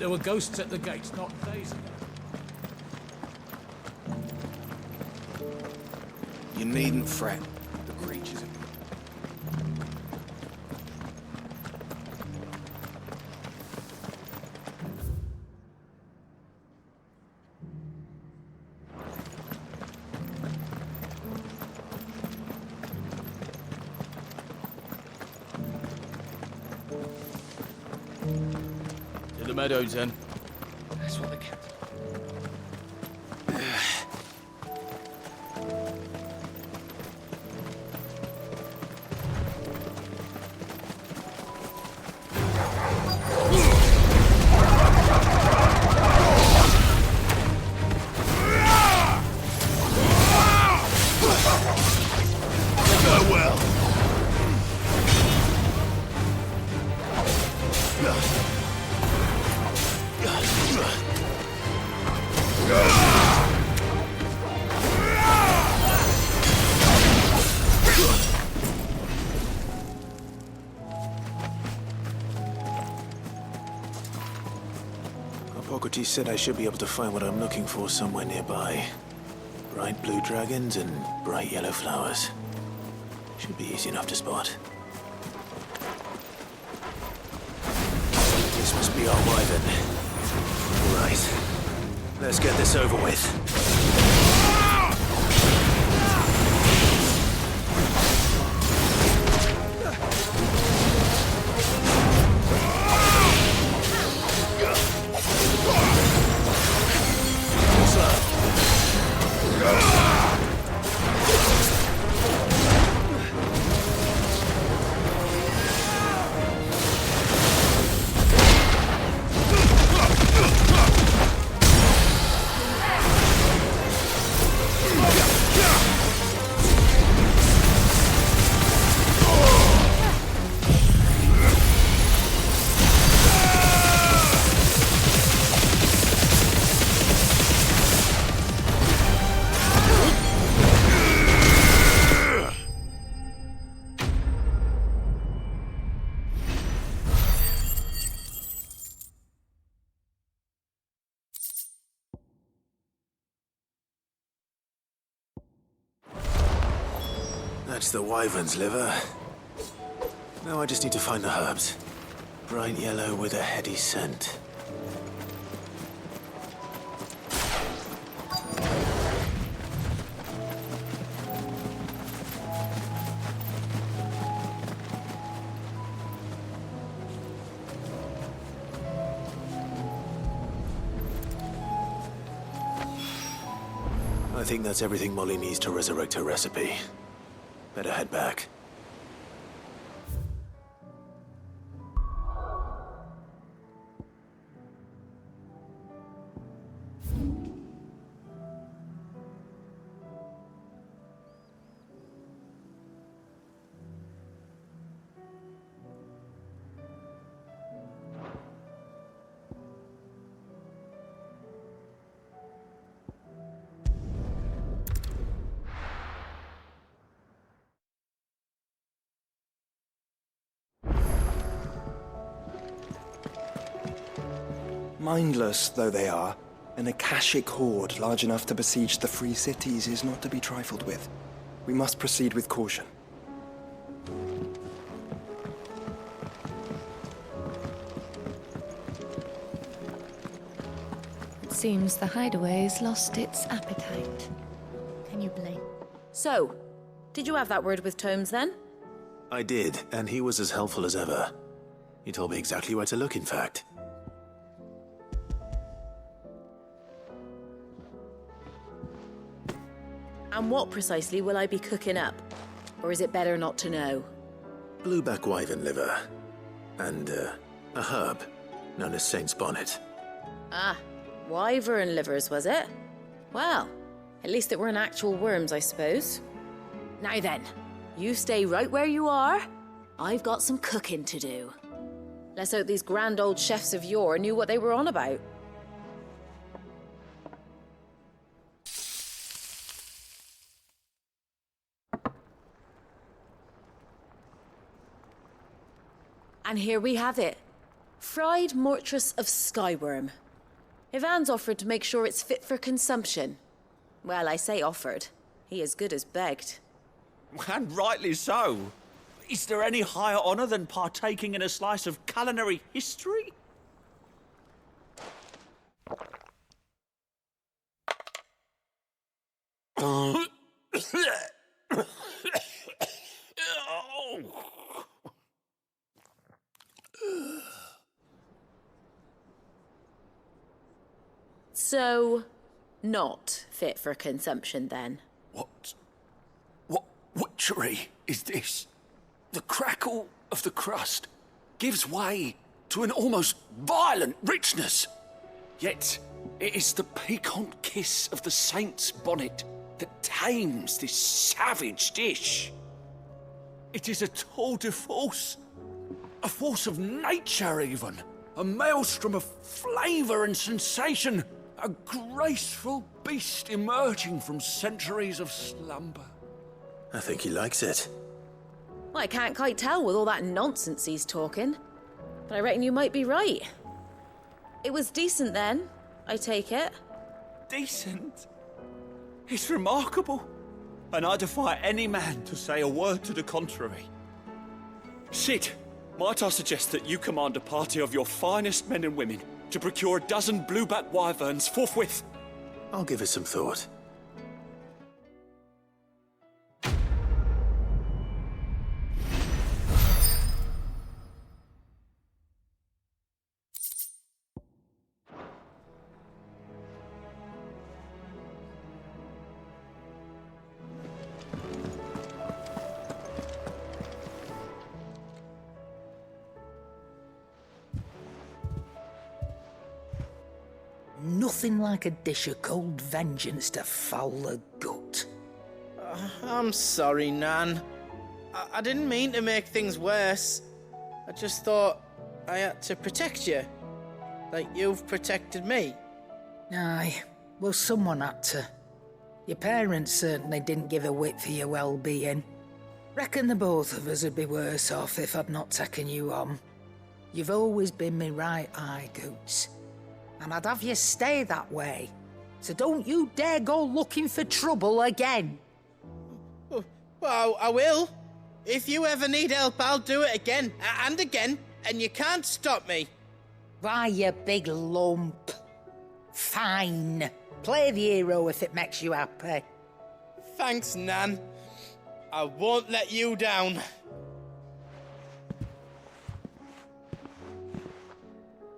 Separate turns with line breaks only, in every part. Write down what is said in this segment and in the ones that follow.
there were ghosts at the gates not days ago.
You needn't fret. The creatures are...
To the meadows, then.
That's what the cat...
Hippocrates said I should be able to find what I'm looking for somewhere nearby. Bright blue dragons and bright yellow flowers. Should be easy enough to spot. This must be our wyvern. Right. Let's get this over with. That's the wyvern's liver. Now I just need to find the herbs. Bright yellow with a heady scent. I think that's everything Molly needs to resurrect her recipe. Better head back.
Mindless though they are, an Akashic horde large enough to besiege the free cities is not to be trifled with. We must proceed with caution.
It seems the hideaway's lost its appetite. Can you blame?
So, did you have that word with Tomes then?
I did, and he was as helpful as ever. He told me exactly where to look, in fact.
And what precisely will I be cooking up? Or is it better not to know?
Blueback wyvern liver. And, a herb known as Saint's Bonnet.
Ah, wyvern livers, was it? Well, at least it weren't actual worms, I suppose. Now then, you stay right where you are. I've got some cooking to do. Let's hope these grand old chefs of yore knew what they were on about. And here we have it. Fried mortress of skyworm. Ivan's offered to make sure it's fit for consumption. Well, I say offered. He as good as begged.
And rightly so. Is there any higher honour than partaking in a slice of culinary history?
So, not fit for consumption then?
What witchery is this? The crackle of the crust gives way to an almost violent richness. Yet, it is the piquant kiss of the saint's bonnet that tames this savage dish. It is a tour de force. A force of nature, even. A maelstrom of flavour and sensation. A graceful beast emerging from centuries of slumber.
I think he likes it.
Well, I can't quite tell with all that nonsense he's talking. But I reckon you might be right. It was decent then, I take it.
Decent? It's remarkable. And I defy any man to say a word to the contrary. Sid, might I suggest that you command a party of your finest men and women to procure a dozen blueback wyverns forthwith?
I'll give it some thought.
Nothing like a dish of cold vengeance to foul the gut.
I'm sorry, Nan. I didn't mean to make things worse. I just thought I had to protect you. Like you've protected me.
Aye, well, someone had to. Your parents certainly didn't give a whit for your well-being. Reckon the both of us would be worse off if I'd not taken you on. You've always been me right eye, Goots. And I'd have you stay that way. So don't you dare go looking for trouble again.
Well, I will. If you ever need help, I'll do it again and again, and you can't stop me.
Why, you big lump. Fine. Play the hero if it makes you happy.
Thanks, Nan. I won't let you down.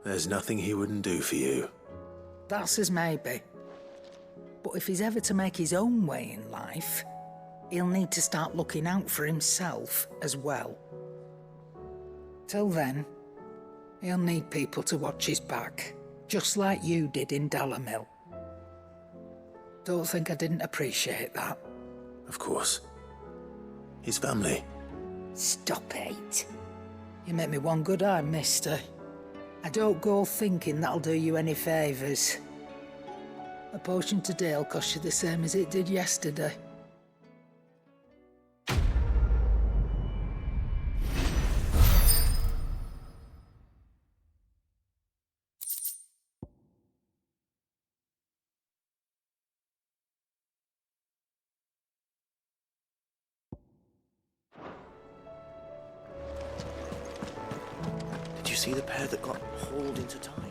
There's nothing he wouldn't do for you.
That's as maybe. But if he's ever to make his own way in life, he'll need to start looking out for himself as well. Till then, he'll need people to watch his back, just like you did in Dalamil. Don't think I didn't appreciate that.
Of course. His family.
Stop it. You make me one good eye, mister. I don't go thinking that'll do you any favours. A potion today'll cost you the same as it did yesterday.
Did you see the pair that got hauled into time?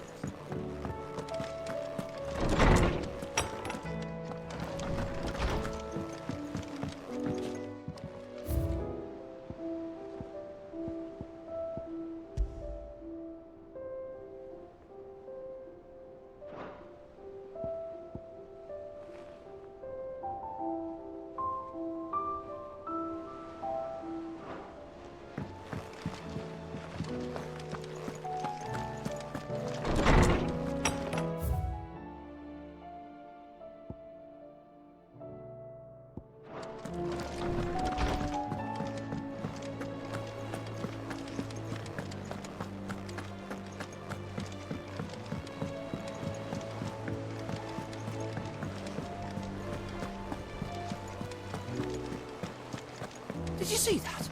Did you see that?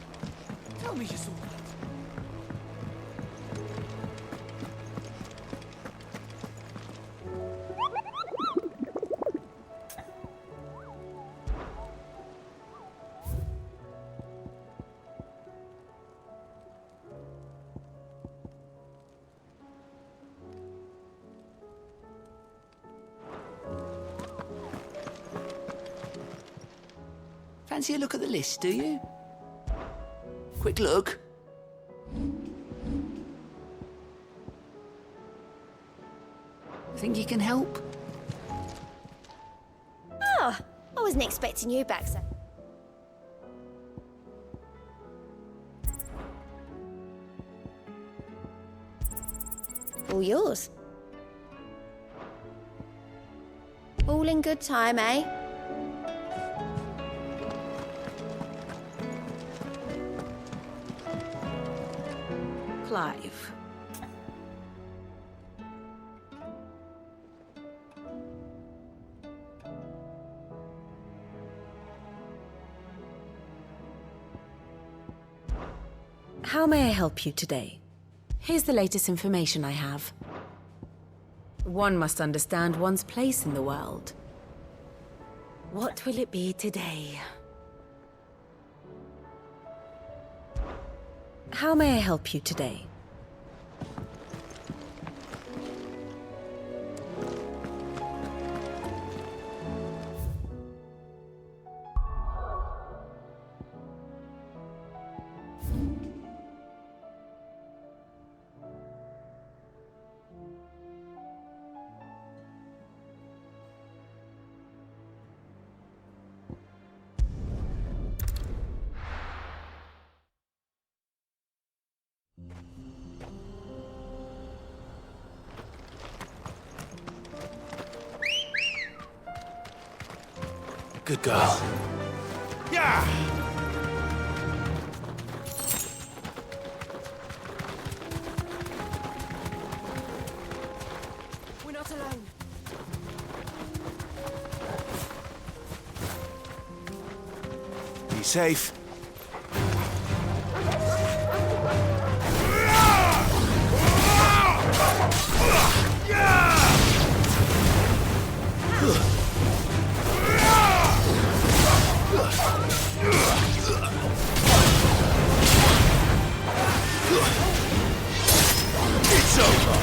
Tell me you saw that. fancy a look at the list, do you? Quick look. Think you can help?
Oh, I wasn't expecting you back, sir. All yours. All in good time, eh?
Clive. How may I help you today? Here's the latest information I have. One must understand one's place in the world. What will it be today? How may I help you today?
Good girl.
Yeah!
We're not alone.
Be safe.
It's over!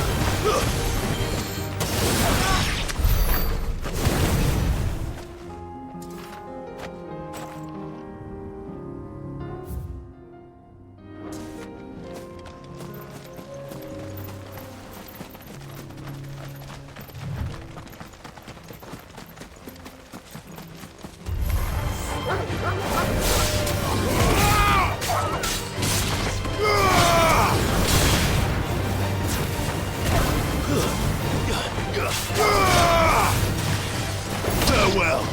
Farewell!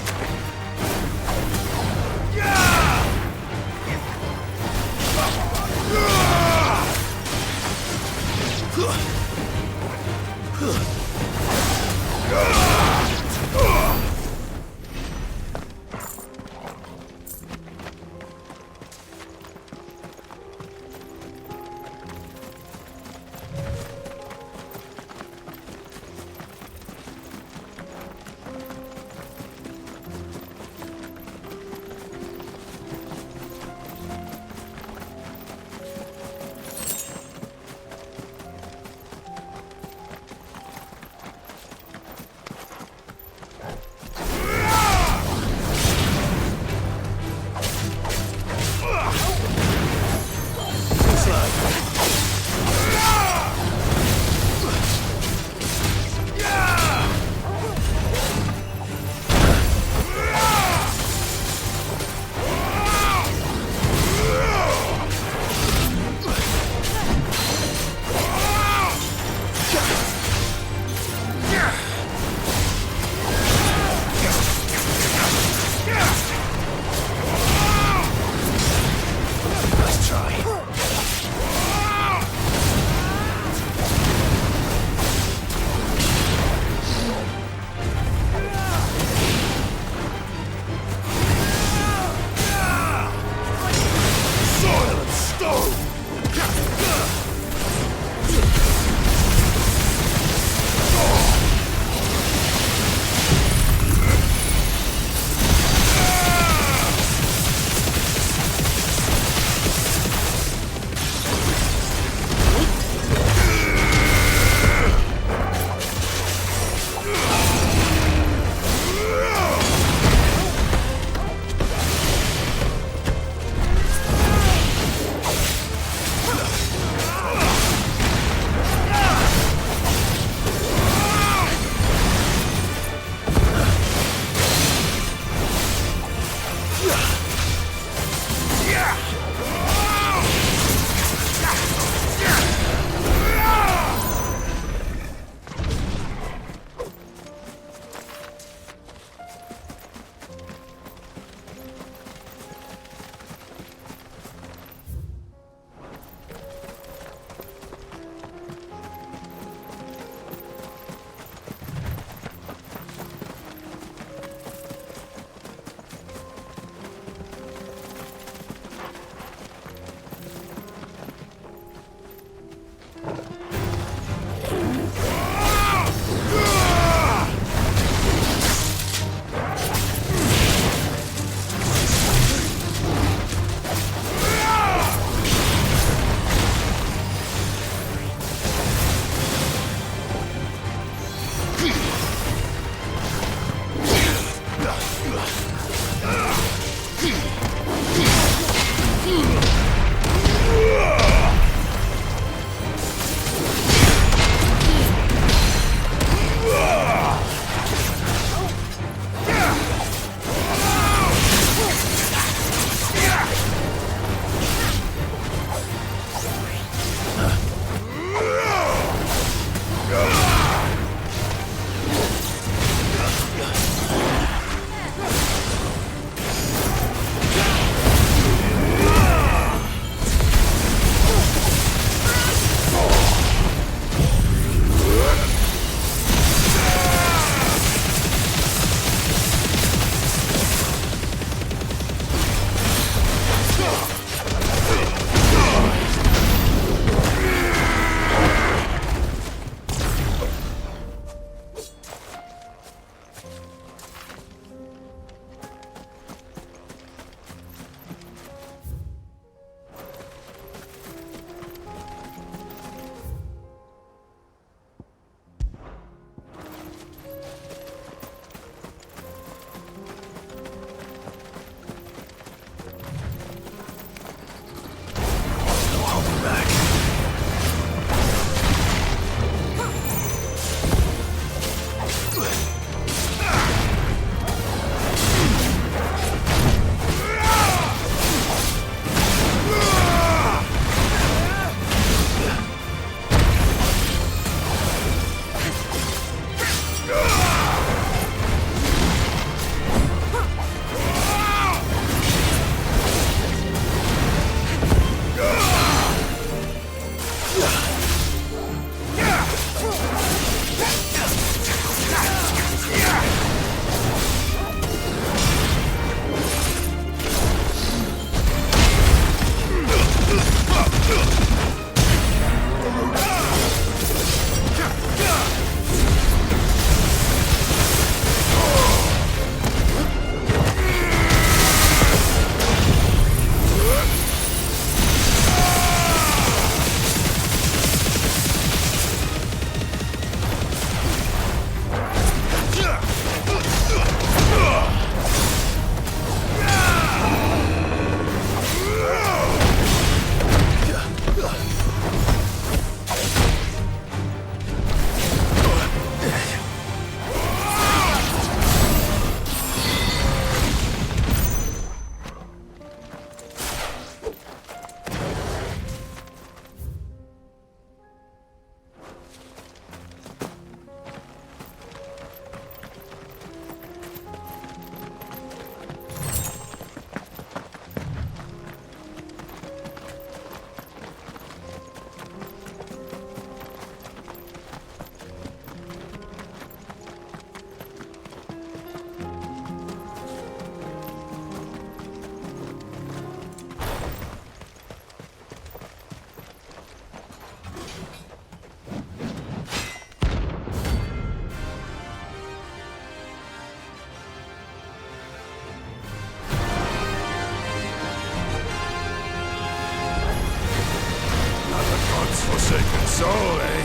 Forsaken soul, eh?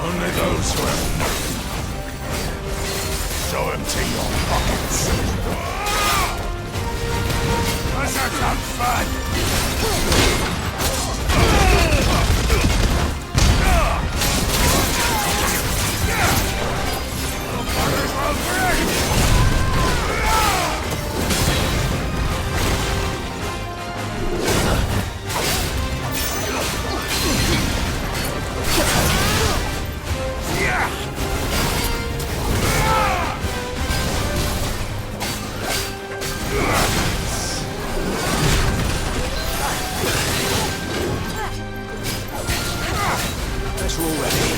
Only those who have nothing. Show empty your pockets. Let's have some fun!
Guess we're all ready.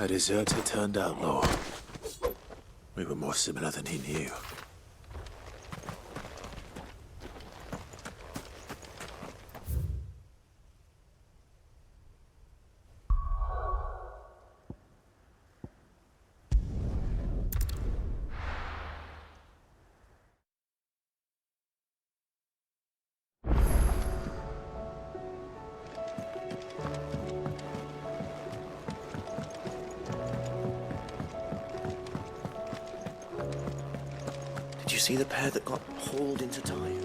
A deserter turned outlaw. We were more similar than he knew.
Did you see the pair that got hauled into time?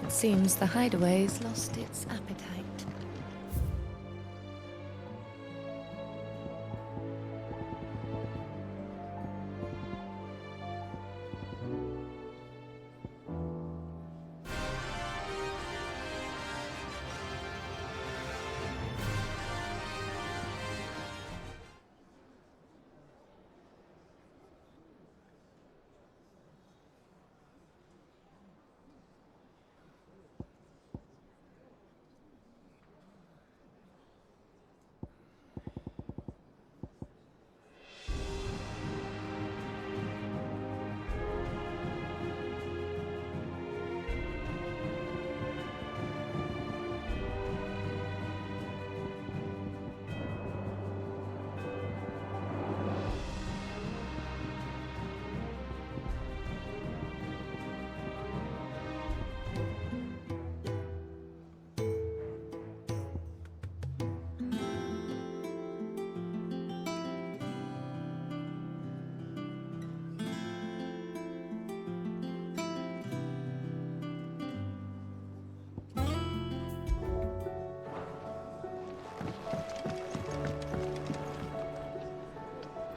It seems the hideaway's lost its appetite.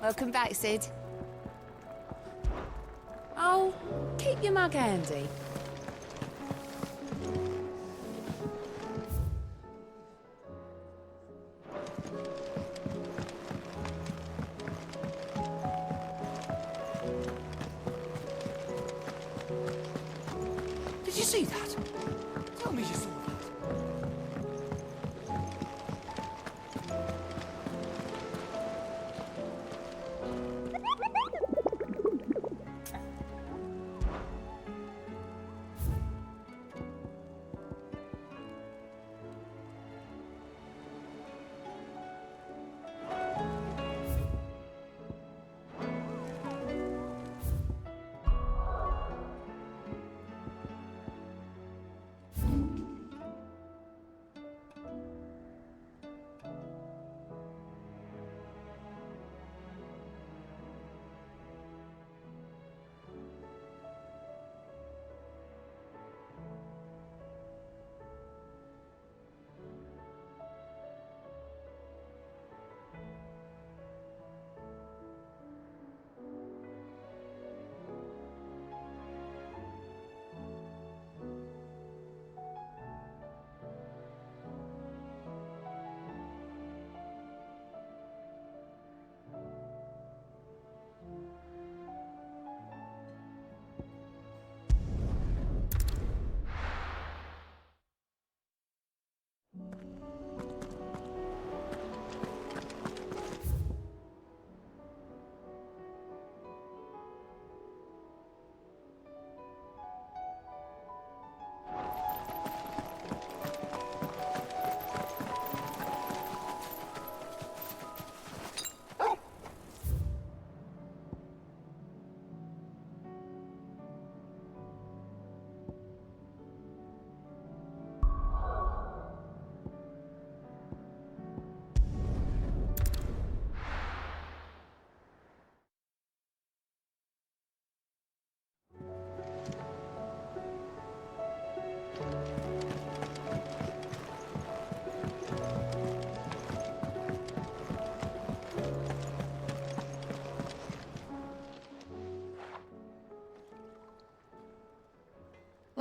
Welcome back, Sid. Oh, keep your mug handy.
Did you see that? Tell me you saw that.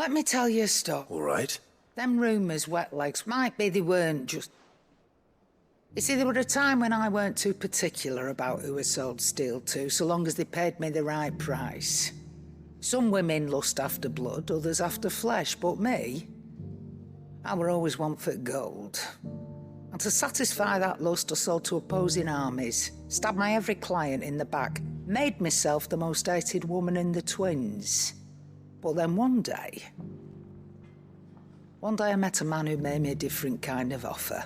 Let me tell you a story.
All right.
Them rumours, wet legs, might be they weren't just... You see, there were a time when I weren't too particular about who I sold steel to, so long as they paid me the right price. Some women lust after blood, others after flesh, but me, I were always one for gold. And to satisfy that lust, I sold to opposing armies, stabbed my every client in the back, made myself the most hated woman in the twins. But then one day, One day I met a man who made me a different kind of offer.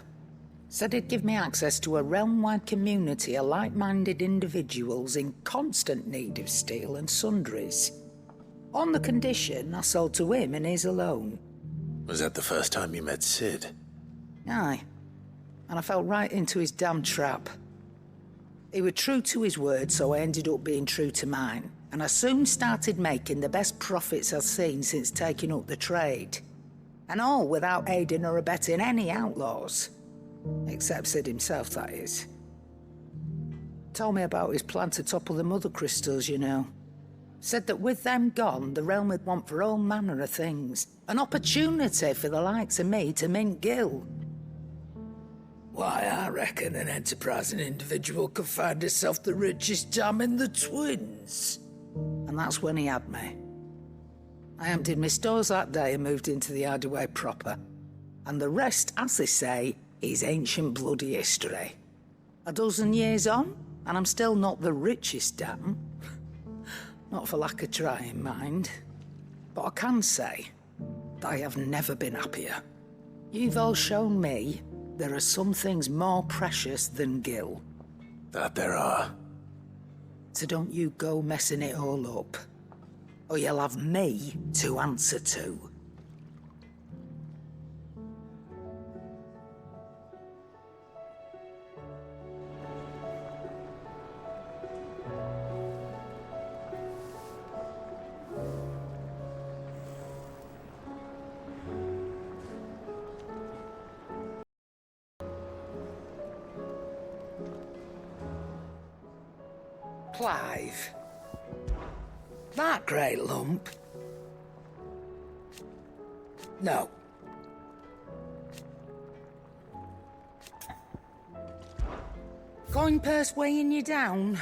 Said he'd give me access to a realm-wide community of like-minded individuals in constant need of steel and sundries. On the condition I sold to him and his alone.
Was that the first time you met Sid?
Aye. And I fell right into his damn trap. He was true to his word, so I ended up being true to mine. And I soon started making the best profits I've seen since taking up the trade. And all without aiding or abetting any outlaws. Except Sid himself, that is. Told me about his plan to topple the mother crystals, you know. Said that with them gone, the realm would want for all manner of things. An opportunity for the likes of me to mint gil. Why, I reckon an enterprising individual could find herself the richest dam in the Twins. And that's when he had me. I emptied my stores that day and moved into the Hideaway proper. And the rest, as they say, is ancient bloody history. A dozen years on, and I'm still not the richest dam. Not for lack of trying, mind. But I can say that I have never been happier. You've all shown me there are some things more precious than gil.
That there are.
So don't you go messing it all up. Or you'll have me to answer to. Clive. That great lump? No. Coin purse weighing you down?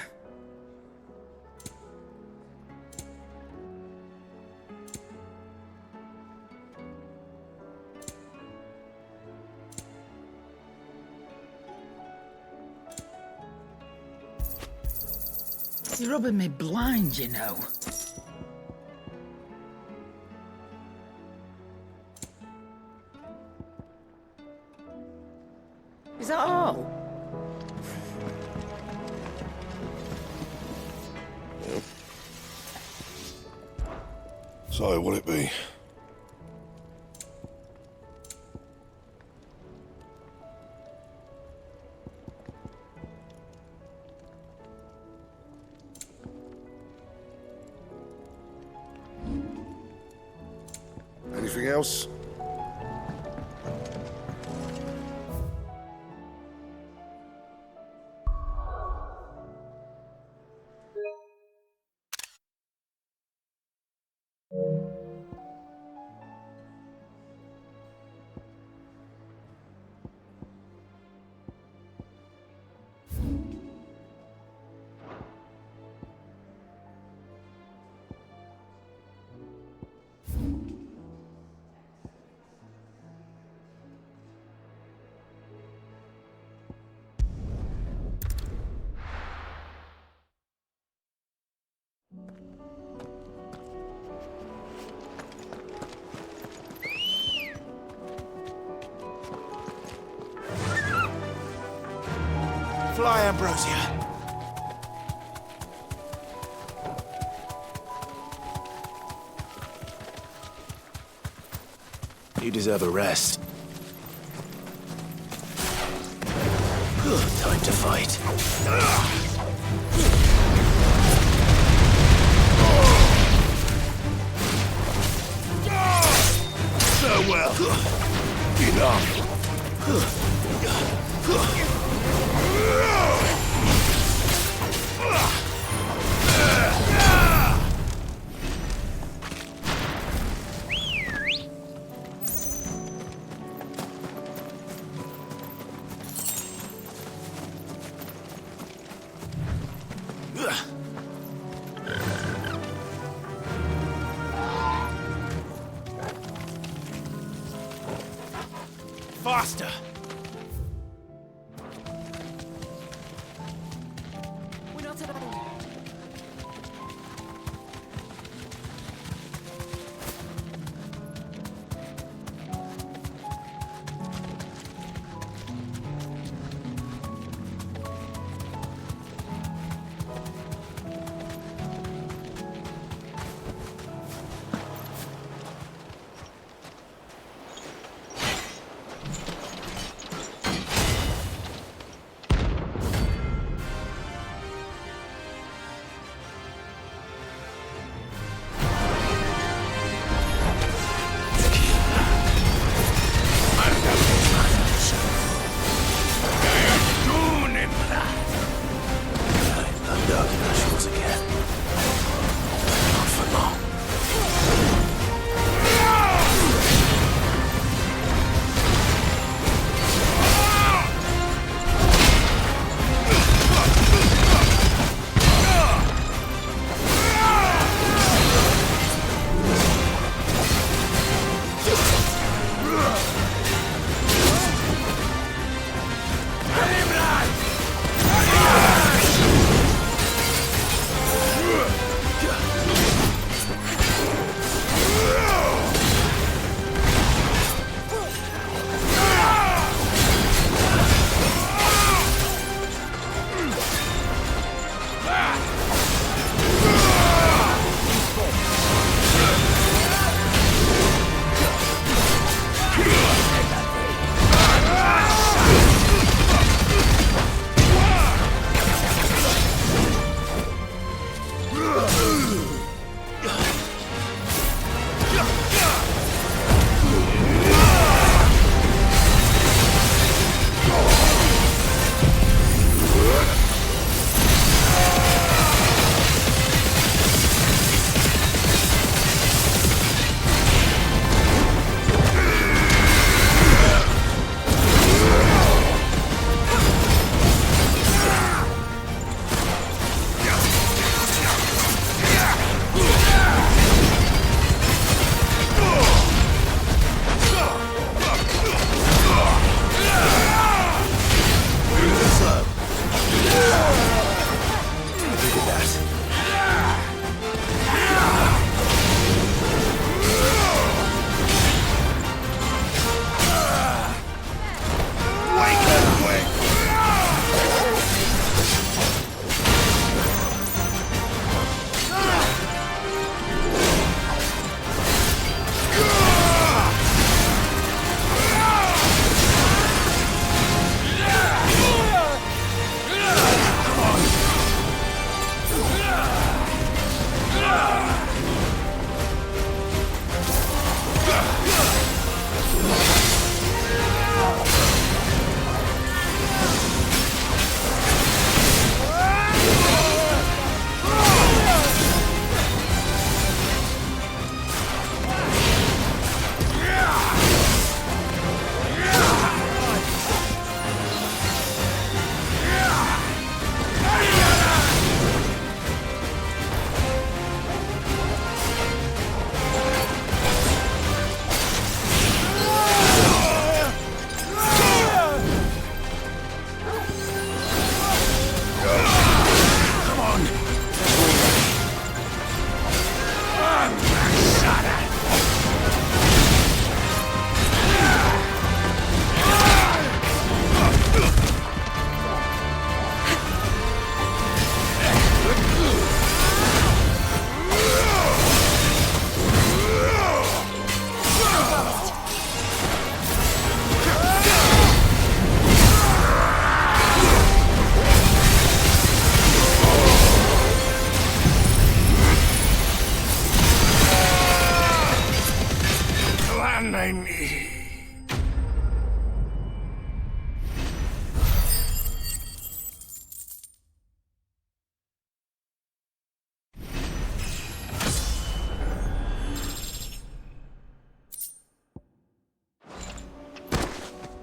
You're rubbing me blind, you know. Is that all?
So, what'll it be? Anything else?
Fly, Ambrosia. You deserve a rest. Time to fight. Farewell. Enough. Faster!
We're not alone.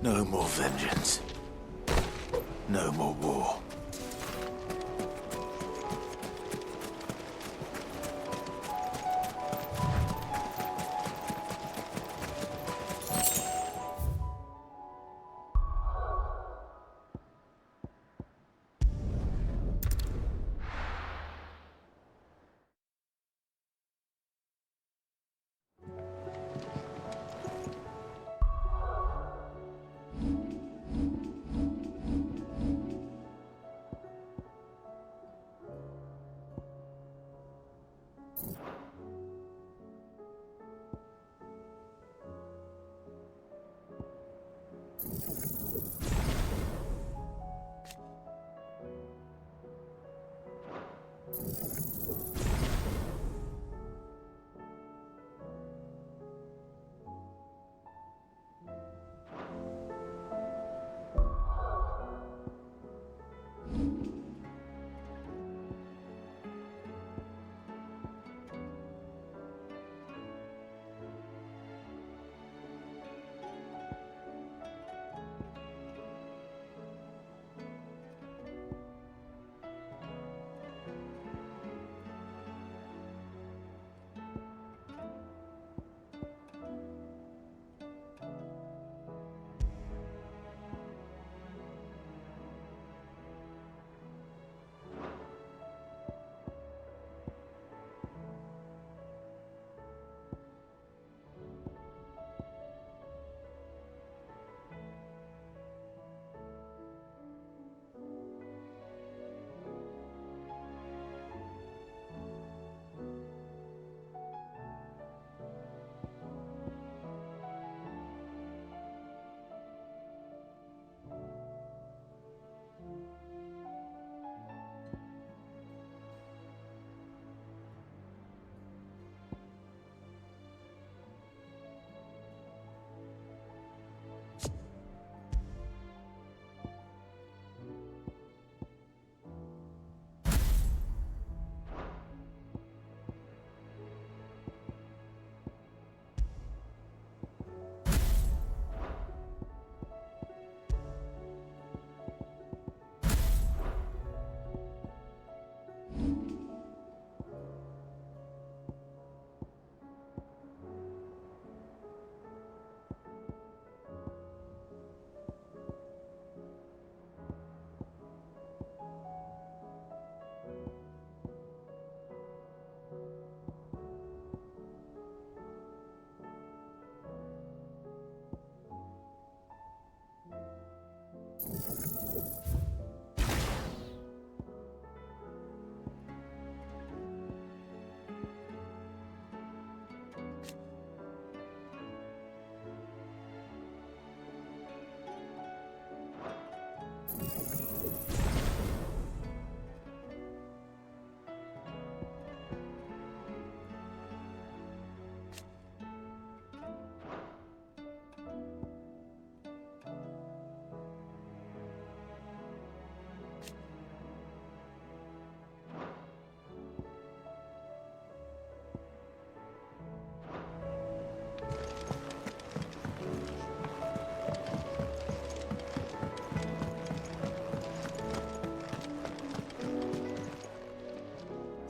No more vengeance. No more war.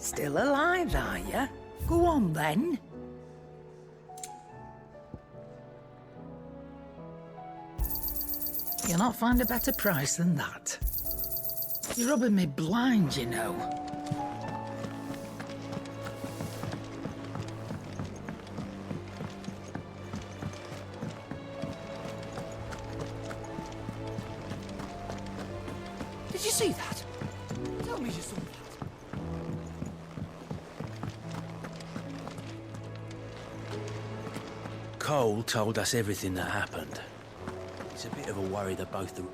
Still alive, are you? Go on, then. You'll not find a better price than that. You're rubbing me blind, you know.
Did you see that? Tell me you saw that.
Cole told us everything that happened. It's a bit of a worry that both the...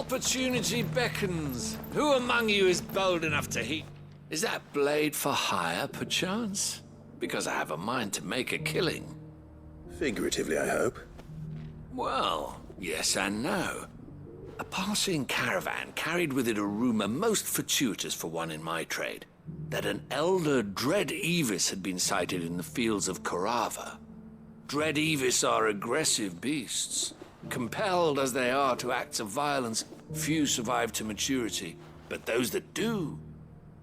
Opportunity beckons. Who among you is bold enough to heat? Is that blade for hire, perchance? Because I have a mind to make a killing.
Figuratively, I hope.
Well, yes and no. A passing caravan carried with it a rumor most fortuitous for one in my trade, that an elder Dread Evis had been sighted in the fields of Carava. Dread Evis are aggressive beasts. Compelled as they are to acts of violence, few survive to maturity, but those that do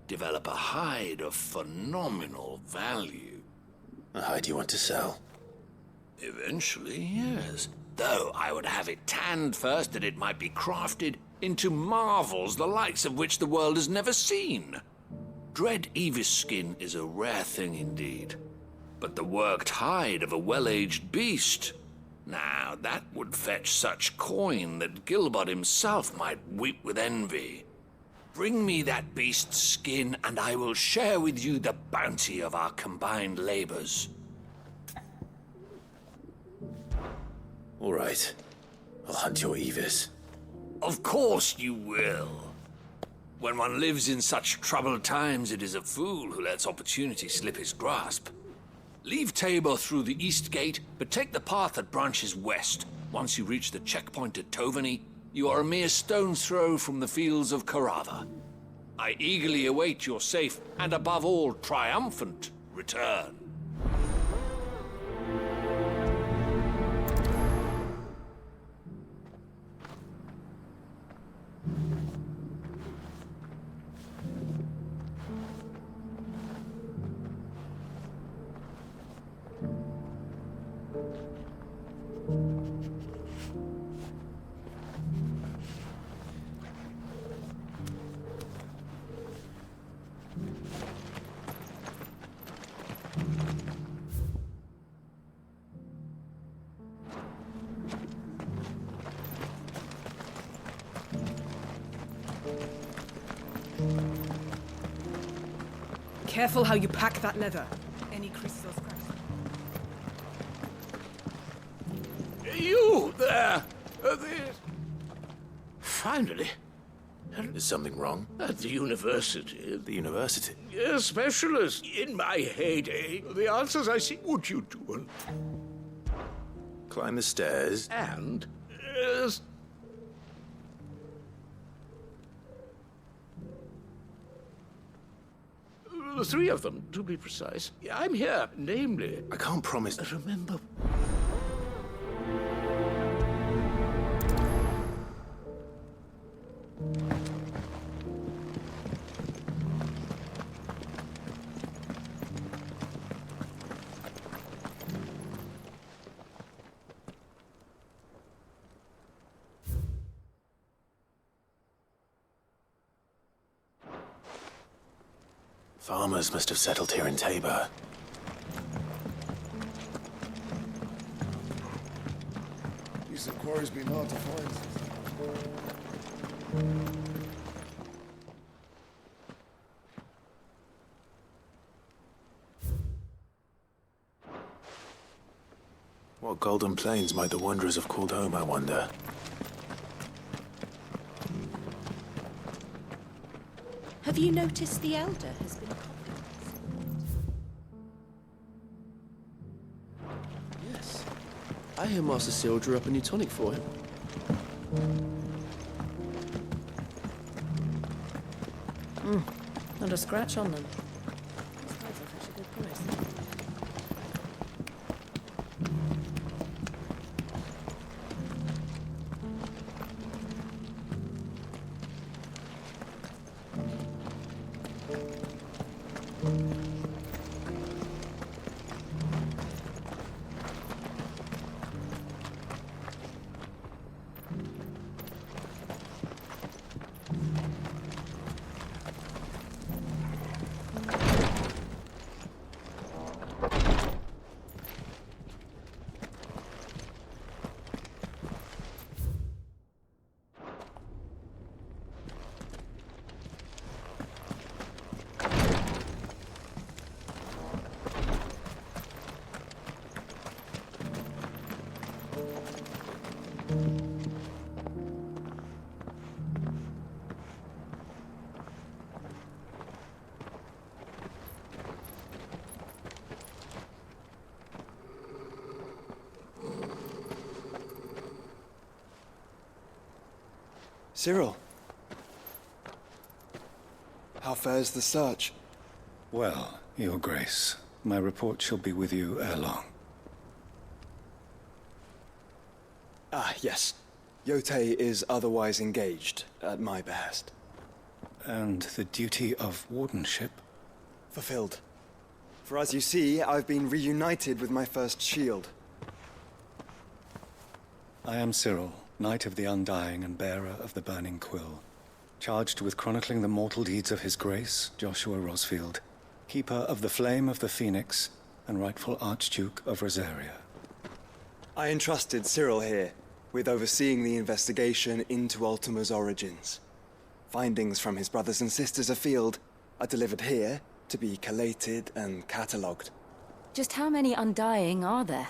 develop a hide of phenomenal value.
A hide you want to sell?
Eventually, yes. Though I would have it tanned first that it might be crafted into marvels the likes of which the world has never seen. Dread Evis skin is a rare thing indeed. But the worked hide of a well-aged beast, now that would fetch such coin that Gilbert himself might weep with envy. Bring me that beast's skin, and I will share with you the bounty of our combined labors.
All right. I'll hunt your Evis.
Of course you will. When one lives in such troubled times, it is a fool who lets opportunity slip his grasp. Leave Tabor through the east gate, but take the path that branches west. Once you reach the checkpoint at Tovany, you are a mere stone's throw from the fields of Carava. I eagerly await your safe, and above all, triumphant return.
Careful how you pack that leather. Any creases or scratches.
You there! Finally.
Is something wrong?
At the university.
The university?
A specialist. In my heyday, the answers I seek. Would you do?
Climb the stairs.
And the three of them, to be precise. I'm here, namely.
I can't promise.
Remember.
Farmers must have settled here in Tabor.
Decent quarry's been hard to find.
What golden plains might the wanderers have called home, I wonder?
Have you noticed the Elder has been
Yes. I hear Master Cyril drew up a new tonic for him.
Not a scratch on them. This guy's a such a good price.
Cyril. How fares the search?
Well, Your Grace, my report shall be with you ere long.
Ah, yes. Yotei is otherwise engaged, at my behest.
And the duty of wardenship?
Fulfilled. For as you see, I've been reunited with my first shield.
I am Cyril, Knight of the Undying and bearer of the Burning Quill, charged with chronicling the mortal deeds of His Grace, Joshua Rosfield, Keeper of the Flame of the Phoenix and rightful Archduke of Rosaria.
I entrusted Cyril here with overseeing the investigation into Ultima's origins. Findings from his brothers and sisters afield are delivered here to be collated and catalogued.
Just how many Undying are there?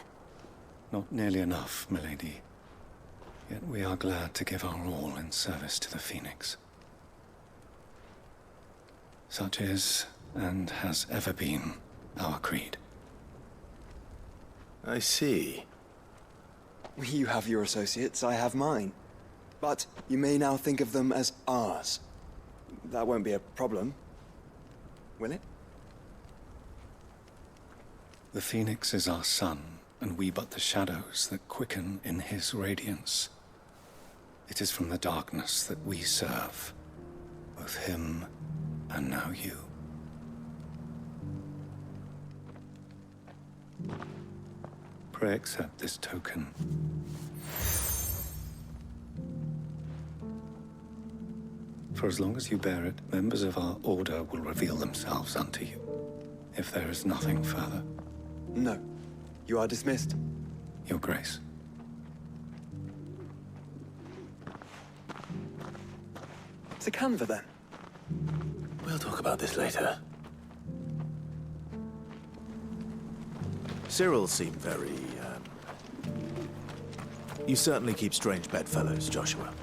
Not nearly enough, milady. Yet we are glad to give our all in service to the Phoenix. Such is, and has ever been, our creed.
I see.
You have your associates, I have mine. But you may now think of them as ours. That won't be a problem, will it?
The Phoenix is our sun, and we but the shadows that quicken in his radiance. It is from the darkness that we serve, both him and now you. Pray accept this token. For as long as you bear it, members of our order will reveal themselves unto you, if there is nothing further.
No. You are dismissed.
Your Grace.
To Canva, then.
We'll talk about this later. Cyril seemed very, You certainly keep strange bedfellows, Joshua.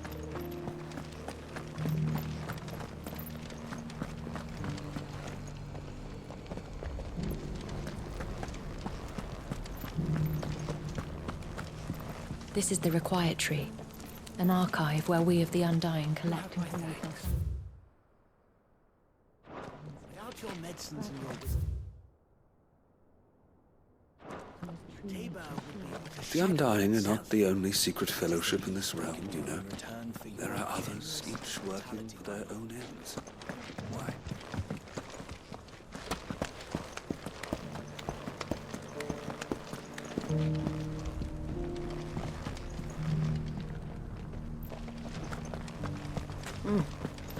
This is the Required Tree, an archive where we of the Undying collect information.
Without your medicines and your
The Undying are not the only secret fellowship in this realm, you know. There are others, each working for their own ends. Why?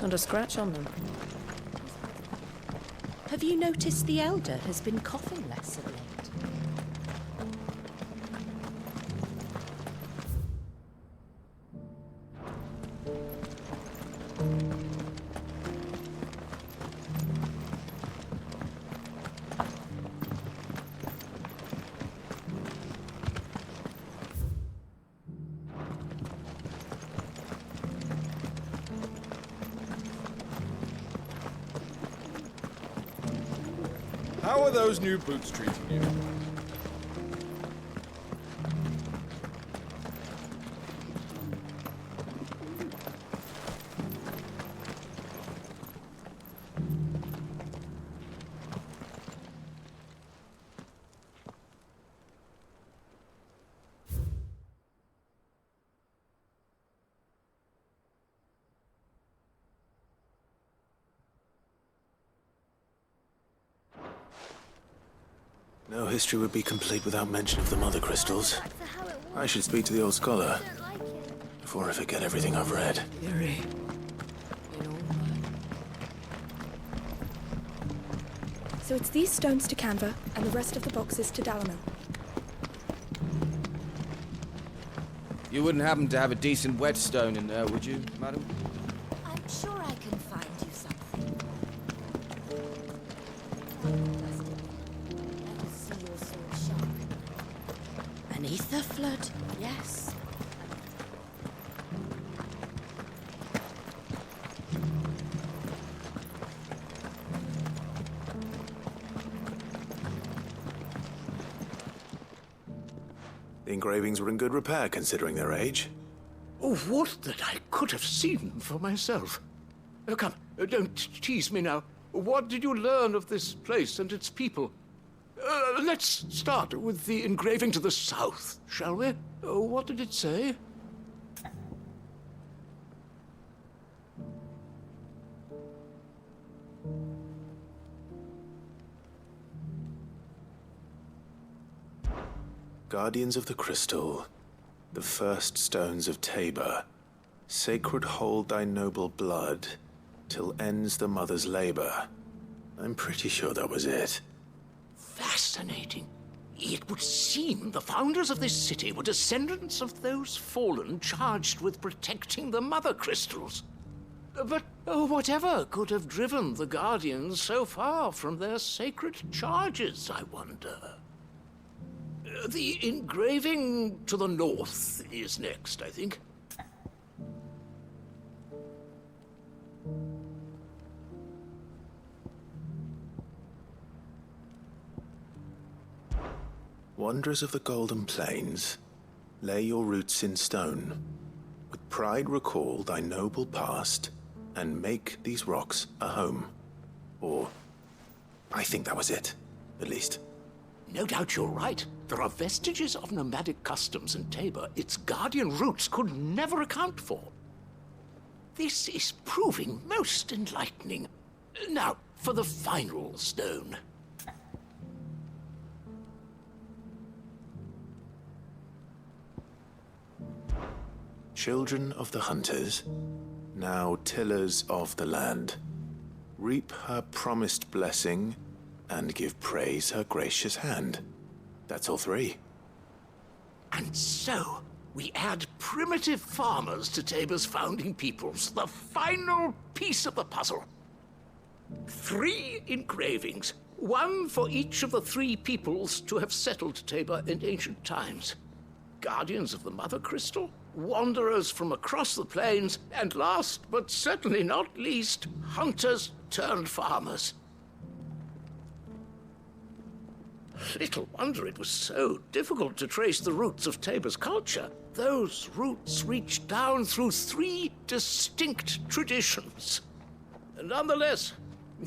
Not a scratch on them.
Have you noticed the Elder has been coughing less of late?
How are those new boots treating you?
No history would be complete without mention of the Mother Crystals. I should speak to the old scholar before I forget everything I've read.
Yuri.
So it's these stones to Canva, and the rest of the boxes to Dalamil.
You wouldn't happen to have a decent whetstone in there, would you, madam?
I'm sure I can find you something. See your sword sharp.
An ether flood, yes.
The engravings were in good repair considering their age.
Oh, would that I could have seen for myself. Come, don't tease me now. What did you learn of this place and its people? Let's start with the engraving to the south, shall we? What did it say?
Guardians of the Crystal, the first stones of Tabor, sacred hold thy noble blood, till ends the mother's labor. I'm pretty sure that was it.
Fascinating. It would seem the founders of this city were descendants of those fallen charged with protecting the mother crystals. But whatever could have driven the Guardians so far from their sacred charges, I wonder? The engraving to the north is next, I think.
Wanderers of the Golden Plains, lay your roots in stone. With pride recall thy noble past, and make these rocks a home. Or, I think that was it, at least.
No doubt you're right. There are vestiges of nomadic customs in Tabor its guardian roots could never account for. This is proving most enlightening. Now, for the final stone.
Children of the hunters, now tillers of the land, reap her promised blessing and give praise her gracious hand. That's all three.
And so, we add primitive farmers to Tabor's founding peoples, the final piece of the puzzle. 3 engravings, one for each of the 3 peoples to have settled Tabor in ancient times. Guardians of the Mother Crystal, wanderers from across the plains, and last but certainly not least, hunters turned farmers. Little wonder it was so difficult to trace the roots of Tabor's culture. Those roots reach down through 3 distinct traditions. Nonetheless,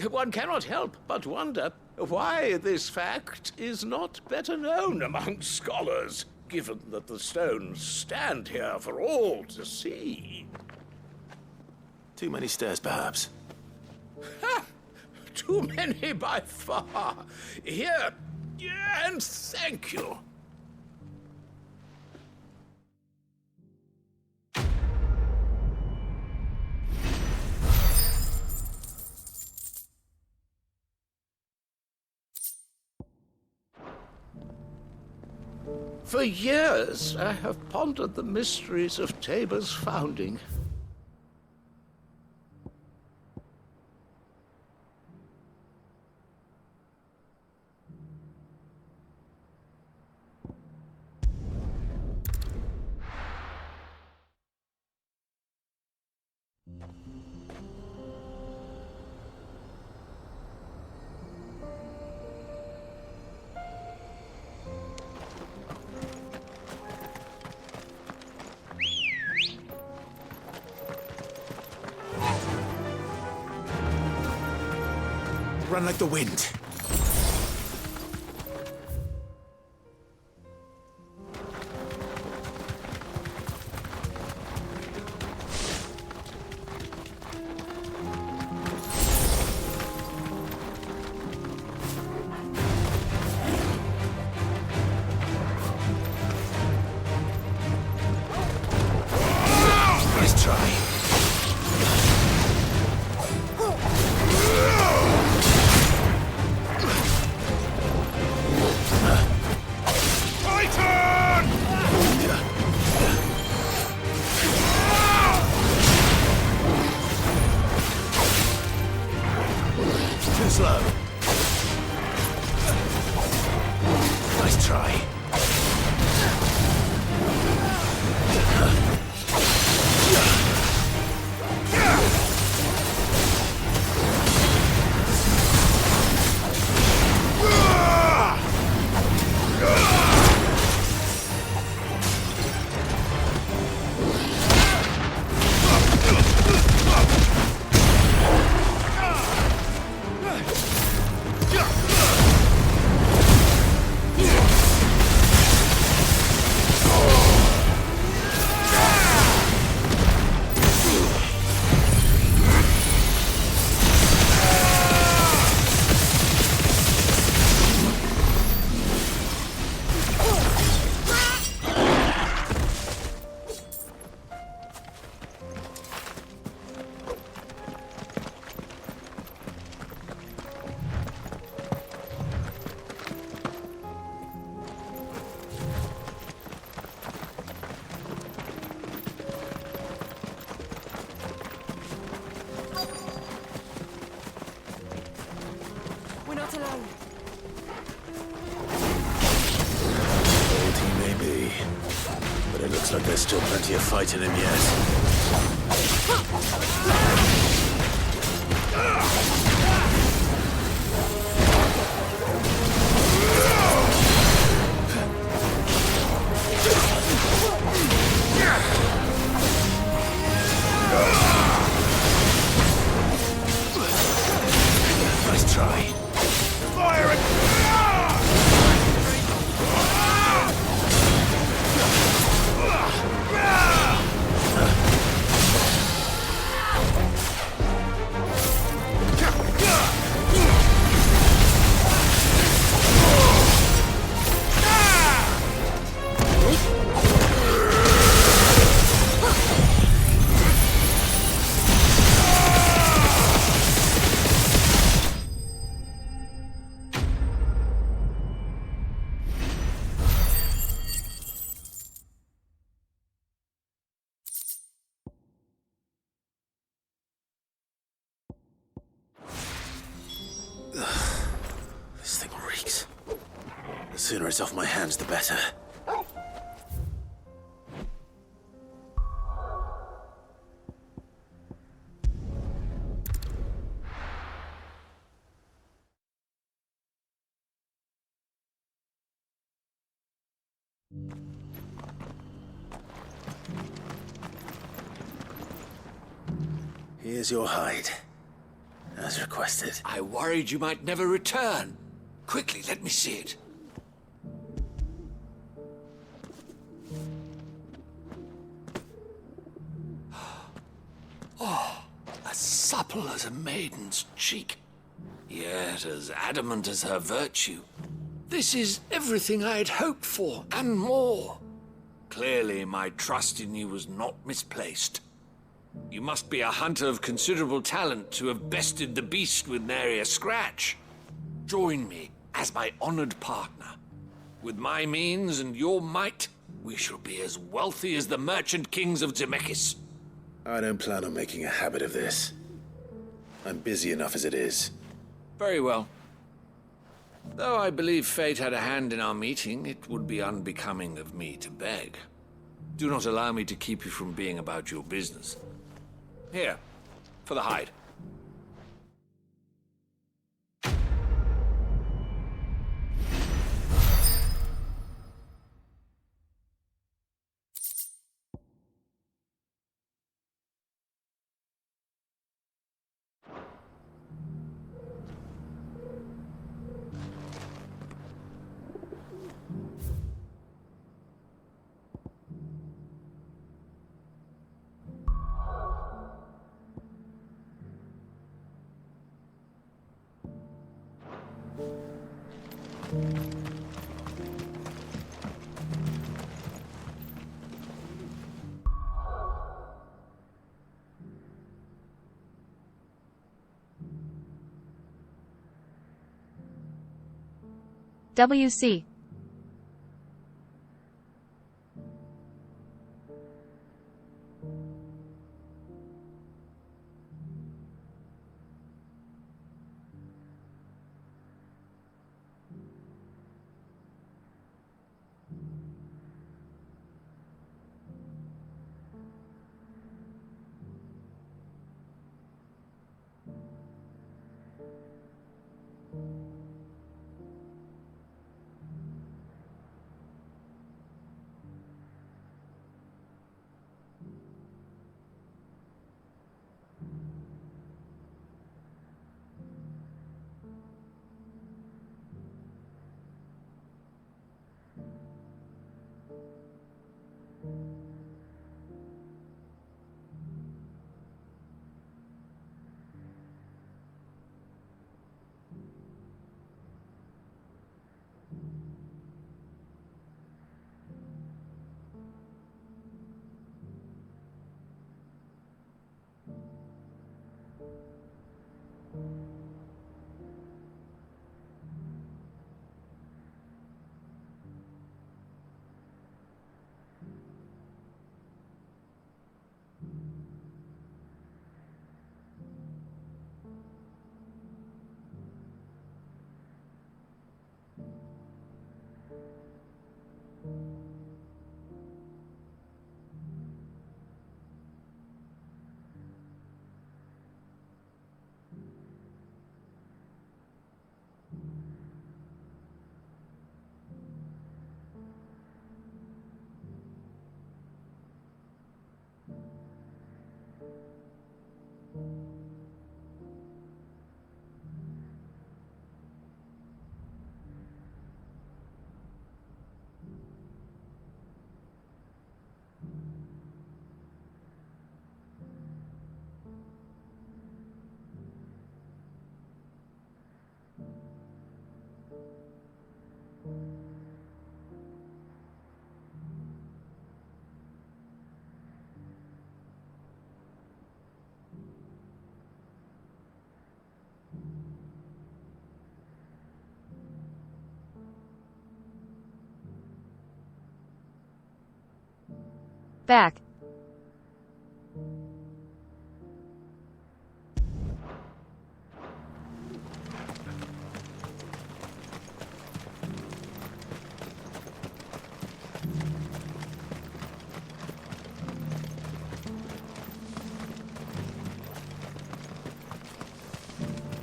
one cannot help but wonder why this fact is not better known among scholars, given that the stones stand here for all to see.
Too many stairs, perhaps.
Ha! Too many by far. Here, and thank you. For years, I have pondered the mysteries of Tabor's founding.
Run like the wind. Nice try. Too slow. Nice try. Still plenty of fight in him yet. Nice try. Fire it! This thing reeks. The sooner it's off my hands, the better. Here's your hide, as requested.
I worried you might never return. Quickly, let me see it. Oh, as supple as a maiden's cheek, yet as adamant as her virtue. This is everything I had hoped for, and more. Clearly, my trust in you was not misplaced. You must be a hunter of considerable talent to have bested the beast with nary a scratch. Join me as my honored partner. With my means and your might, we shall be as wealthy as the merchant kings of Zemeckis.
I don't plan on making a habit of this. I'm busy enough as it is.
Very well. Though I believe fate had a hand in our meeting, it would be unbecoming of me to beg. Do not allow me to keep you from being about your business. Here, for the hide.
WC. back.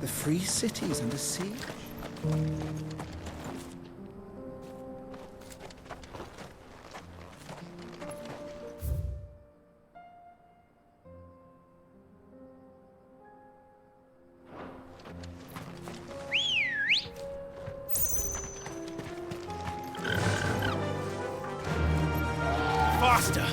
The free city's under siege?
Faster!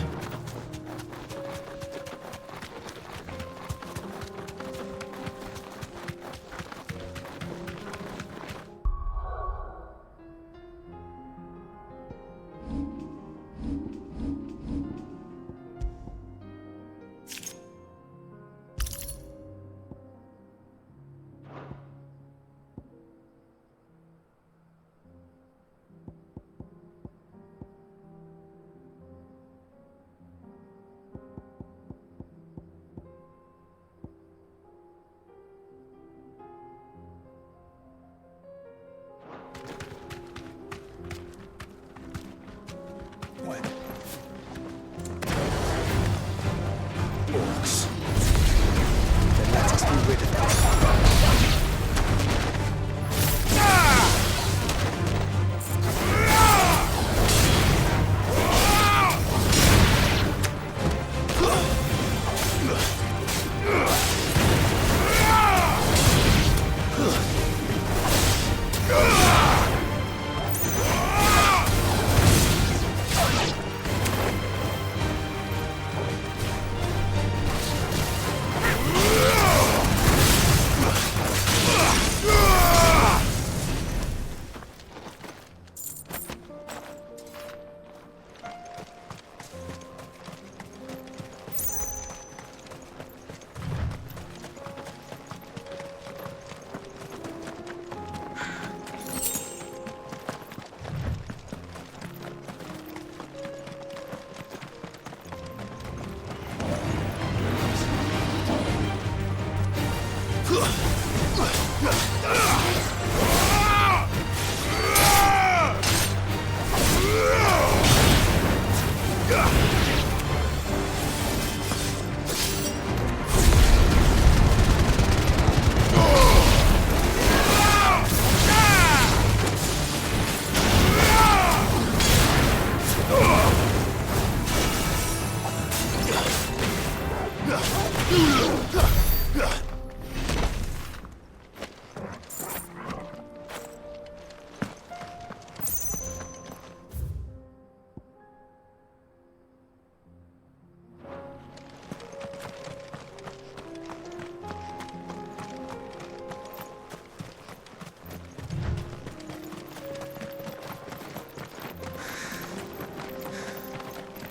Orcs. Then let us be rid of them.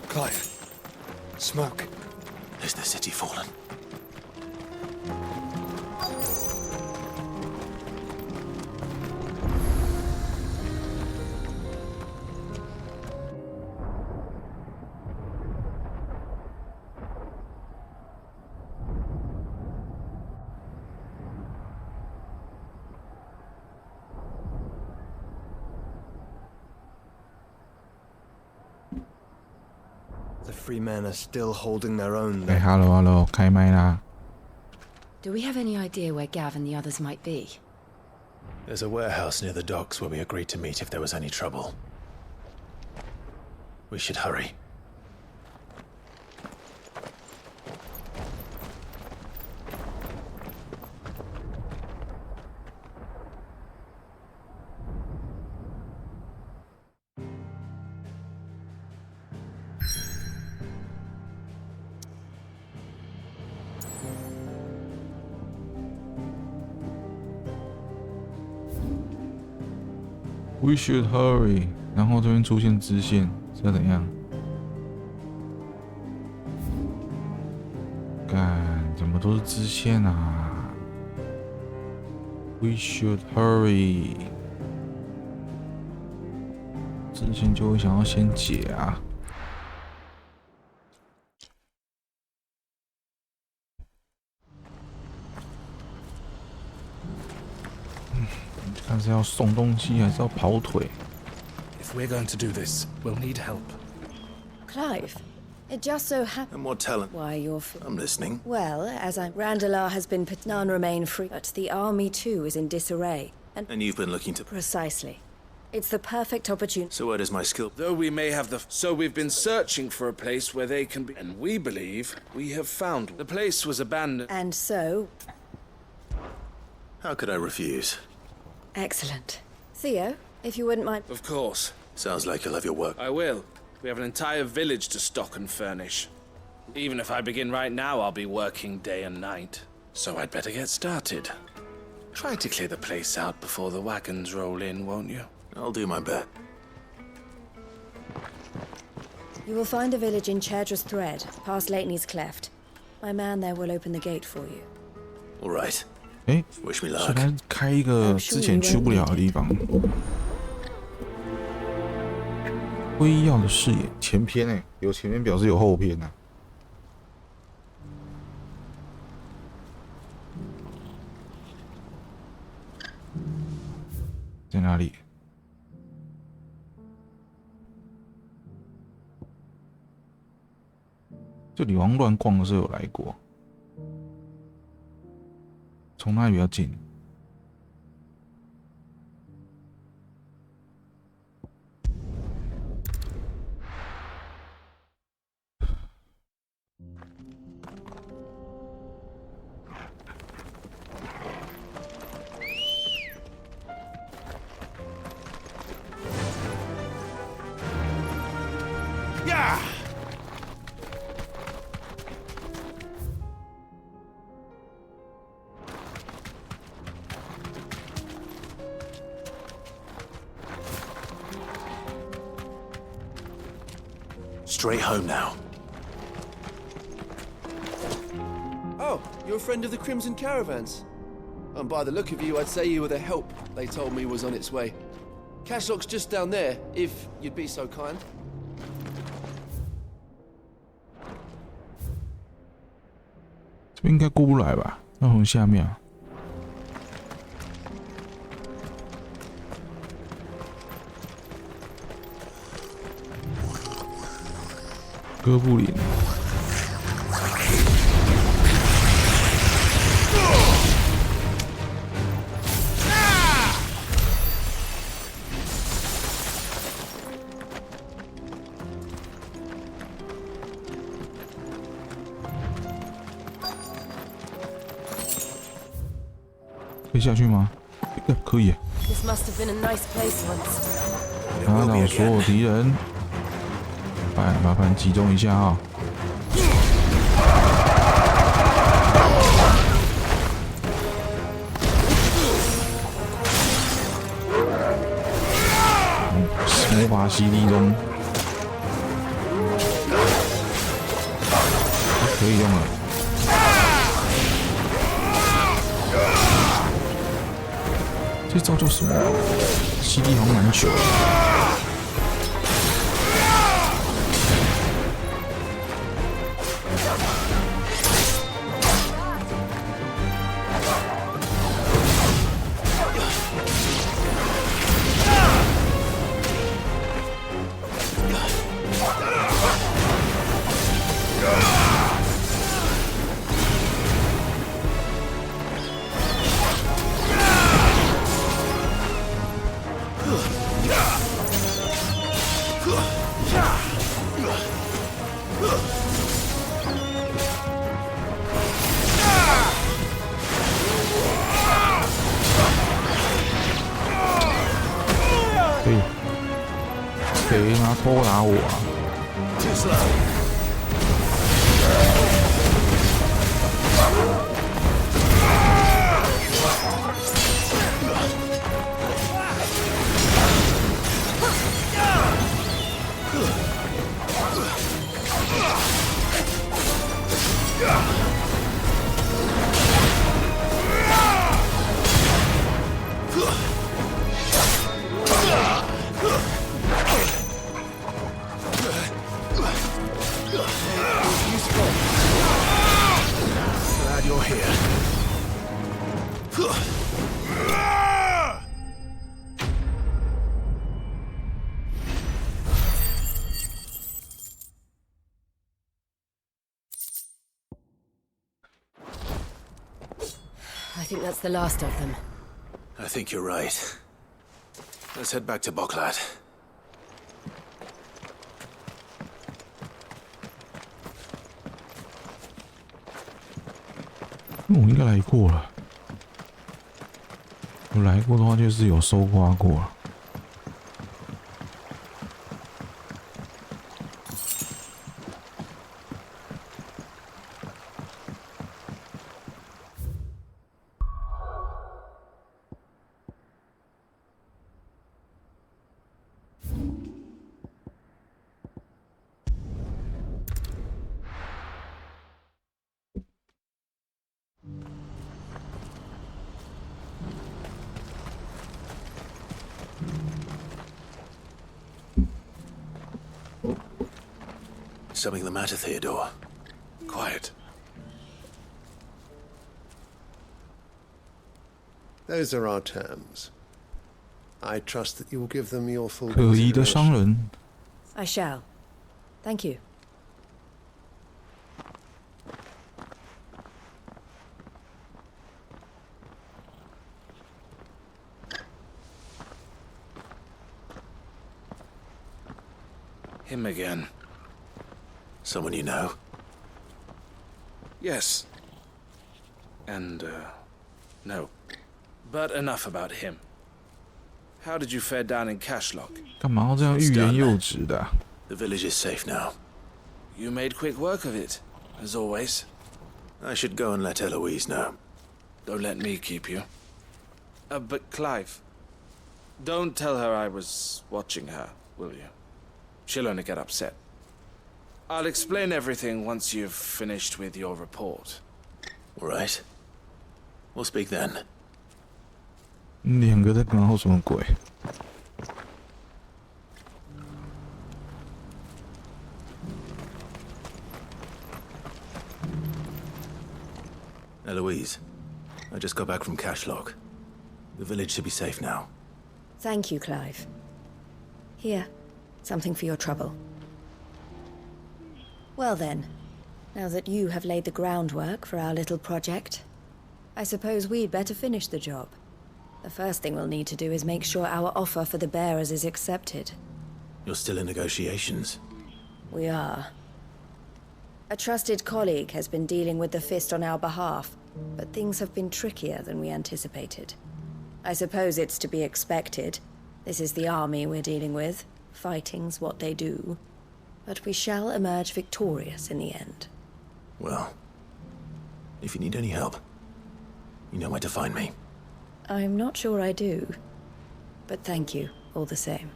Clive. Smoke. Is the city fallen?
The free men are still holding their own.
哎 ，hello hello， 开麦啦。
Do we have any idea where Gav and the others might be?
There's a warehouse near the docks where we agreed to meet if there was any trouble. We should hurry.
We should hurry。然后这边出现支线是要怎样？干，怎么都是支线啊 ？We should hurry。支线就会想要先解啊。但是要送东西还是要跑腿？
If we're going to do this, we'll need help.
Clive, it just so happens.
And what talent?
Why, you're.
I'm listening.
Well, as I'm. Randalar has been put. None remain free, but the army too is in disarray.
And you've been looking to.
Precisely. It's the perfect opportunity.
So where does my skill?
Though we may have the... So we've been searching for a place where they can be... And we believe we have found one. The place was abandoned.
And so...
How could I refuse?
Excellent. Theo, if you wouldn't mind...
Of course.
Sounds like you'll have your work.
I will. We have an entire village to stock and furnish. Even if I begin right now, I'll be working day and night. So I'd better get started. Try to clear the place out before the wagons roll in, won't you?
I'll do my best.
You will find a village in Chedra's Thread, past Lateney's Cleft. My man there will open the gate for you.
All right.
哎，
Wish me
所以
luck.
他开一个之前去不了的地方。辉耀的视野，前篇哎，有前篇表示有后篇呐、在哪里？这里好像乱逛的时候有来过，从哪里比较近？
呀！
Straight home now.
Oh, you're a friend of the Crimson Caravans. And by the look of you, I'd say you were the help they told me was on its way. Cashlock's just down there, if you'd be so kind.
这边应该过不来吧？要从下面啊。哥布林。可以下去吗？可以。
This must have been a nice place once.
打倒所有敌人。哎，麻烦集中一下啊！魔法洗礼中，可以用了。这招叫什么？洗礼好像蛮久的。 谁拿偷打我啊？
Too
I think that's the last of them.
I think you're right. Let's head back to Boklat.
我应该来过了，有来过的话就是有搜刮过了。
Something the matter, Theodore?
Quiet. Those are our terms. I trust that you will give them your full
可疑的商人。
I shall. Thank you.
Him again.
Someone you know?
Yes. And, no. But enough about him. How did you fare down in Cashlock?
干嘛要这样欲言又止的啊？
The village is safe now.
You made quick work of it, as always.
I should go and let Eloise know.
Don't let me keep you. But Clive, don't tell her I was watching her, will you? She'll only get upset. I'll explain everything once you've finished with your report.
All right. We'll speak then.
两个在干什么鬼？
Eloise, I just got back from Cashlock. The village should be safe now.
Thank you, Clive. Here, something for your trouble. Well then, now that you have laid the groundwork for our little project, I suppose we'd better finish the job. The first thing we'll need to do is make sure our offer for the bearers is accepted.
You're still in negotiations?
We are. A trusted colleague has been dealing with the Fist on our behalf, but things have been trickier than we anticipated. I suppose it's to be expected. This is the army we're dealing with. Fighting's what they do. But we shall emerge victorious in the end.
Well, if you need any help, you know where to find me.
I'm not sure I do. But thank you, all the same.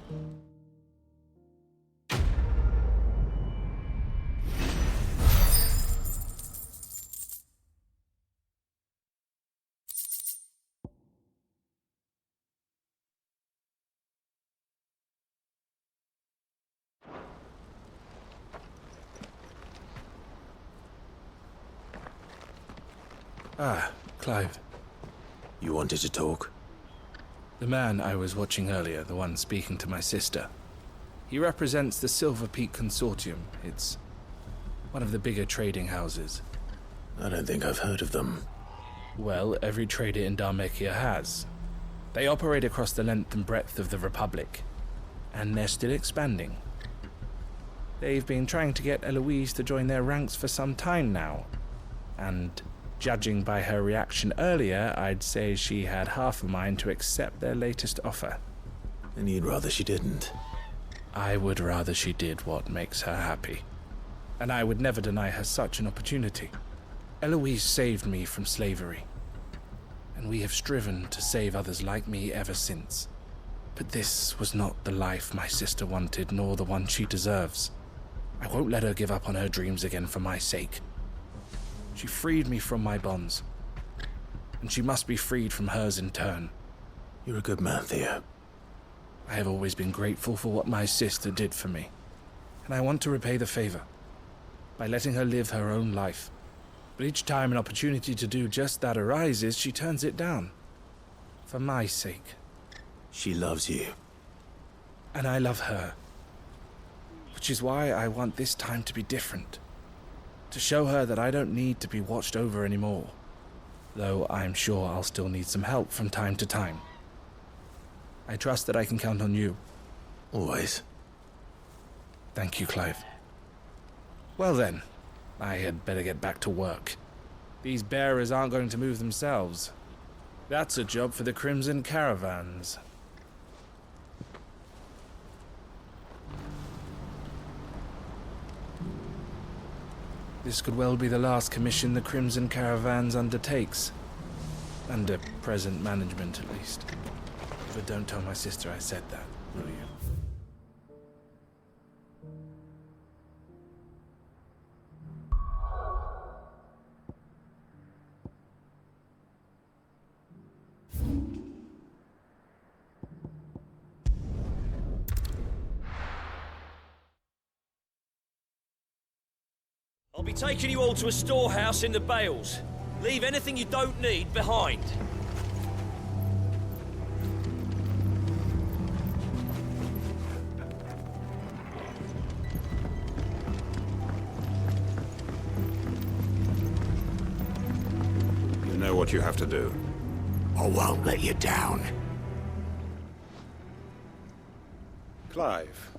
Ah, Clive.
You wanted to talk?
The man I was watching earlier, the one speaking to my sister. He represents the Silver Peak Consortium. It's one of the bigger trading houses.
I don't think I've heard of them.
Well, every trader in Dharmekia has. They operate across the length and breadth of the Republic, and they're still expanding. They've been trying to get Eloise to join their ranks for some time now, and judging by her reaction earlier, I'd say she had half a mind to accept their latest offer.
And you'd rather she didn't?
I would rather she did what makes her happy. And I would never deny her such an opportunity. Eloise saved me from slavery, and we have striven to save others like me ever since. But this was not the life my sister wanted, nor the one she deserves. I won't let her give up on her dreams again for my sake. She freed me from my bonds, and she must be freed from hers in turn.
You're a good man, Theo.
I have always been grateful for what my sister did for me, and I want to repay the favor by letting her live her own life. But each time an opportunity to do just that arises, she turns it down. For my sake.
She loves you.
And I love her. Which is why I want this time to be different. To show her that I don't need to be watched over anymore. though I'm sure I'll still need some help from time to time. I trust that I can count on you.
Always.
Thank you, Clive. Well then, I had better get back to work. These bearers aren't going to move themselves. That's a job for the Crimson Caravans. This could well be the last commission the Crimson Caravans undertakes. Under present management, at least. But don't tell my sister I said that, will you?
I'll be taking you all to a storehouse in the Bales. Leave anything you don't need behind.
You know what you have to do.
I won't let you down.
Clive,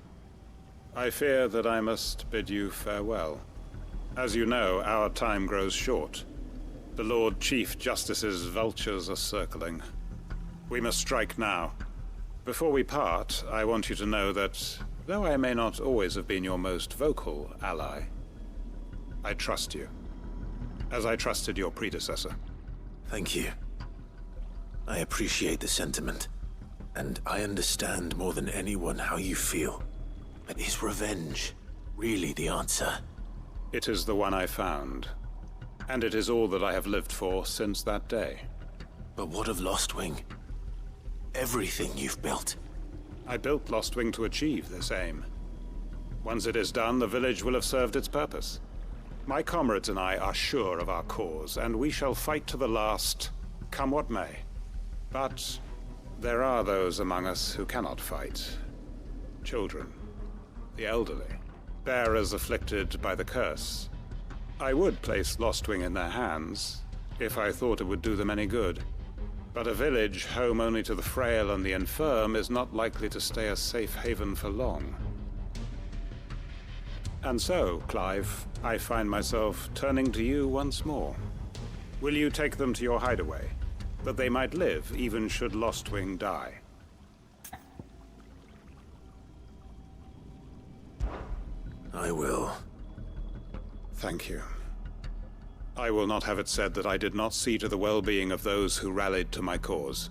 I fear that I must bid you farewell. As you know, our time grows short. The Lord Chief Justice's vultures are circling. We must strike now. Before we part, I want you to know that, though I may not always have been your most vocal ally, I trust you, as I trusted your predecessor.
Thank you. I appreciate the sentiment, and I understand more than anyone how you feel. But is revenge really the answer?
It is the one I found, and it is all that I have lived for since that day.
But what of Lostwing? Everything you've built.
I built Lostwing to achieve this aim. Once it is done, the village will have served its purpose. My comrades and I are sure of our cause, and we shall fight to the last, come what may. But there are those among us who cannot fight. Children, the elderly, bearers afflicted by the curse. I would place Lostwing in their hands, if I thought it would do them any good. But a village home only to the frail and the infirm is not likely to stay a safe haven for long. And so, Clive, I find myself turning to you once more. Will you take them to your hideaway, that they might live even should Lostwing die?
I will.
Thank you. I will not have it said that I did not see to the well-being of those who rallied to my cause.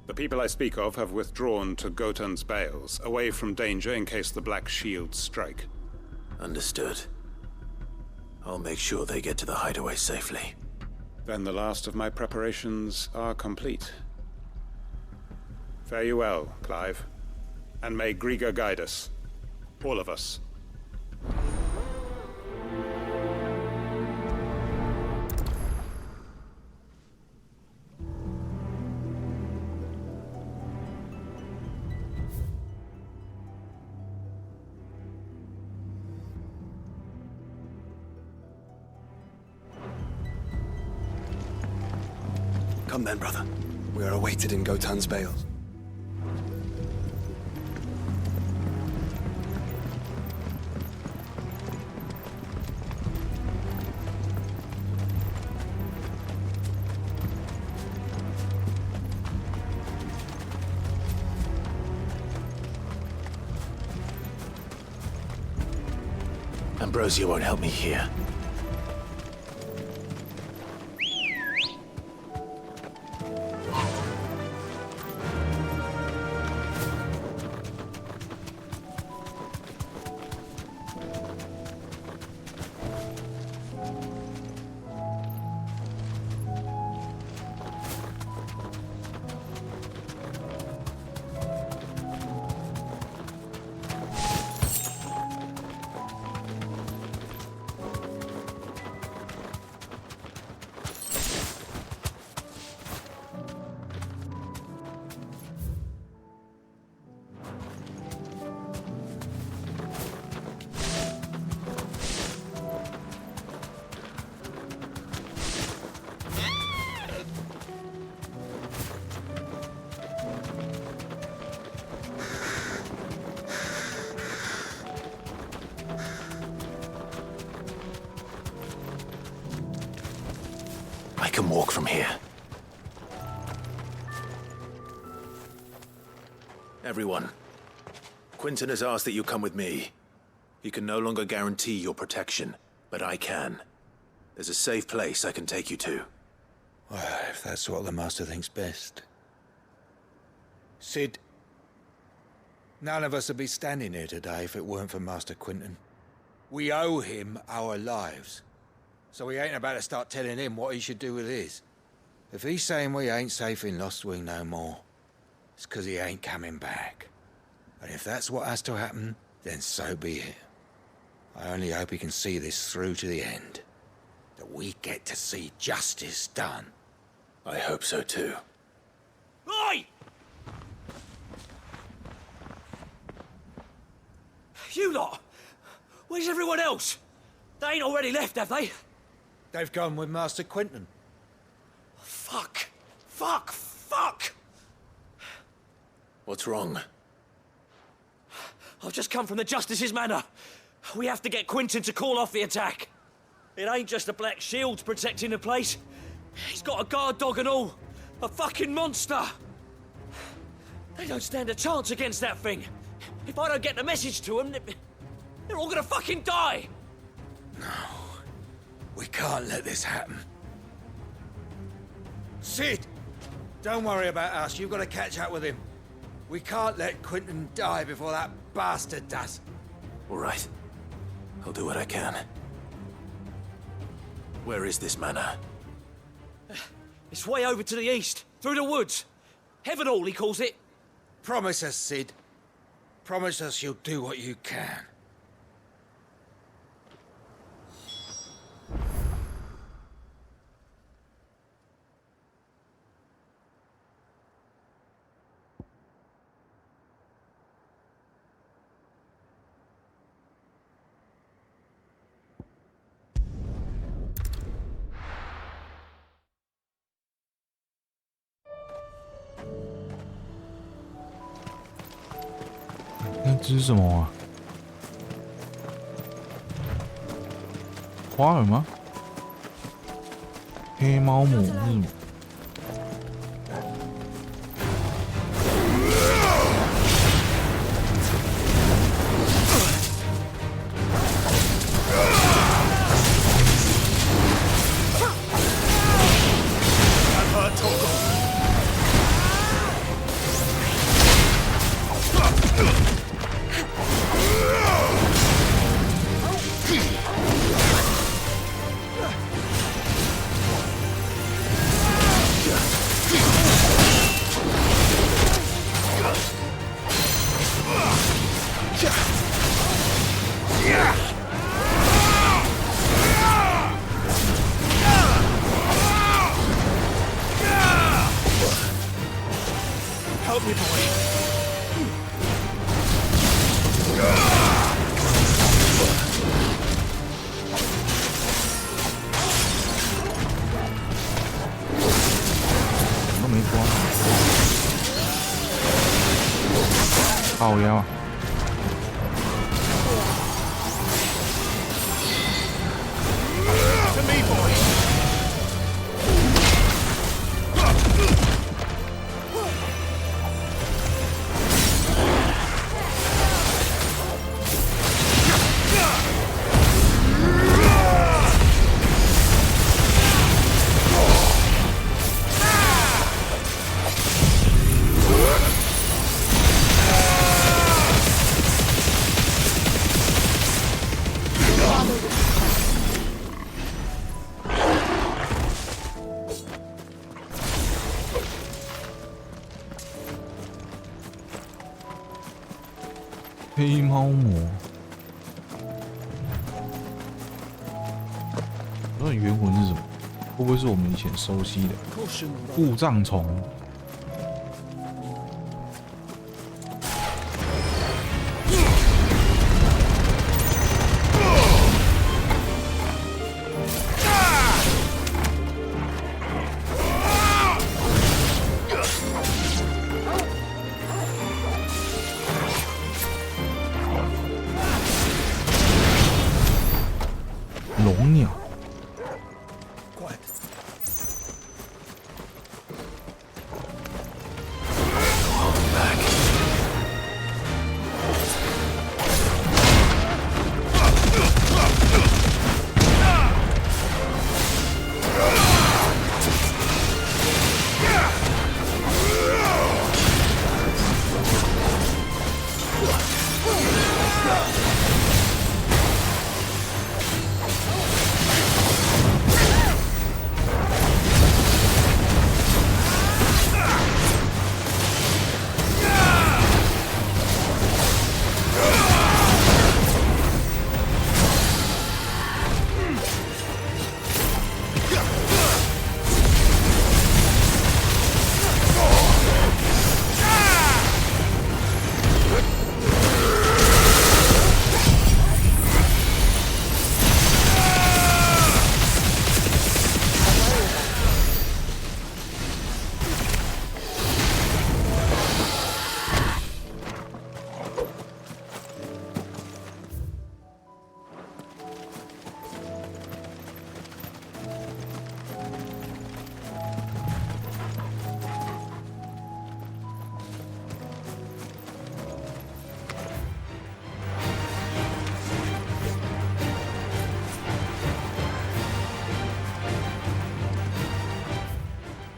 The people I speak of have withdrawn to Gotan's Bales, away from danger in case the Black Shields strike.
Understood. I'll make sure they get to the hideaway safely.
Then the last of my preparations are complete. Fare you well, Clive. And may Griga guide us. All of us.
Come then, brother. We are awaited in Gotan's Bales.
Ambrosia won't help me here. I can walk from here. Everyone, Quentin has asked that you come with me. He can no longer guarantee your protection, but I can. There's a safe place I can take you to.
Well, if that's what the Master thinks best. Sid, none of us would be standing here today if it weren't for Master Quentin. We owe him our lives. So we ain't about to start telling him what he should do with his. If he's saying we ain't safe in Lost Wing no more, it's 'cause he ain't coming back. And if that's what has to happen, then so be it. I only hope he can see this through to the end. That we get to see justice done.
I hope so too.
Oi! You lot! Where's everyone else? They ain't already left, have they?
They've gone with Master Quentin.
Fuck! Fuck! Fuck!
What's wrong?
I've just come from the Justice's Manor. We have to get Quentin to call off the attack. It ain't just the Black Shields protecting the place. He's got a guard dog and all. A fucking monster. They don't stand a chance against that thing. If I don't get the message to them, they're all gonna fucking die.
No. We can't let this happen. Sid! Don't worry about us. You've got to catch up with him. We can't let Quentin die before that bastard does.
All right. I'll do what I can. Where is this manor?
It's way over to the east, through the woods. Heaven Hall, he calls it.
Promise us, Sid. Promise us you'll do what you can.
这是什么啊？花儿吗？黑猫母是什么？Help
me, boy.
都没关。靠腰。
To me, boy.
黑猫魔，不知道原文是什么？会不会是我们以前熟悉的故障虫？龙鸟。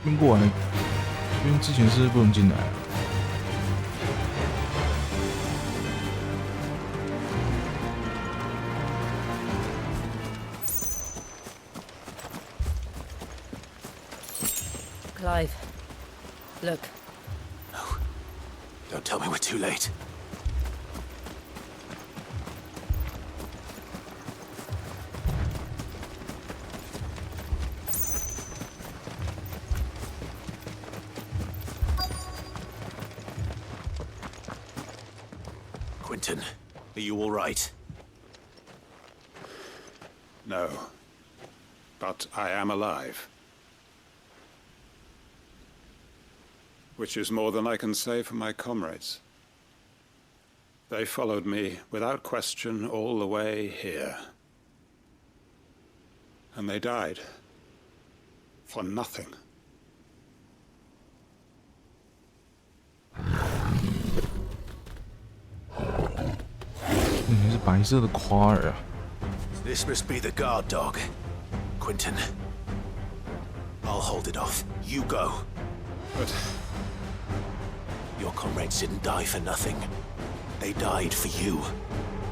这边过来，这边之前是不是不能进来啊？
Clive, look.
No. Don't tell me we're too late. Quentin, are you all right?
No. But I am alive. Which is more than I can say for my comrades. They followed me without question all the way here. And they died. For nothing.
那是白色的夸尔啊。
This must be the guard dog. Quentin. I'll hold it off. You go.
But...
Your comrades didn't die for nothing. They died for you.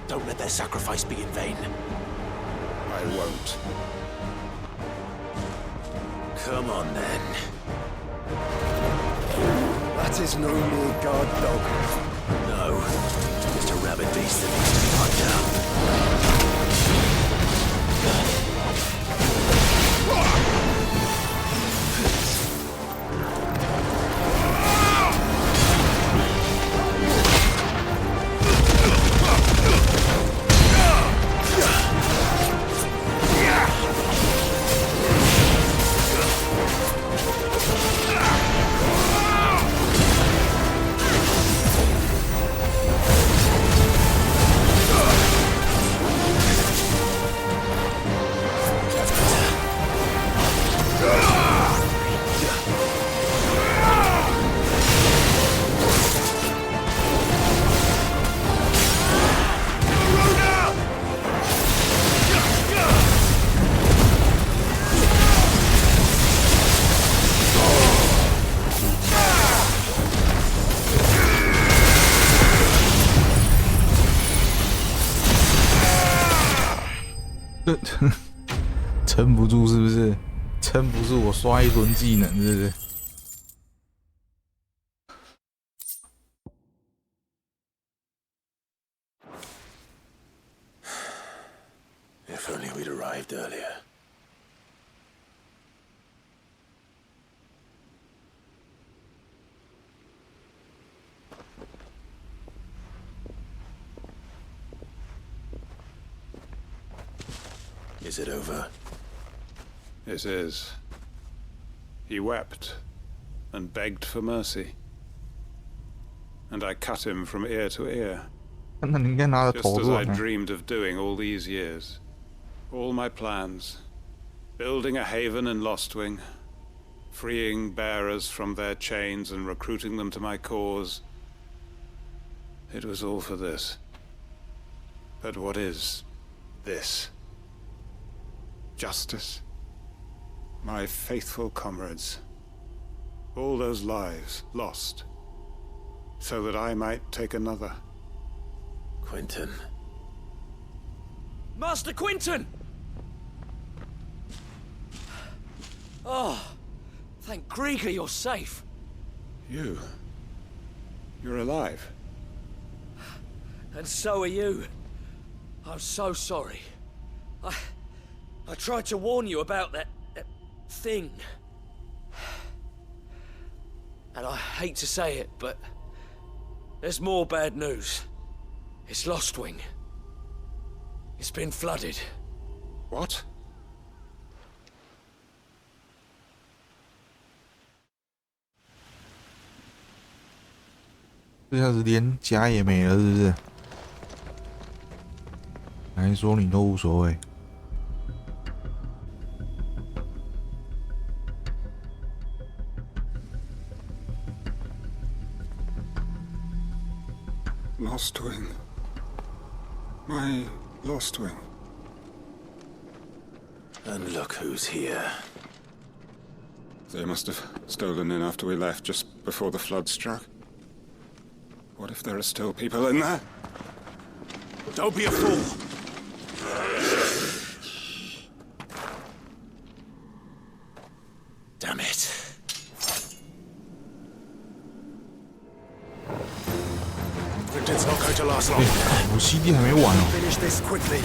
Don't let their sacrifice be in vain.
I won't.
Come on, then.
That is no mere guard dog.
No. Just a rabid beast that needs to be put down.
撑不住是不是？撑不住我刷一轮技能是不是？
If only we'd arrived earlier. Is it over?
It is. He wept and begged for mercy. And I cut him from ear to ear. Just as I dreamed of doing all these years. All my plans. Building a haven in Lostwing. Freeing bearers from their chains and recruiting them to my cause. It was all for this. But what is this? Justice. My faithful comrades. All those lives lost. So that I might take another.
Quentin.
Master Quentin! Oh, thank Grieger you're safe.
You're alive.
And so are you. I'm so sorry. I tried to warn you about that thing. And I hate to say it, but there's more bad news. It's Lostwing. It's been flooded.
What?
这下子连家也没了，是不是？还说你都无所谓。
Lostwing. My Lostwing.
And look who's here.
They must have stolen in after we left, just before the flood struck. What if there are still people in there?
Don't be a fool! Damn it. It's not going to last long.
我CD 还没完哦。
Finish this quickly.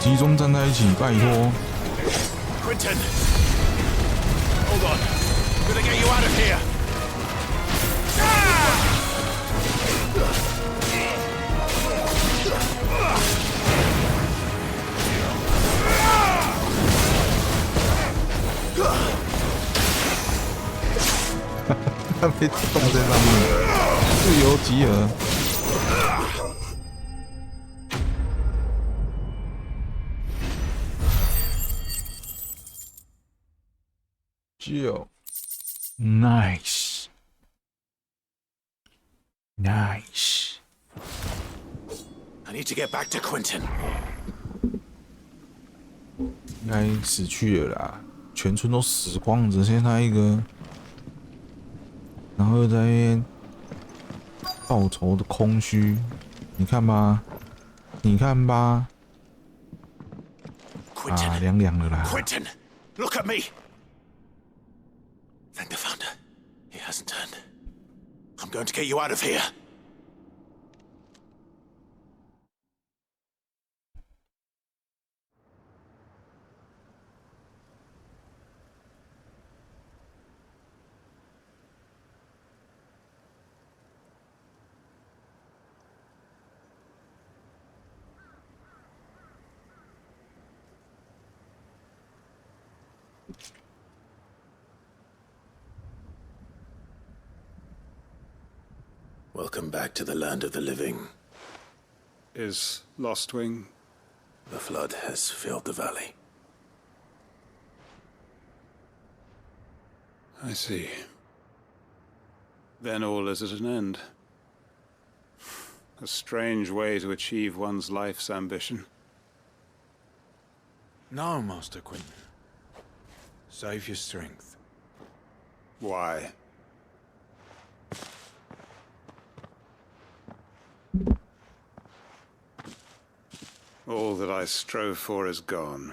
集中站在一起，拜托。
Quentin! Hold on. I'm gonna get you out of here.
他被冻在上面，自由集合。 Nice. Nice.
I need to get back to Quentin.
应该死去了啦，全村都死光，只剩他一个，然后又在那边报仇的空虚，你看吧，你看吧，啊，凉凉的啦。
Quentin, look at me. Thank the founder. He hasn't turned. I'm going to get you out of here.
Welcome back to the land of the living.
Is Lostwing?
The flood has filled the valley.
I see. Then all is at an end. A strange way to achieve one's life's ambition.
No, Master Quentin. Save your strength.
Why? All that I strove for is gone.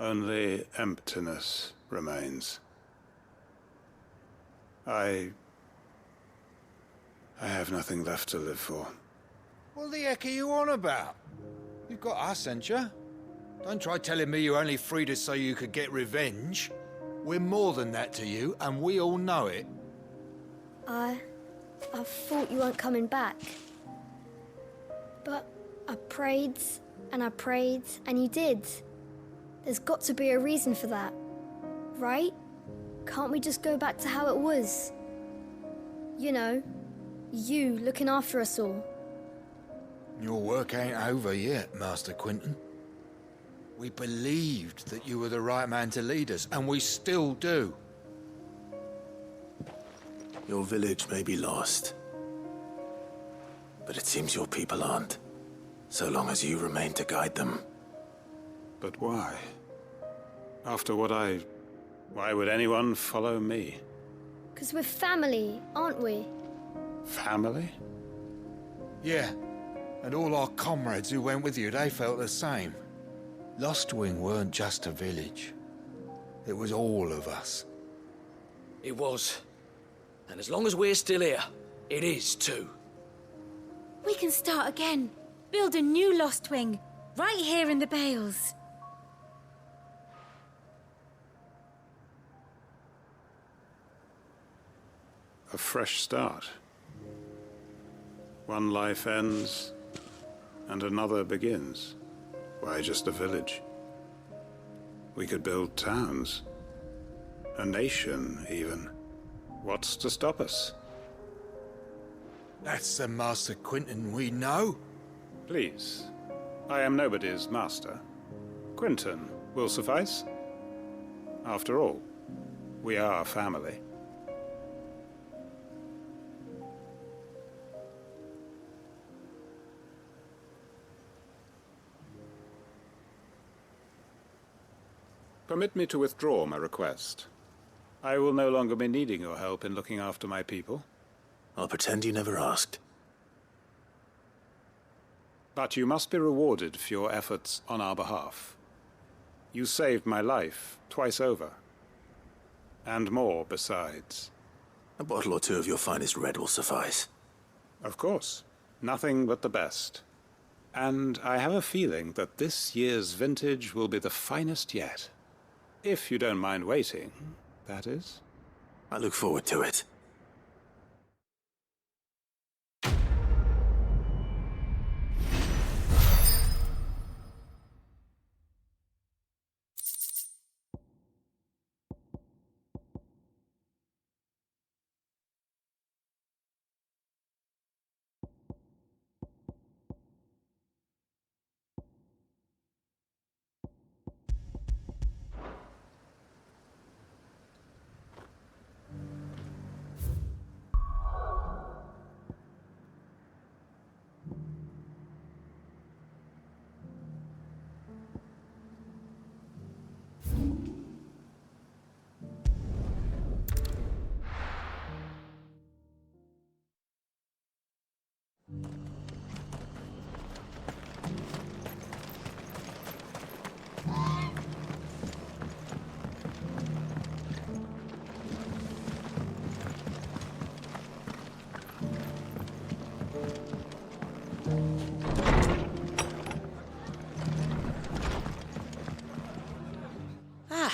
Only emptiness remains. I have nothing left to live for.
What the heck are you on about? You've got us, ain't you? Don't try telling me you only freed us so you could get revenge. We're more than that to you, and we all know it.
I thought you weren't coming back. But I prayed, and you did. There's got to be a reason for that, right? Can't we just go back to how it was? You know, you looking after us all.
Your work ain't over yet, Master Quentin. We believed that you were the right man to lead us, and we still do.
Your village may be lost, But it seems your people aren't. So long as you remain to guide them.
But why? After what why would anyone follow me?
'Cause we're family, aren't we?
Family?
Yeah. And all our comrades who went with you, they felt the same. Lostwing weren't just a village. It was all of us.
It was. And as long as we're still here, it is too.
We can start again. Build a new Lost Wing. Right here in the Bales.
A fresh start. One life ends, and another begins. Why just a village? We could build towns. A nation, even. What's to stop us?
That's the Master Quinton we know.
Please. I am nobody's master. Quinton will suffice. After all, we are family. Permit me to withdraw my request. I will no longer be needing your help in looking after my people.
I'll pretend you never asked.
But you must be rewarded for your efforts on our behalf. You saved my life twice over. And more besides.
A bottle or two of your finest red will suffice.
Of course. Nothing but the best. And I have a feeling that this year's vintage will be the finest yet. If you don't mind waiting, that is.
I look forward to it.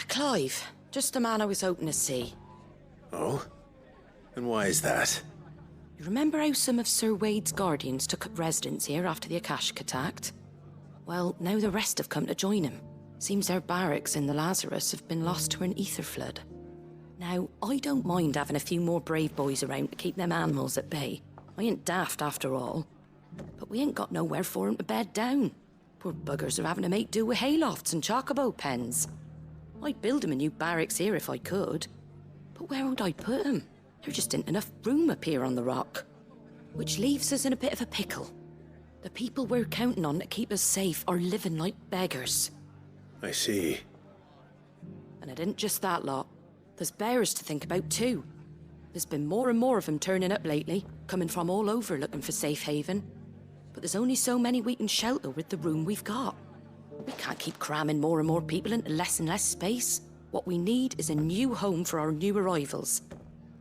Clive, just the man I was hoping to see.
Oh? And why is that?
You remember how some of Sir Wade's guardians took up residence here after the Akashic attacked? Well, now the rest have come to join him. Seems their barracks in the Lazarus have been lost to an ether flood. Now, I don't mind having a few more brave boys around to keep them animals at bay. I ain't daft after all. But we ain't got nowhere for 'em to bed down. Poor buggers are having to make do with haylofts and chocobo pens. I'd build 'em a new barracks here if I could. But where would I put 'em? There just ain't enough room up here on the rock. Which leaves us in a bit of a pickle. The people we're counting on to keep us safe are living like beggars.
I see.
And it ain't just that lot. There's bears to think about too. There's been more and more of them turning up lately, coming from all over looking for safe haven. But there's only so many we can shelter with the room we've got. We can't keep cramming more and more people into less and less space. What we need is a new home for our new arrivals.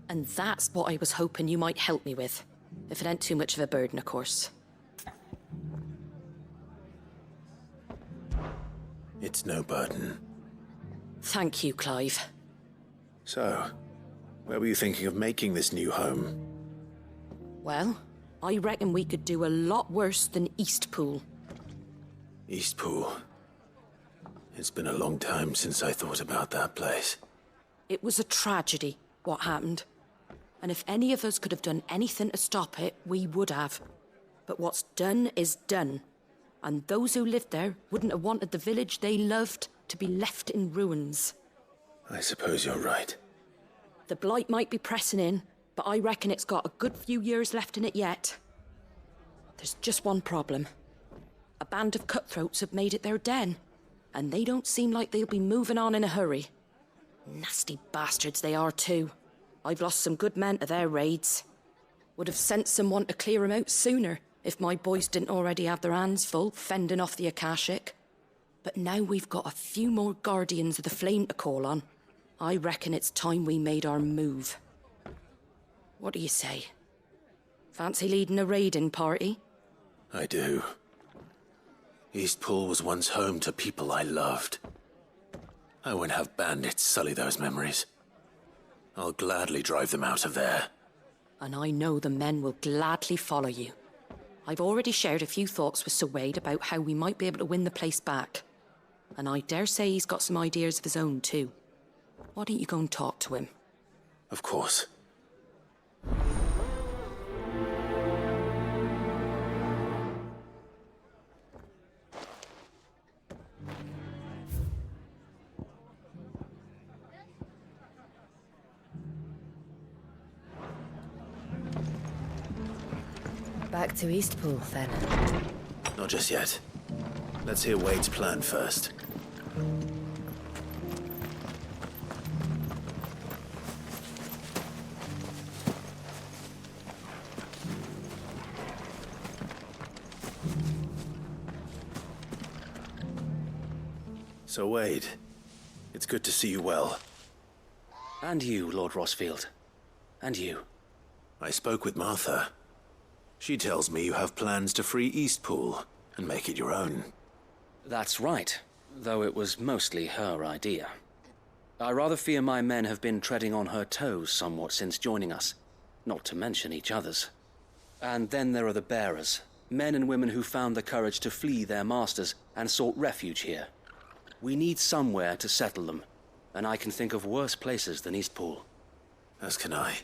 And that's what I was hoping you might help me with. If it ain't too much of a burden, of course.
It's no burden.
Thank you, Clive.
So, where were you thinking of making this new home?
Well, I reckon we could do a lot worse than Eastpool.
Eastpool. It's been a long time since I thought about that place.
It was a tragedy, what happened. And if any of us could have done anything to stop it, we would have. But what's done is done. And those who lived there wouldn't have wanted the village they loved to be left in ruins.
I suppose you're right.
The blight might be pressing in, but I reckon it's got a good few years left in it yet. There's just one problem. A band of cutthroats have made it their den, and they don't seem like they'll be moving on in a hurry. Nasty bastards they are too. I've lost some good men to their raids. Would have sent someone to clear 'em out sooner if my boys didn't already have their hands full fending off the Akashic. But now we've got a few more Guardians of the Flame to call on. I reckon it's time we made our move. What do you say? Fancy leading a raiding party?
I do. Eastpool was once home to people I loved. I won't have bandits sully those memories. I'll gladly drive them out of there.
And I know the men will gladly follow you. I've already shared a few thoughts with Sir Wade about how we might be able to win the place back. And I dare say he's got some ideas of his own too. Why don't you go and talk to him?
Of course.
Back to Eastpool, then.
Not just yet. Let's hear Wade's plan first. So, Wade, it's good to see you well.
And you, Lord Rossfield. And you.
I spoke with Martha. She tells me you have plans to free Eastpool and make it your own.
That's right, though it was mostly her idea. I rather fear my men have been treading on her toes somewhat since joining us, not to mention each other's. And then there are the bearers, men and women who found the courage to flee their masters and sought refuge here. We need somewhere to settle them, and I can think of worse places than Eastpool.
As can I.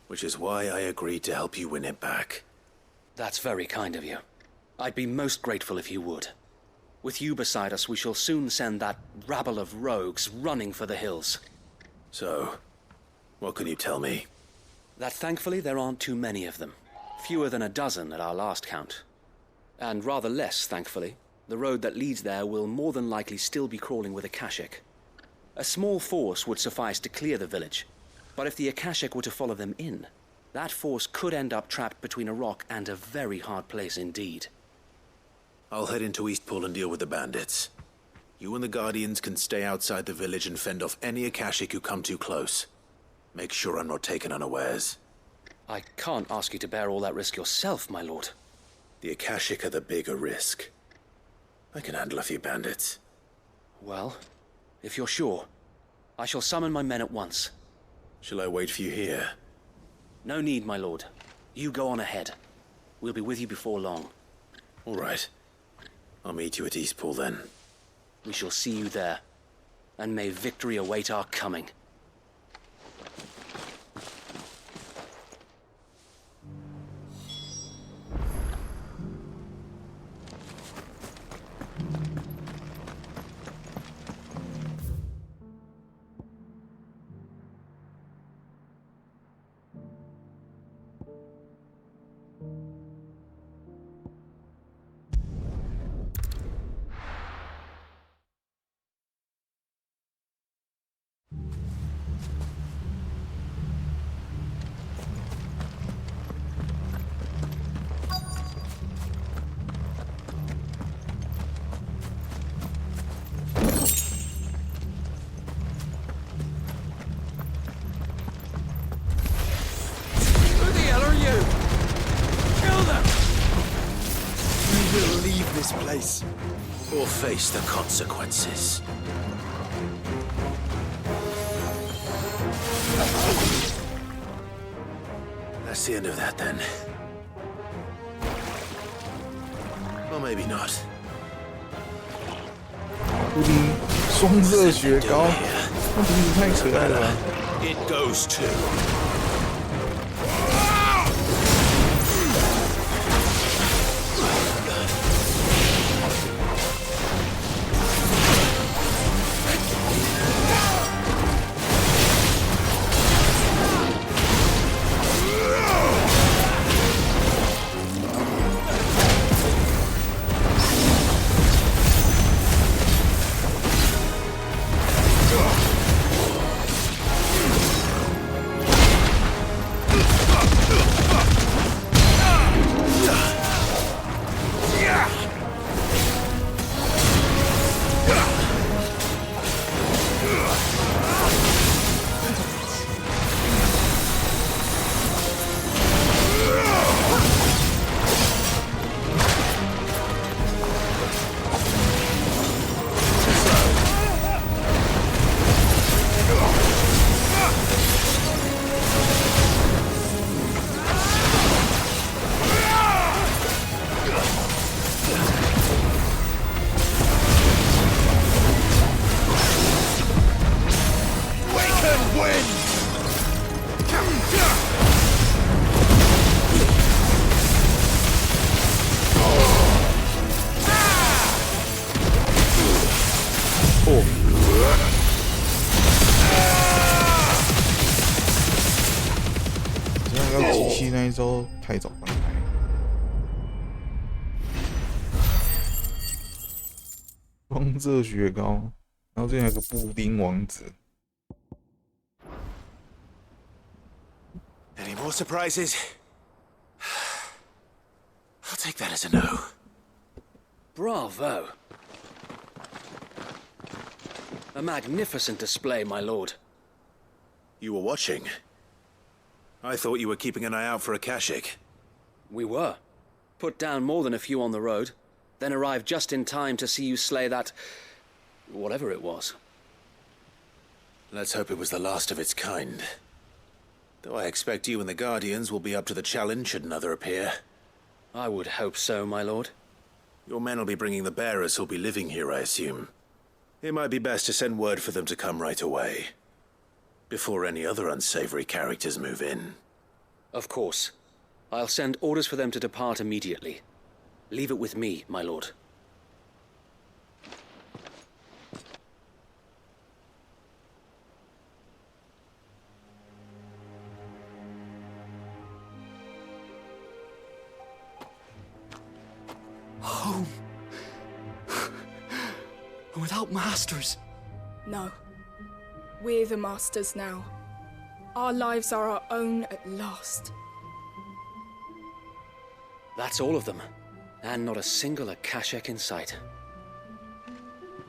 Which is why I agreed to help you win it back.
That's very kind of you. I'd be most grateful if you would. With you beside us, we shall soon send that rabble of rogues running for the hills.
So, what can you tell me?
That thankfully there aren't too many of them. Fewer than a dozen at our last count. And rather less, thankfully, the road that leads there will more than likely still be crawling with Akashic. A small force would suffice to clear the village, but if the Akashic were to follow them in, that force could end up trapped between a rock and a very hard place indeed.
I'll head into Eastpool and deal with the bandits. You and the Guardians can stay outside the village and fend off any Akashic who come too close. Make sure I'm not taken unawares.
I can't ask you to bear all that risk yourself, my lord.
The Akashic are the bigger risk. I can handle a few bandits.
Well, if you're sure, I shall summon my men at once.
Shall I wait for you here?
No need, my lord. You go on ahead. We'll be with you before long.
All right. I'll meet you at Eastpool then.
We shall see you there. And may victory await our coming.
Place, or face the consequences. That's the end of that, then. Or maybe not.
无敌双热血高，那不是太可爱了吧
It goes to.
光泽雪糕，然后这里还有个布丁王子。
Any more surprises? I'll take that as a no.
Bravo. A magnificent display, my lord.
You were watching? I thought you were keeping an eye out for a Kashik.
We were. Put down more than a few on the road, then arrived just in time to see you slay that... whatever it was.
Let's hope it was the last of its kind. Though I expect you and the Guardians will be up to the challenge should another appear.
I would hope so, my lord.
Your men will be bringing the bearers who'll be living here, I assume. It might be best to send word for them to come right away, before any other unsavory characters move in.
Of course. I'll send orders for them to depart immediately. Leave it with me, my lord.
Home. Without masters.
No. We're the masters now. Our lives are our own at last.
That's all of them, and not a single Akashek in sight.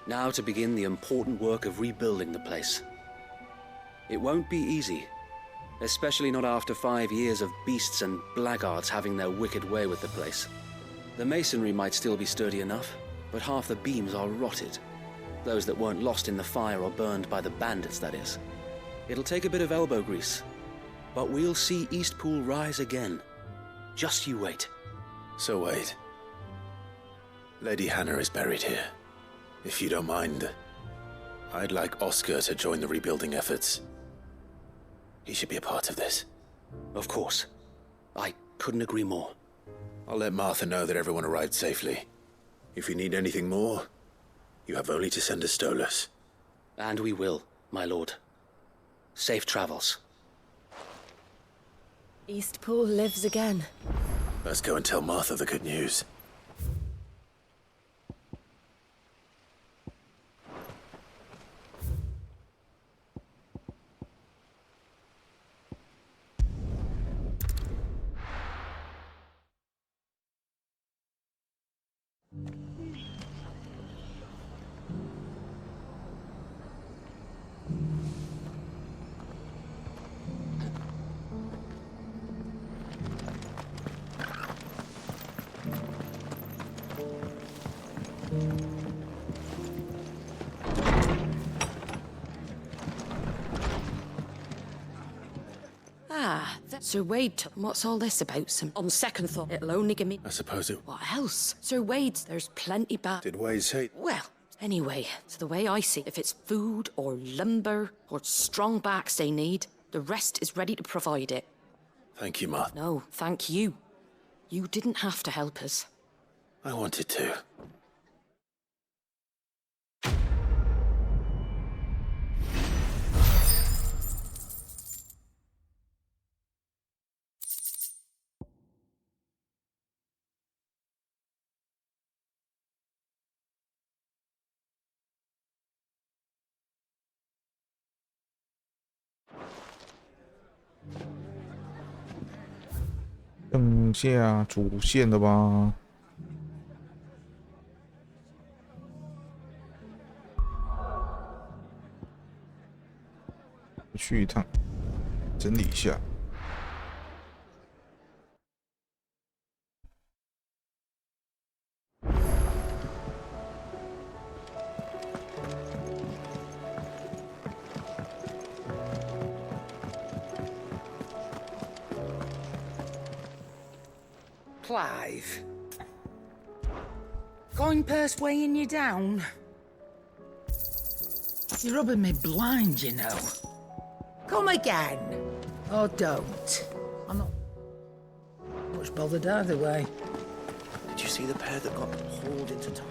Now to begin the important work of rebuilding the place. It won't be easy, especially not after 5 years of beasts and blackguards having their wicked way with the place. The masonry might still be sturdy enough, but half the beams are rotted. Those that weren't lost in the fire or burned by the bandits, that is. It'll take a bit of elbow grease, but we'll see Eastpool rise again. Just you wait.
So wait. Lady Hannah is buried here. If you don't mind, I'd like Oscar to join the rebuilding efforts. He should be a part of this.
Of course. I couldn't agree more.
I'll let Martha know that everyone arrived safely. If you need anything more, you have only to send a Stolas.
And we will, my lord. Safe travels.
Eastpool lives again.
Let's go and tell Martha the good news.
Sir Wade, what's all this about? On second thought, it'll only give me...
I suppose it...
What else? Sir Wade's, there's plenty back...
Did Wade say...
Well, anyway, so the way I see it, if it's food or lumber or strong backs they need, the rest is ready to provide it.
Thank you, Martha.
No, thank you. You didn't have to help us.
I wanted to.
等下主线的吧。去一趟，整理一下。
Clive. Coin purse weighing you down? You're rubbing me blind, you know. Come again. Or don't. I'm not much bothered either way.
Did you see the pair that got hauled into time?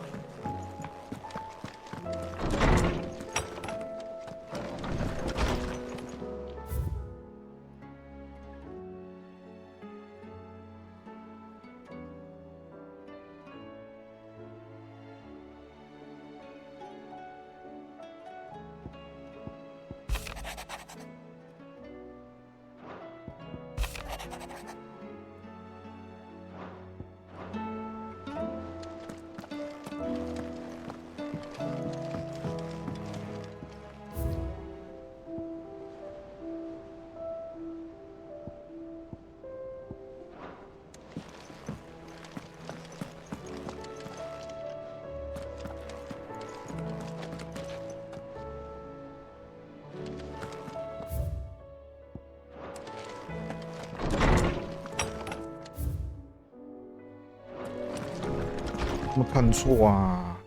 没看错啊，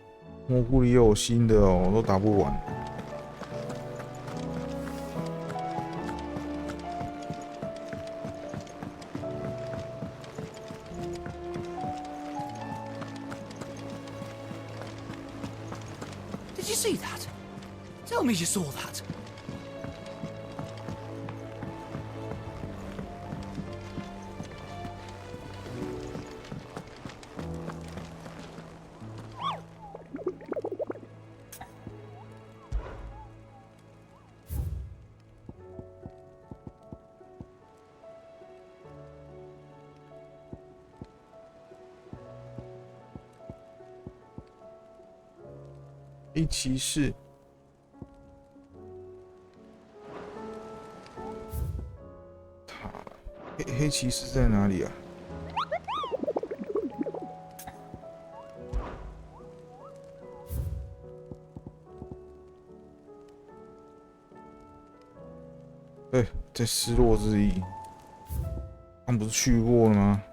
蘑菇里又有新的哦，我都打不完。
Did you see that? Tell me you saw that.
黑骑士，黑骑士在哪里啊？对，在失落之翼，他们不是去过了吗？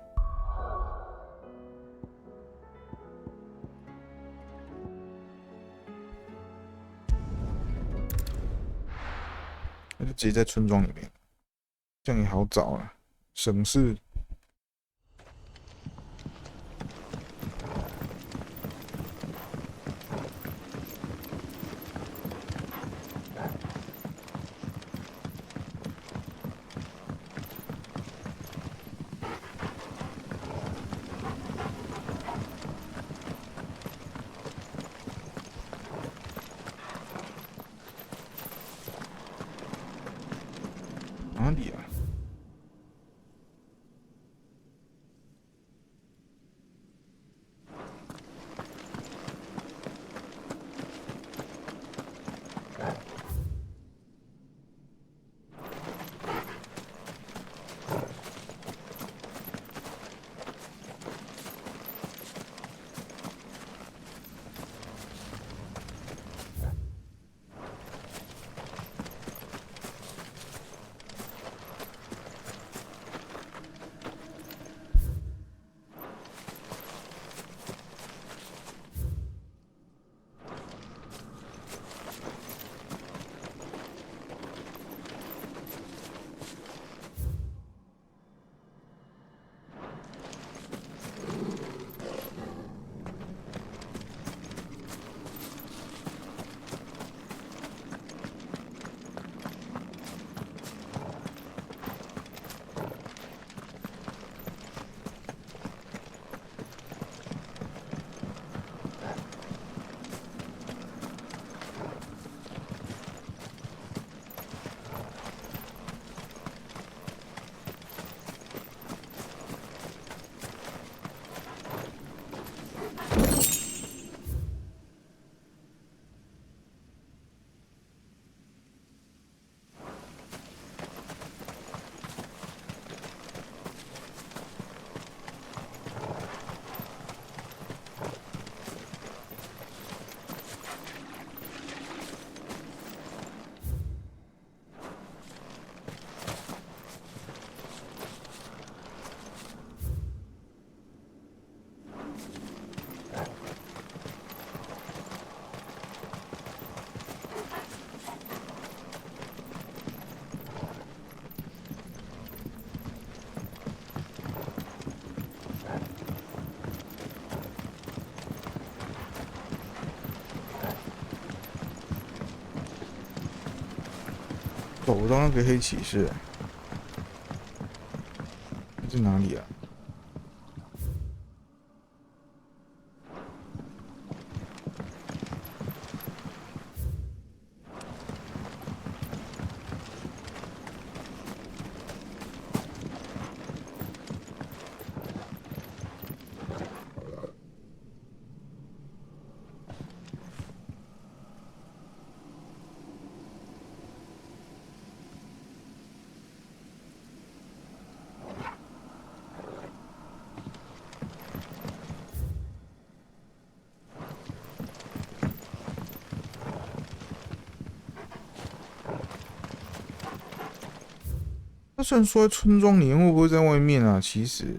那就直接在村庄里面，这样也好找啊，省事。哪里啊？走到那个黑骑士，在哪里啊？他虽然说在村庄里面，会不会在外面啊？其实，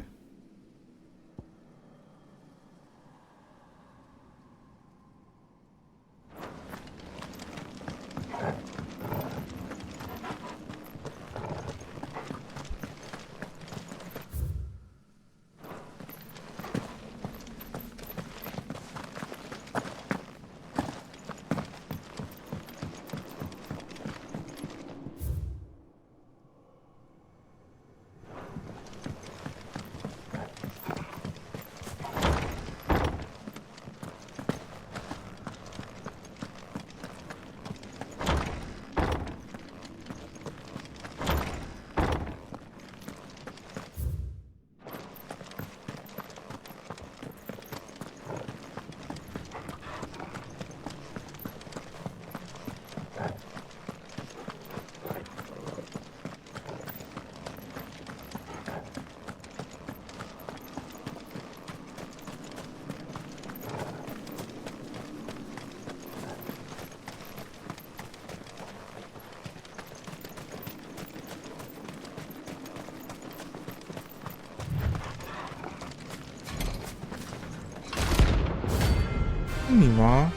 是你吗？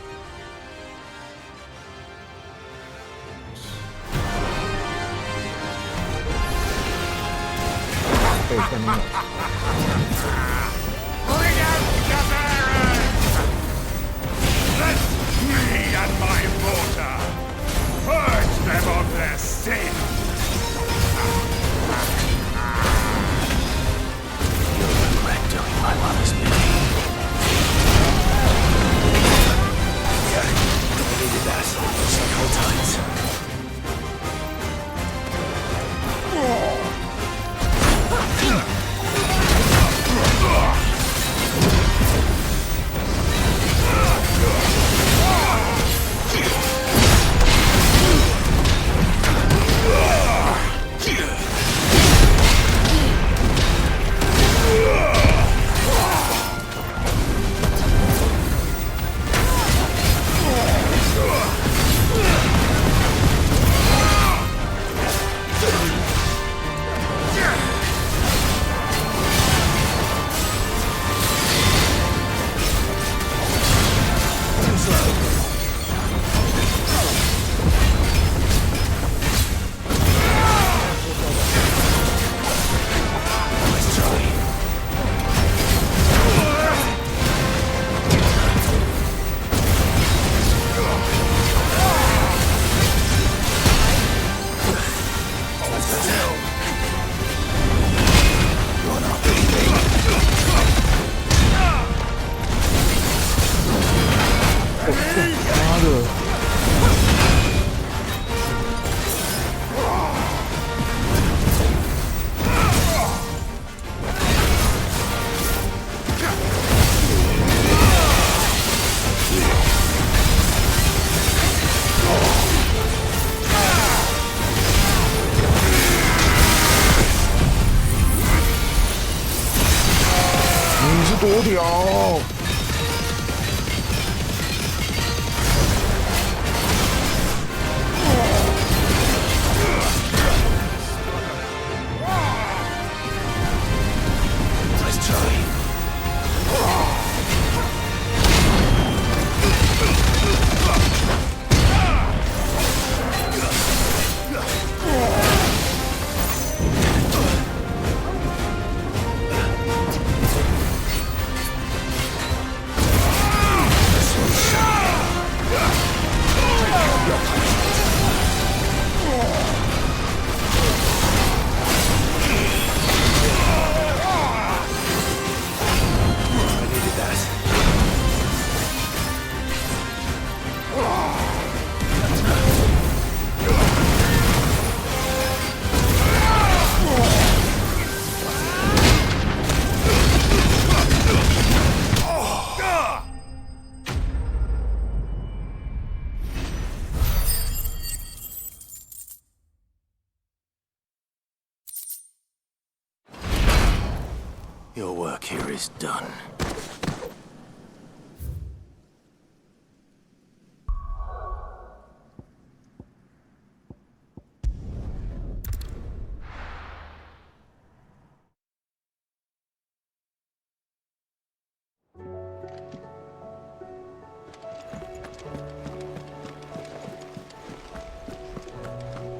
被看到。
Me and my water purge them of their sin.
You'll regret doing my mother's bidding. I needed that several times. Your work here is done.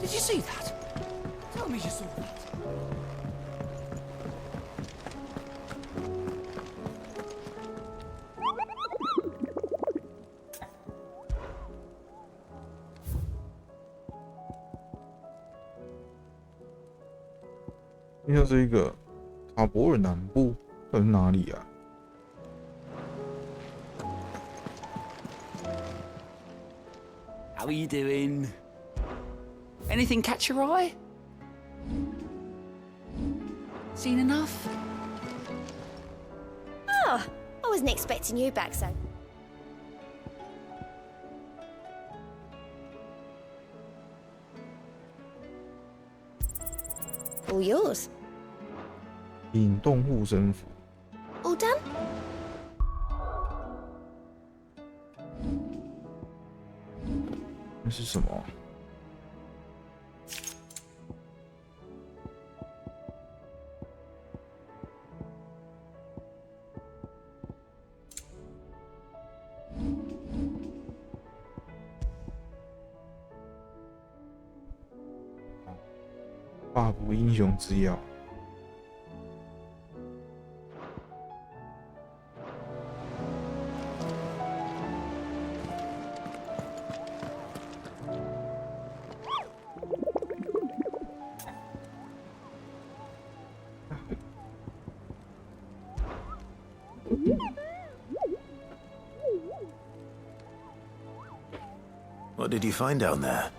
Did you see that? Tell me you saw that.
像是一个塔博尔南部，到底是哪里啊？
How are you doing? Anything catch your eye? Seen enough?
Oh, I wasn't expecting you back so. All yours.
引动护身符。
All done?
那是什么？大补英雄之药。
What did you find down there?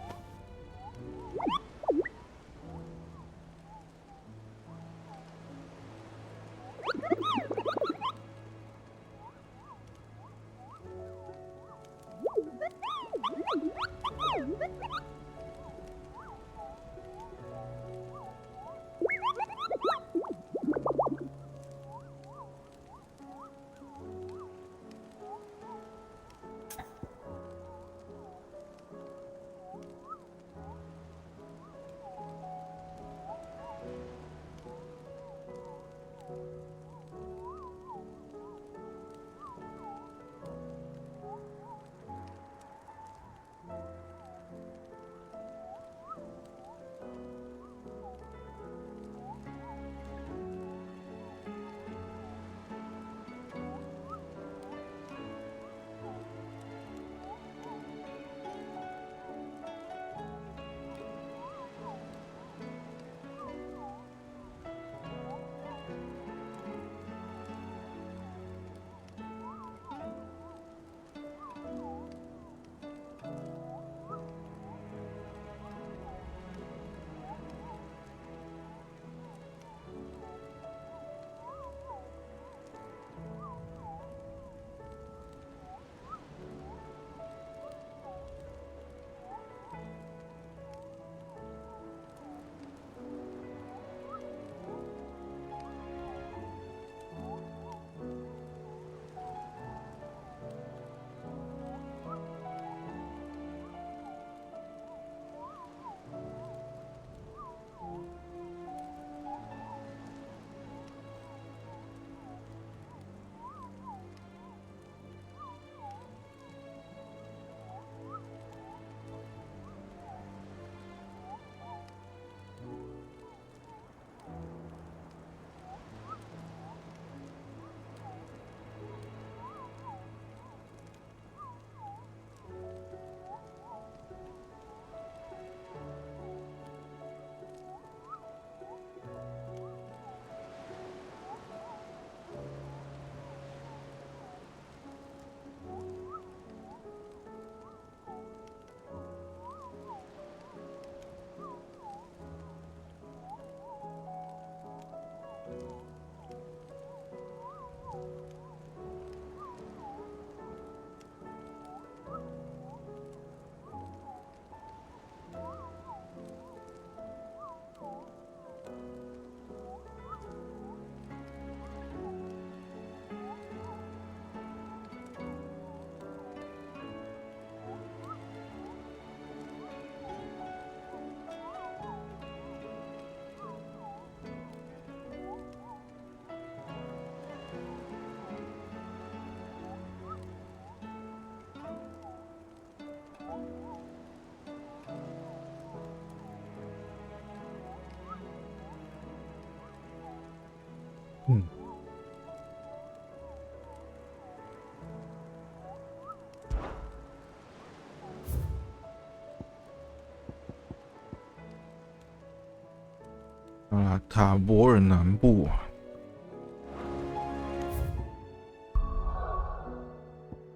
塔博尔南部。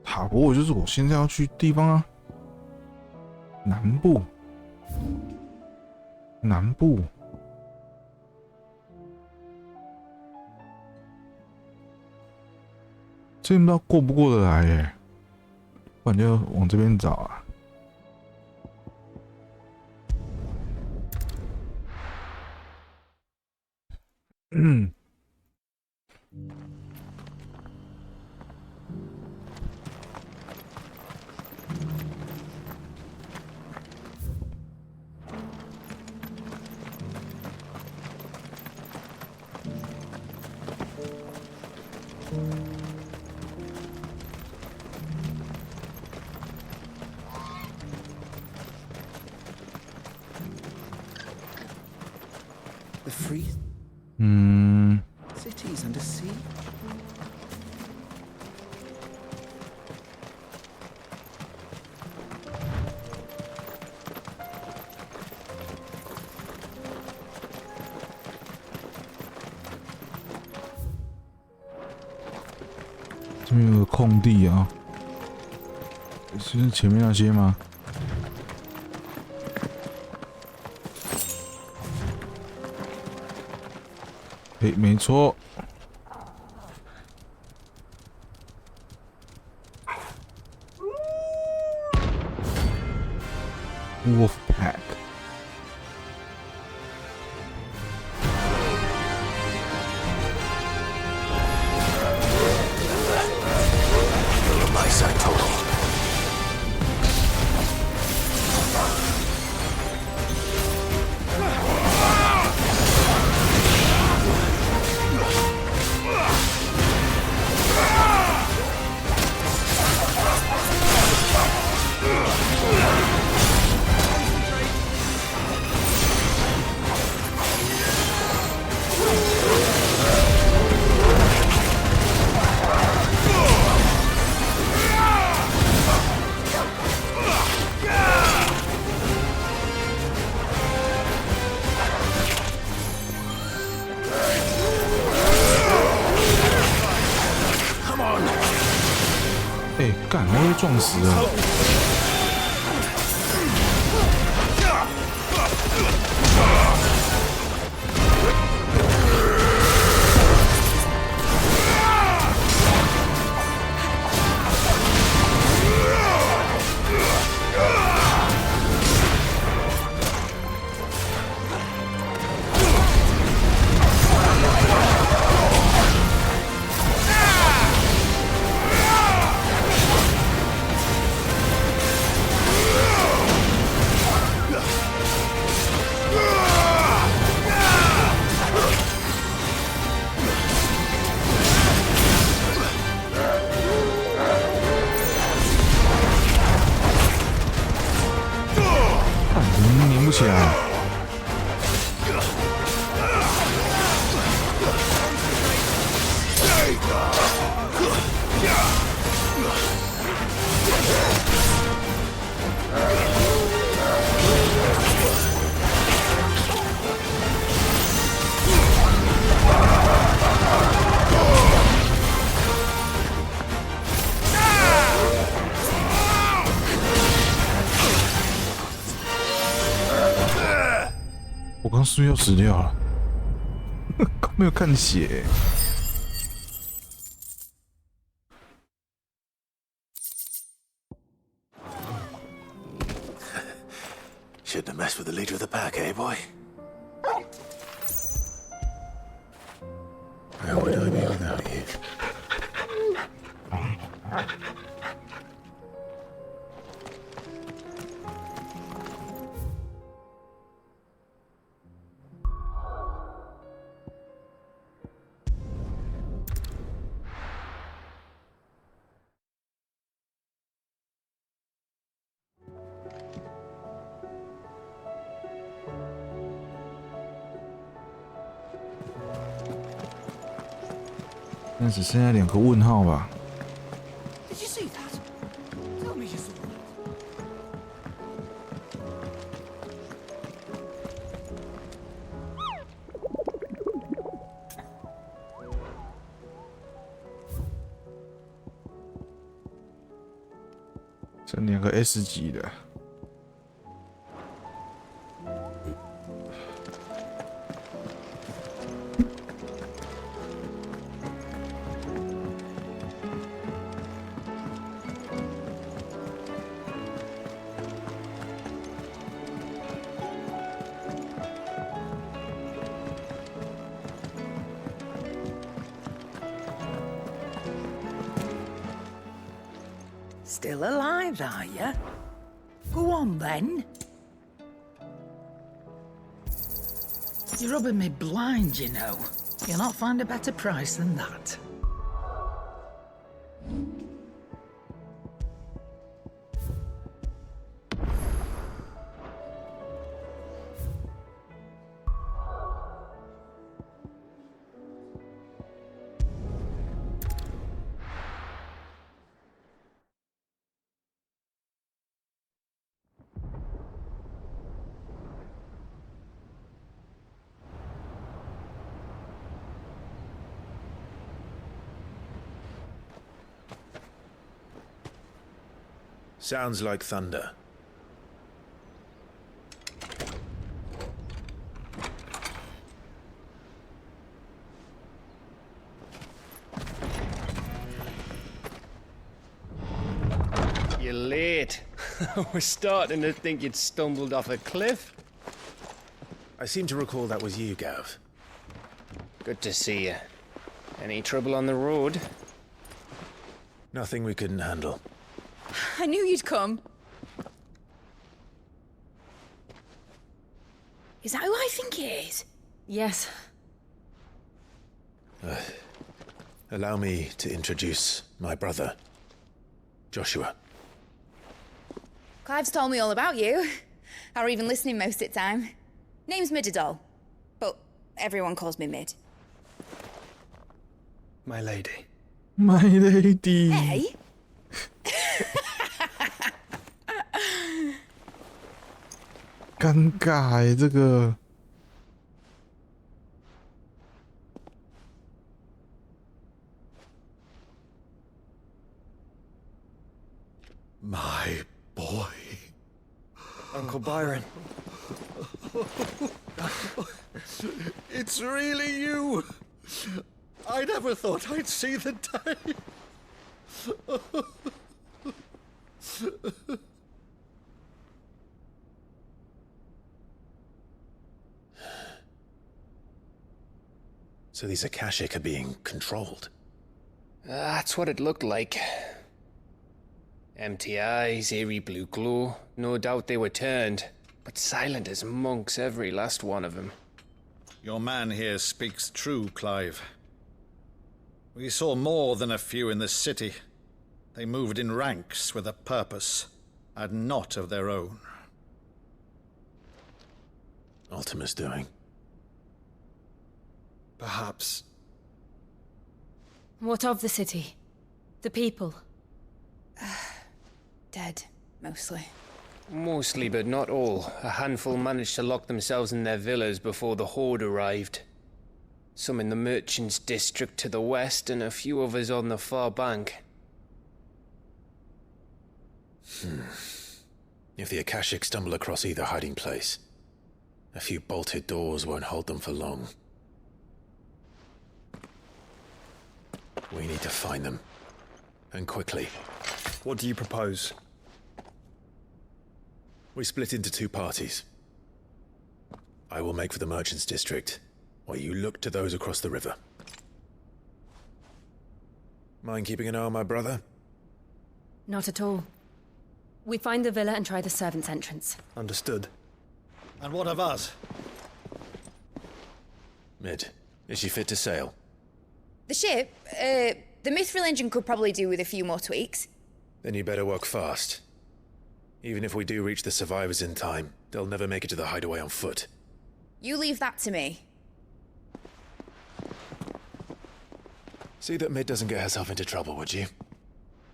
塔博尔就是我现在要去地方啊。南部，南部。这边不知道过不过得来耶，不然就往这边找啊。
free
嗯，
cities and a sea.
这边有个空地啊，是前面那些吗？诶，没错。Wolf Pack。
You're my side total. Come on.
哎，干，还会撞死了。 拧不起来。我刚是不是要死掉了？刚没有看血。
Shouldn't have messed with the leader of the pack, eh, boy? Where would I be without you?
那只剩下2个问号吧。
Did you see that? Tell me you saw that.
剩2个 S 级的。
Still alive, are you? Go on then. You're rubbing me blind, you know. You'll not find a better price than that.
Sounds like thunder.
You're late. We're starting to think you'd stumbled off a cliff.
I seem to recall that was you, Gav.
Good to see you. Any trouble on the road?
Nothing we couldn't handle.
I knew you'd come. Is that who I think it is?
Yes.
Allow me to introduce my brother, Joshua.
Clive's told me all about you. Or even listening most of the time. Name's Midadol, but everyone calls me Mid.
My lady.
My lady.
Hey?
尴尬欸，这个。
My boy.
Uncle Byron.
It's really you. I never thought I'd see the day.
So these Akashic are being controlled?
That's what it looked like. Empty eyes, eerie blue glow. No doubt they were turned, but silent as monks, every last one of them.
Your man here speaks true, Clive. We saw more than a few in the city. They moved in ranks with a purpose, and not of their own.
Ultima's doing.
Perhaps.
What of the city? The people?
Dead, mostly.
Mostly, but not all. A handful managed to lock themselves in their villas before the Horde arrived. Some in the merchants' district to the west, and a few others on the far bank.
If the Akashic stumble across either hiding place, a few bolted doors won't hold them for long. We need to find them. And quickly.
What do you propose?
We split into two parties. I will make for the merchants' district, while you look to those across the river. Mind keeping an eye on my brother?
Not at all. We find the villa and try the servants' entrance.
Understood.
And what of us?
Mid, is she fit to sail?
The ship, the Mithril engine could probably do with a few more tweaks.
Then you better work fast. Even if we do reach the survivors in time, they'll never make it to the hideaway on foot.
You leave that to me.
See that Mid doesn't get herself into trouble, would you?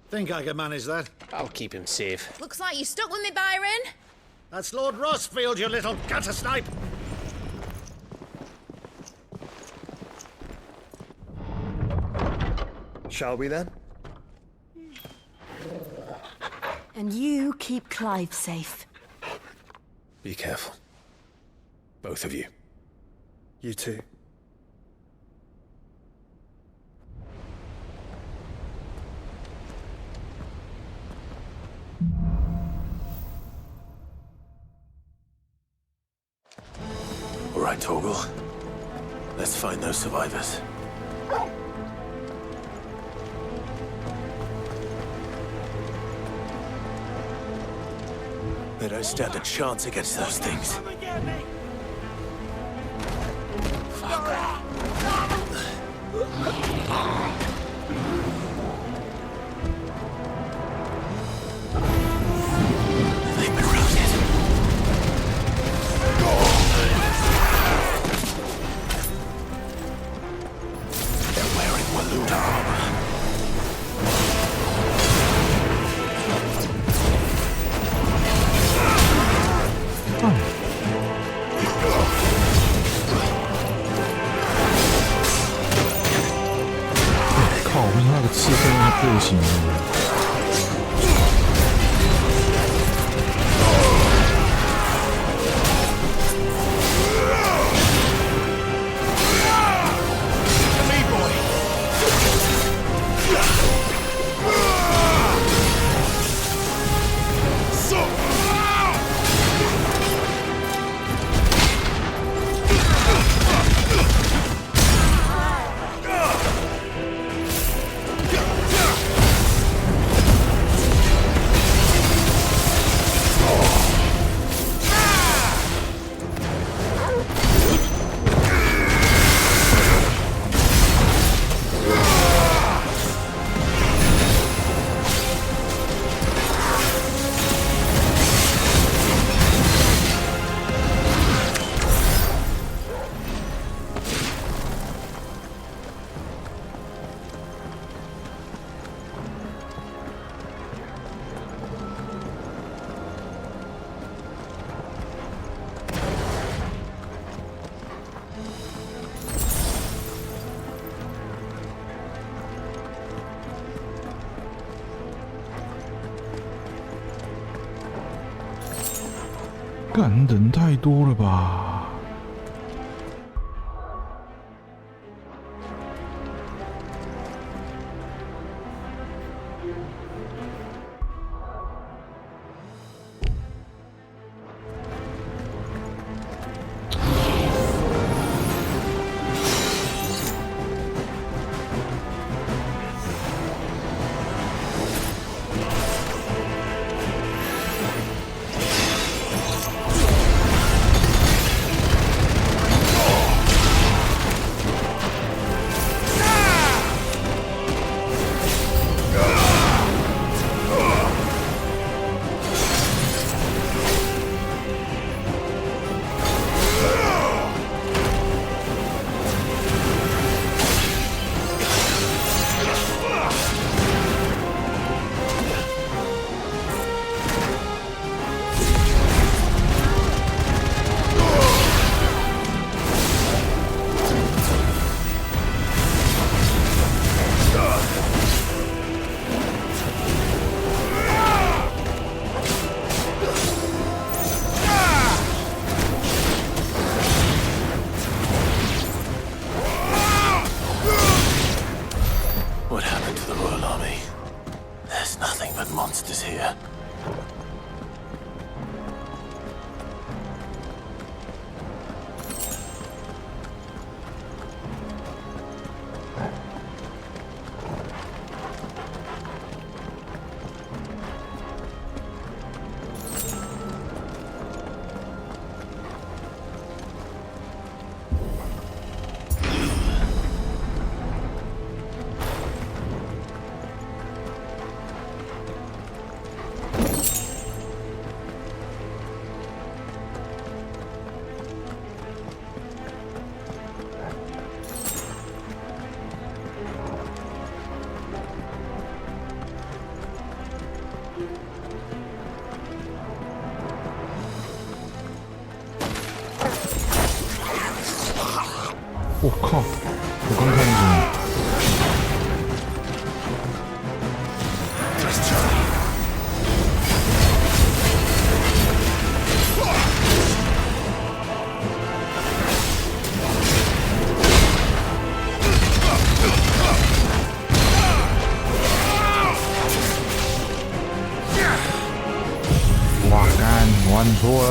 Think I can manage that?
I'll keep him safe.
Looks like you stuck with me, Byron.
That's Lord Rossfield, you little gutter snipe!
Shall we then?
And you keep Clive safe.
Be careful. Both of you.
You too.
All right, Torgal. Let's find those survivors. They don't stand a chance against those things. They've been routed. They're wearing Waluna armor.
靠！为什么那个刺客用的队形？干人太多了吧？What
happened to the Royal Army? There's nothing but monsters here.
我靠！我刚看见。哇干！我按错了。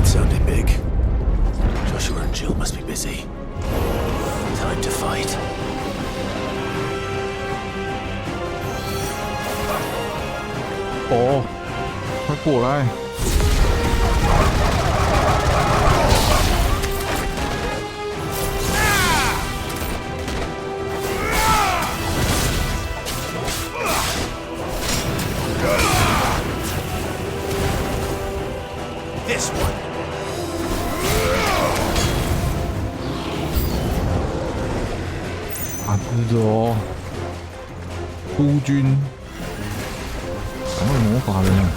Sounded big. Joshua and Jill must be busy. Time to fight.
Oh, 快过来！督军，什么魔法人啊？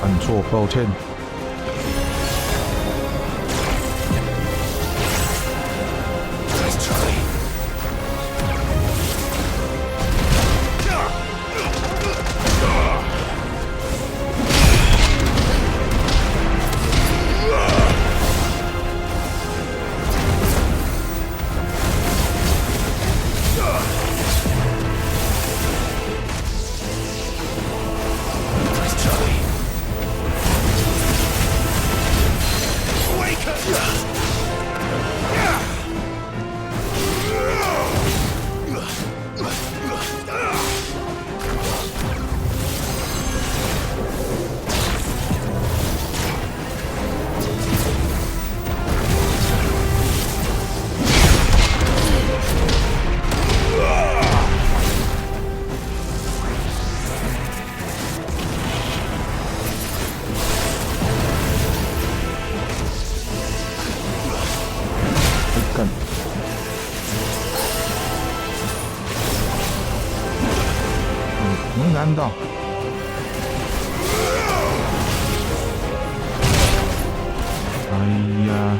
按错，抱歉。能难到。哎呀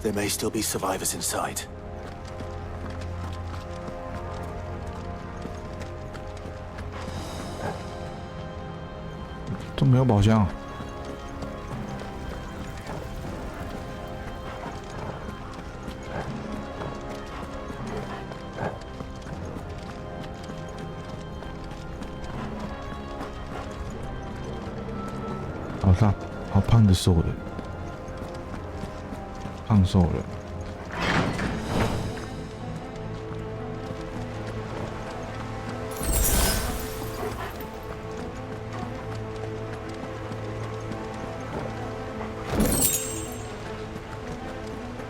！There
may still be survivors inside.
这没有宝箱啊。好大，好胖的瘦人。胖瘦人，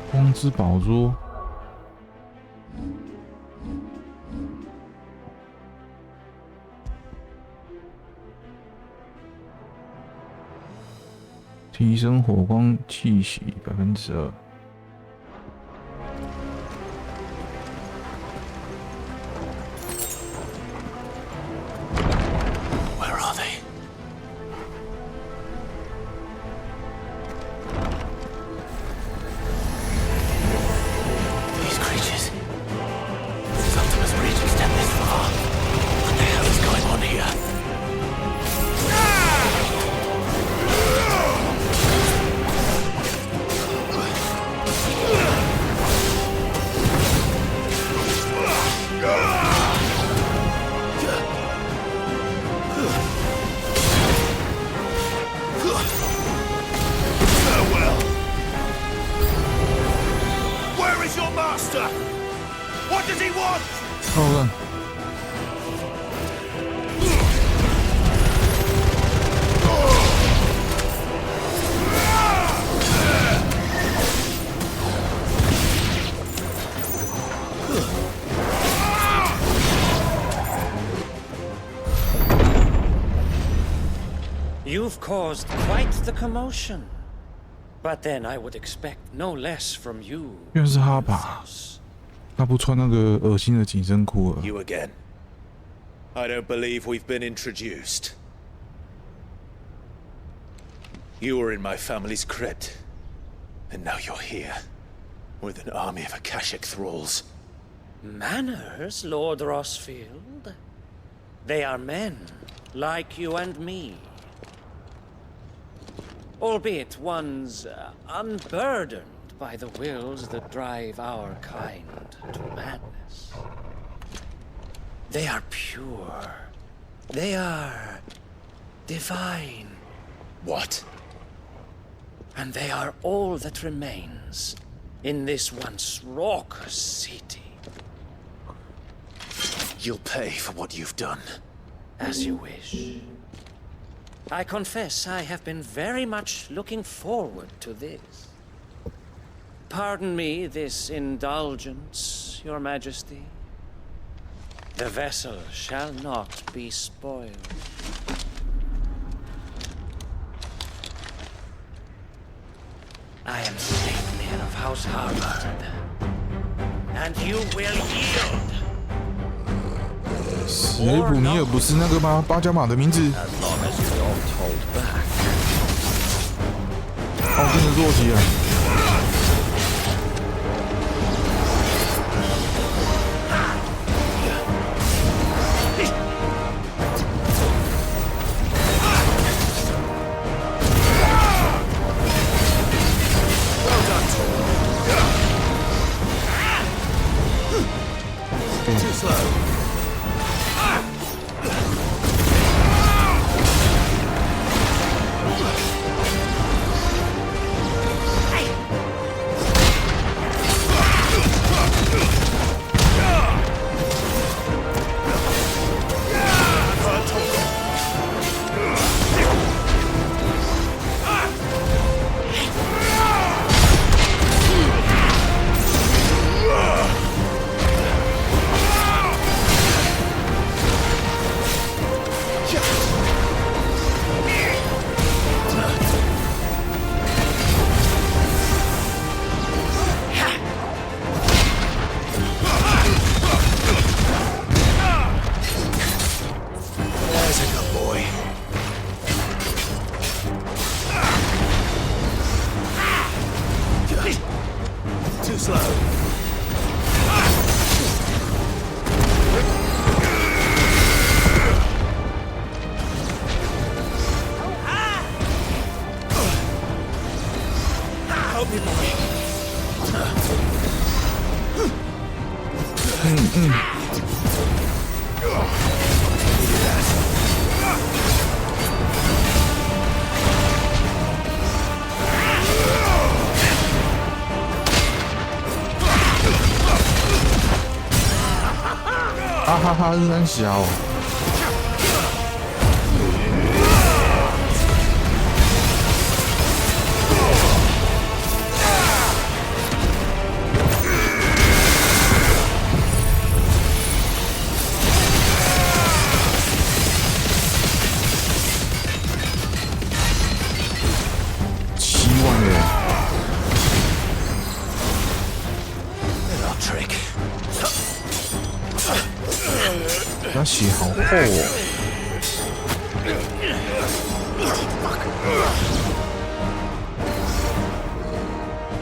光之宝珠，提升火光气息2%。
You've caused quite the commotion. But then I would expect no less from you.
原来是他吧？他不穿那个恶心的紧身裤了。
You again. I don't believe we've been introduced. You were in my family's crypt, and now you're here, with an army of Akashic thralls.
Manners, Lord Rossfield? They are men, like you and me. Albeit one's unburdened by the wills that drive our kind to madness. They are pure. They are divine.
What?
And they are all that remains in this once raucous city.
You'll pay for what you've done.
As you wish. I confess I have been very much looking forward to this. Pardon me this indulgence, Your Majesty. The vessel shall not be spoiled. I am Sleipnir of House Harvard, and you will yield.
史雷普尼尔不是那个吗？巴加马的名字。
As long as you don't hold back.
哦，变成弱鸡了。
Too slow. Too slow. Help me, boy.
啊哈哈，是三小。7万人。那血好厚哦。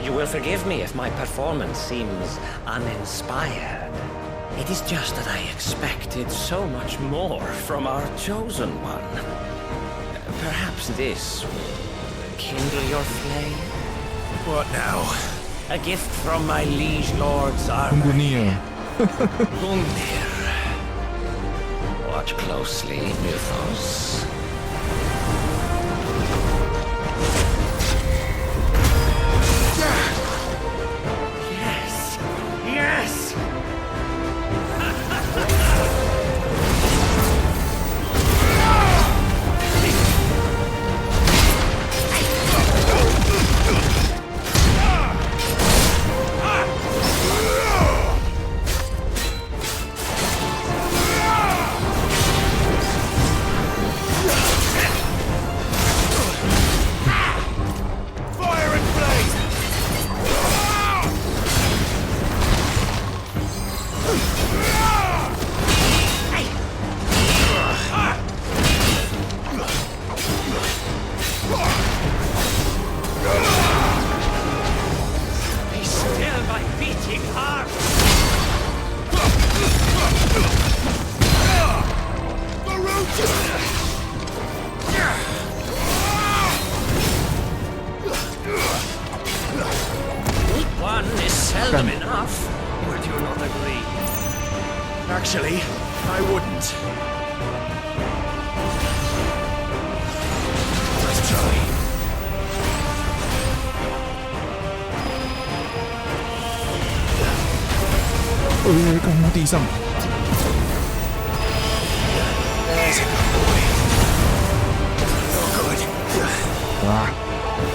You will forgive me if my performance seems uninspired. It is just that I expected so much more from our chosen one. Perhaps this will kindle your flame?
What now?
A gift from my liege lord's armor.
Gungnir.
Gungnir. Watch closely, Mythos. Yes! Yes! One is seldom enough. Would you not agree?
Actually, I wouldn't. Let's try.
干到地上。啊！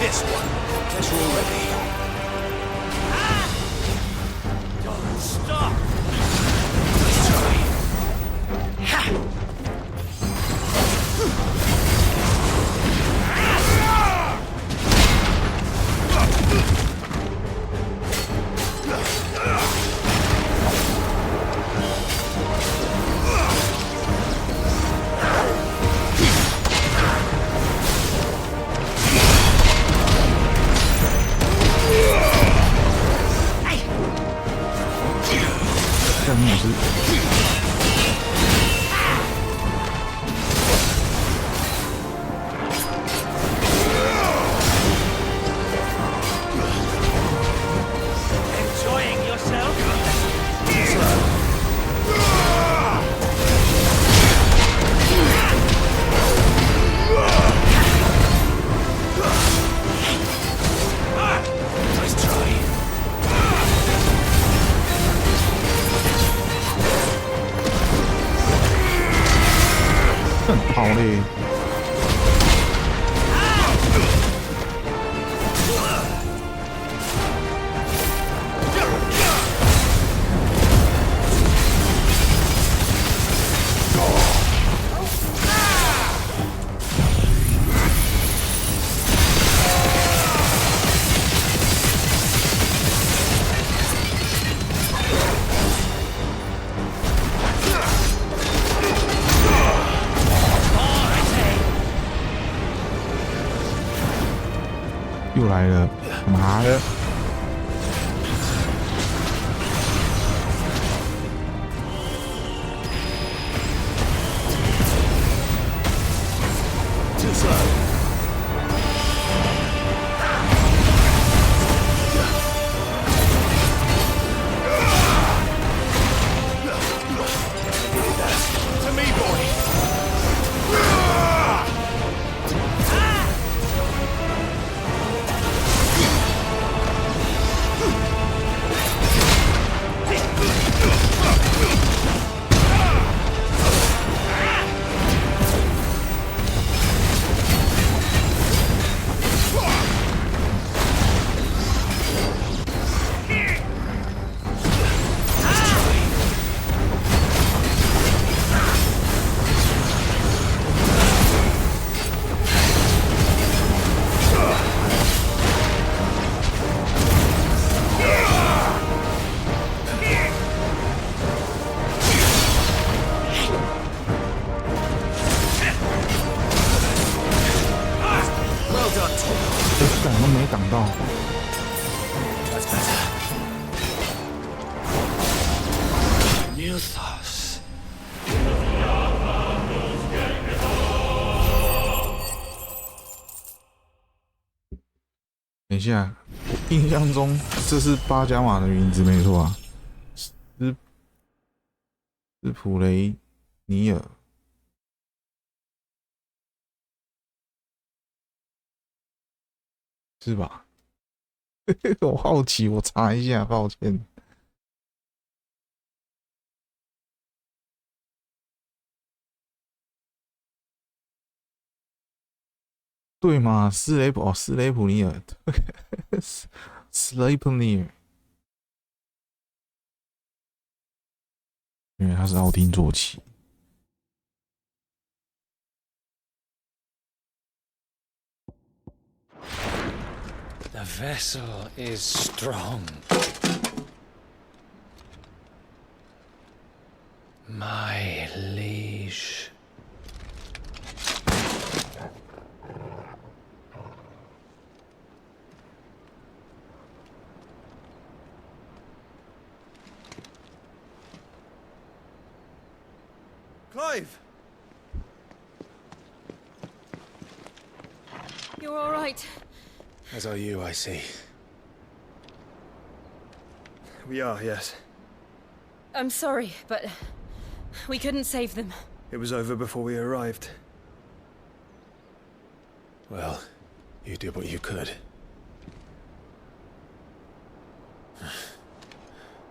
This one, guess we're ready.
Don't stop!
Let's try. Ha!
Enjoying yourself?
Nice try.
很跑嘞。又来了，妈的！挡都没挡到。
New thoughts.
等一下，我印象中这是巴加马的名字没错啊，斯普雷尼尔。是吧？我好奇，我查一下，抱歉。对嘛？斯雷普尼尔，斯雷普尼尔，因为他是奥丁坐骑。
The vessel is strong. My liege.
Clive!
You're all right.
As are you, I see.
We are, yes.
I'm sorry, but we couldn't save them.
It was over before we arrived.
Well, you did what you could.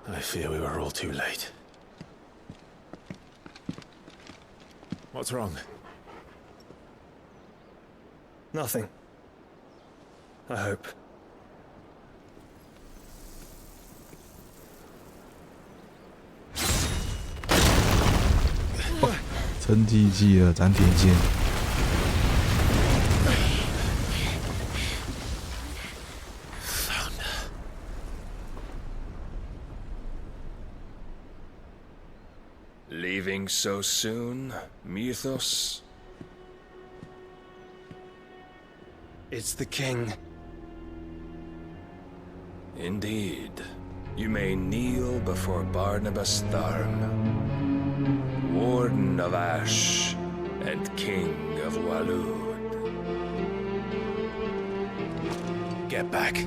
I fear we were all too late. What's wrong?
Nothing. I hope.
撑地记了斩铁剑。
Leaving so soon, Mythos?
It's the king.
Indeed. You may kneel before Barnabas Tharm, Warden of Ash and King of Waloed.
Get back.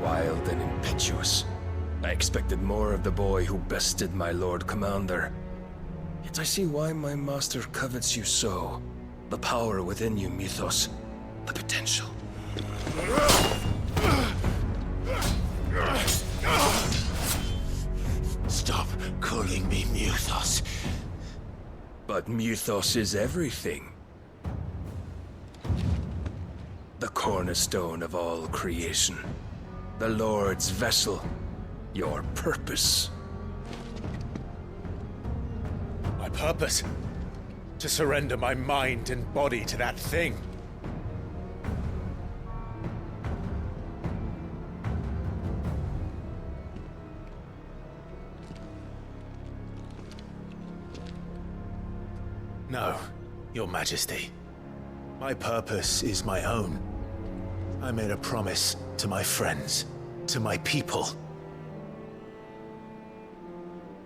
Wild and impetuous. I expected more of the boy who bested my Lord Commander. Yet I see why my master covets you so. The power within you, Mythos. The potential.
Stop calling me Mythos.
But Mythos is everything. The cornerstone of all creation. The Lord's vessel. Your purpose.
My purpose? To surrender my mind and body to that thing. No, Your Majesty. My purpose is my own. I made a promise to my friends, to my people.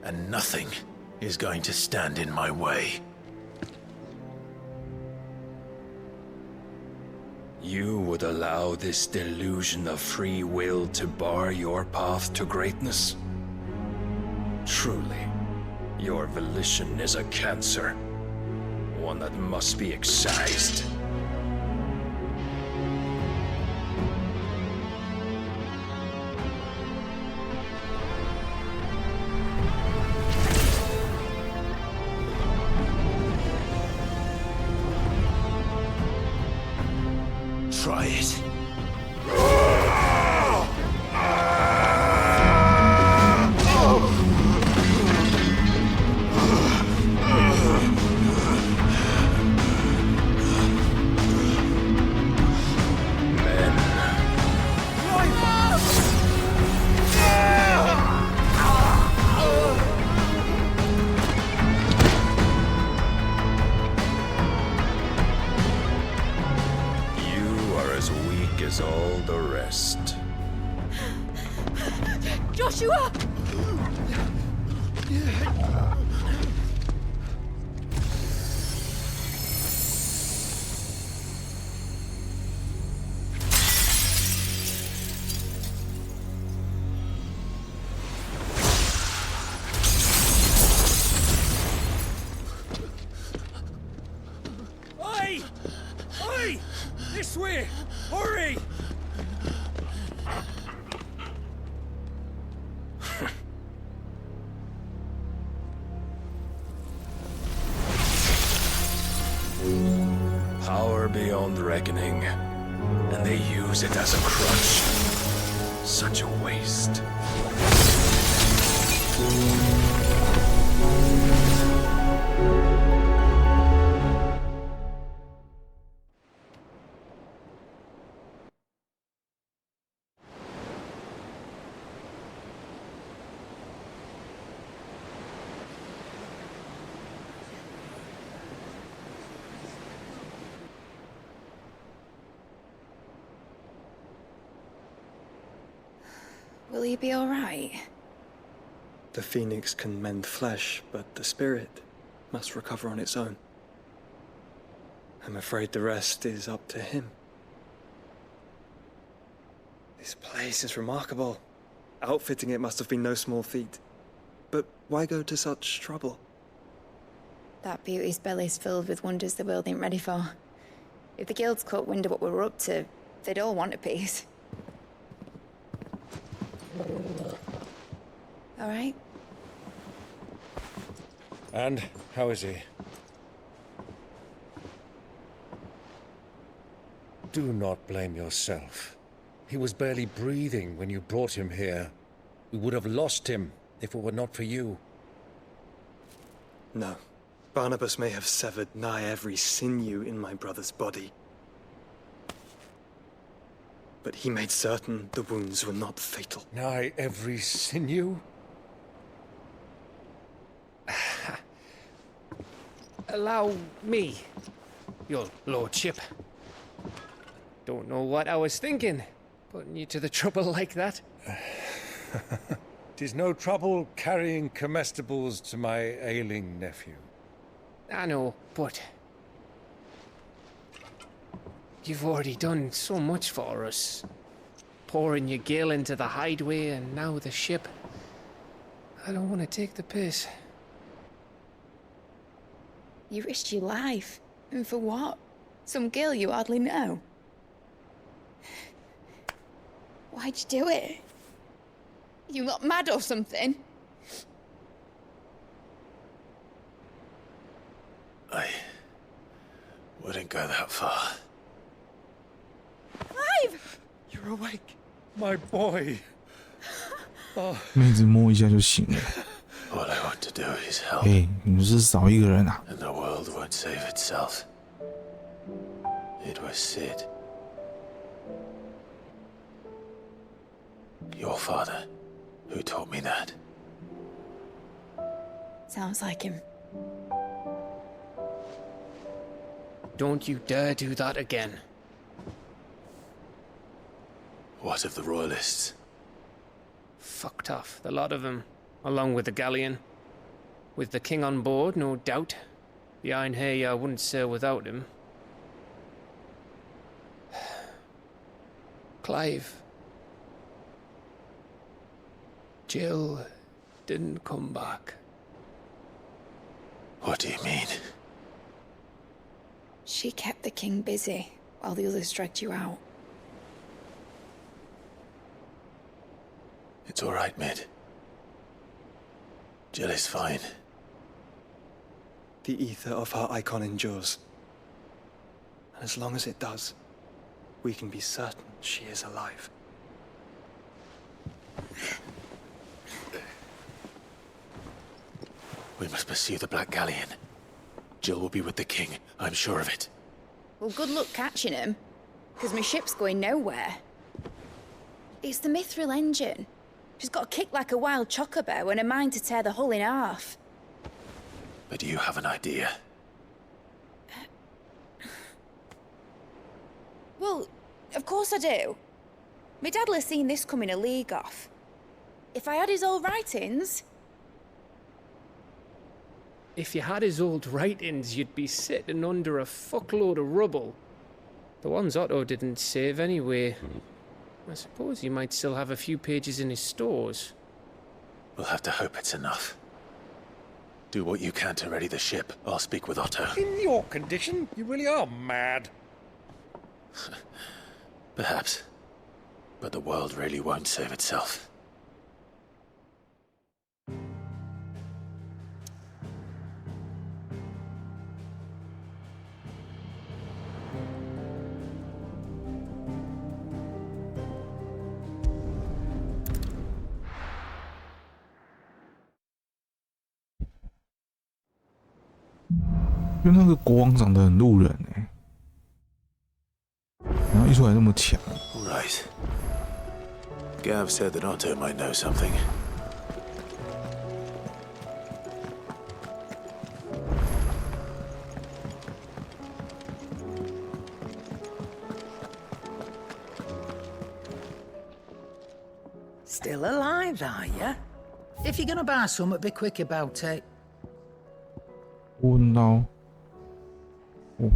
And nothing is going to stand in my way.
You would allow this delusion of free will to bar your path to greatness? Truly, your volition is a cancer. One that must be excised.
Try it.
As all the rest.
Joshua!
Oi! Oi! This way! Hurry!
Power beyond reckoning, and they use it as a crutch. Such a waste.
Will he be all right?
The phoenix can mend flesh, but the spirit must recover on its own. I'm afraid the rest is up to him. This place is remarkable. Outfitting it must have been no small feat. But why go to such trouble?
That beauty's belly's filled with wonders the world ain't ready for. If the guilds caught wind of what we were up to, they'd all want a piece. All right?
And how is he? Do not blame yourself. He was barely breathing when you brought him here. We would have lost him if it were not for you.
No. Barnabas may have severed nigh every sinew in my brother's body. But he made certain the wounds were not fatal.
Nigh every sinew?
Allow me, your lordship. Don't know what I was thinking, putting you to the trouble like that.
'Tis no trouble carrying comestibles to my ailing nephew.
I know, but you've already done so much for us. Pouring your gale into the hideaway and now the ship. I don't want to take the piss.
You risked your life. And for what? Some girl you hardly know. Why'd you do it? You lot mad or something?
I wouldn't go that far.
Clive!
You're awake, my boy.
妹子摸一下就醒了。
All I want to do is help.
哎，你们是少一个人啊？
And the world won't save itself. It was Sid. Your father, who taught me that.
Sounds like him.
Don't you dare do that again.
What of the royalists?
Fucked off, the lot of them, along with the galleon. With the king on board, no doubt. Behind here, I wouldn't sail without him. Clive. Jill didn't come back.
What do you mean?
She kept the king busy while the others dragged you out.
It's all right, Mid. Jill is fine.
The ether of her icon endures. And as long as it does, we can be certain she is alive.
We must pursue the Black Galleon. Jill will be with the king, I'm sure of it.
Well, good luck catching him, because my ship's going nowhere. It's the Mithril engine. She's got a kick like a wild chocobo and a mind to tear the hull in half.
But do you have an idea?
Well, of course I do. My dad'll have seen this coming a league off. If I had his old writings...
If you had his old writings, you'd be sitting under a fuckload of rubble. The ones Otto didn't save anyway. I suppose he might still have a few pages in his stores.
We'll have to hope it's enough. Do what you can to ready the ship. I'll speak with Otto.
In your condition, you really are mad.
Perhaps. But the world really won't save itself.
"就那个国王长得很路人哎，然后一出来那么强。
Right. Gav said that Otto might know something.
Still alive, are you? If you're gonna buy something, be quick about it.
问到，哦，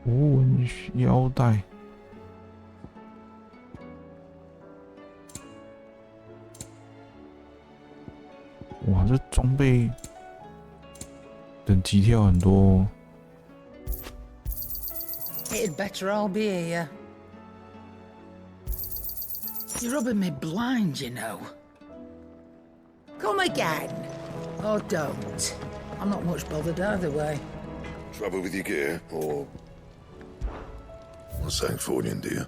符文腰带。哇，这装备等级跳很多哦。
It'd better all be here. You're rubbing me blind, you know. Come again. Or don't. I'm not much bothered either way.
Trouble with your gear, or... What's saying for you, dear?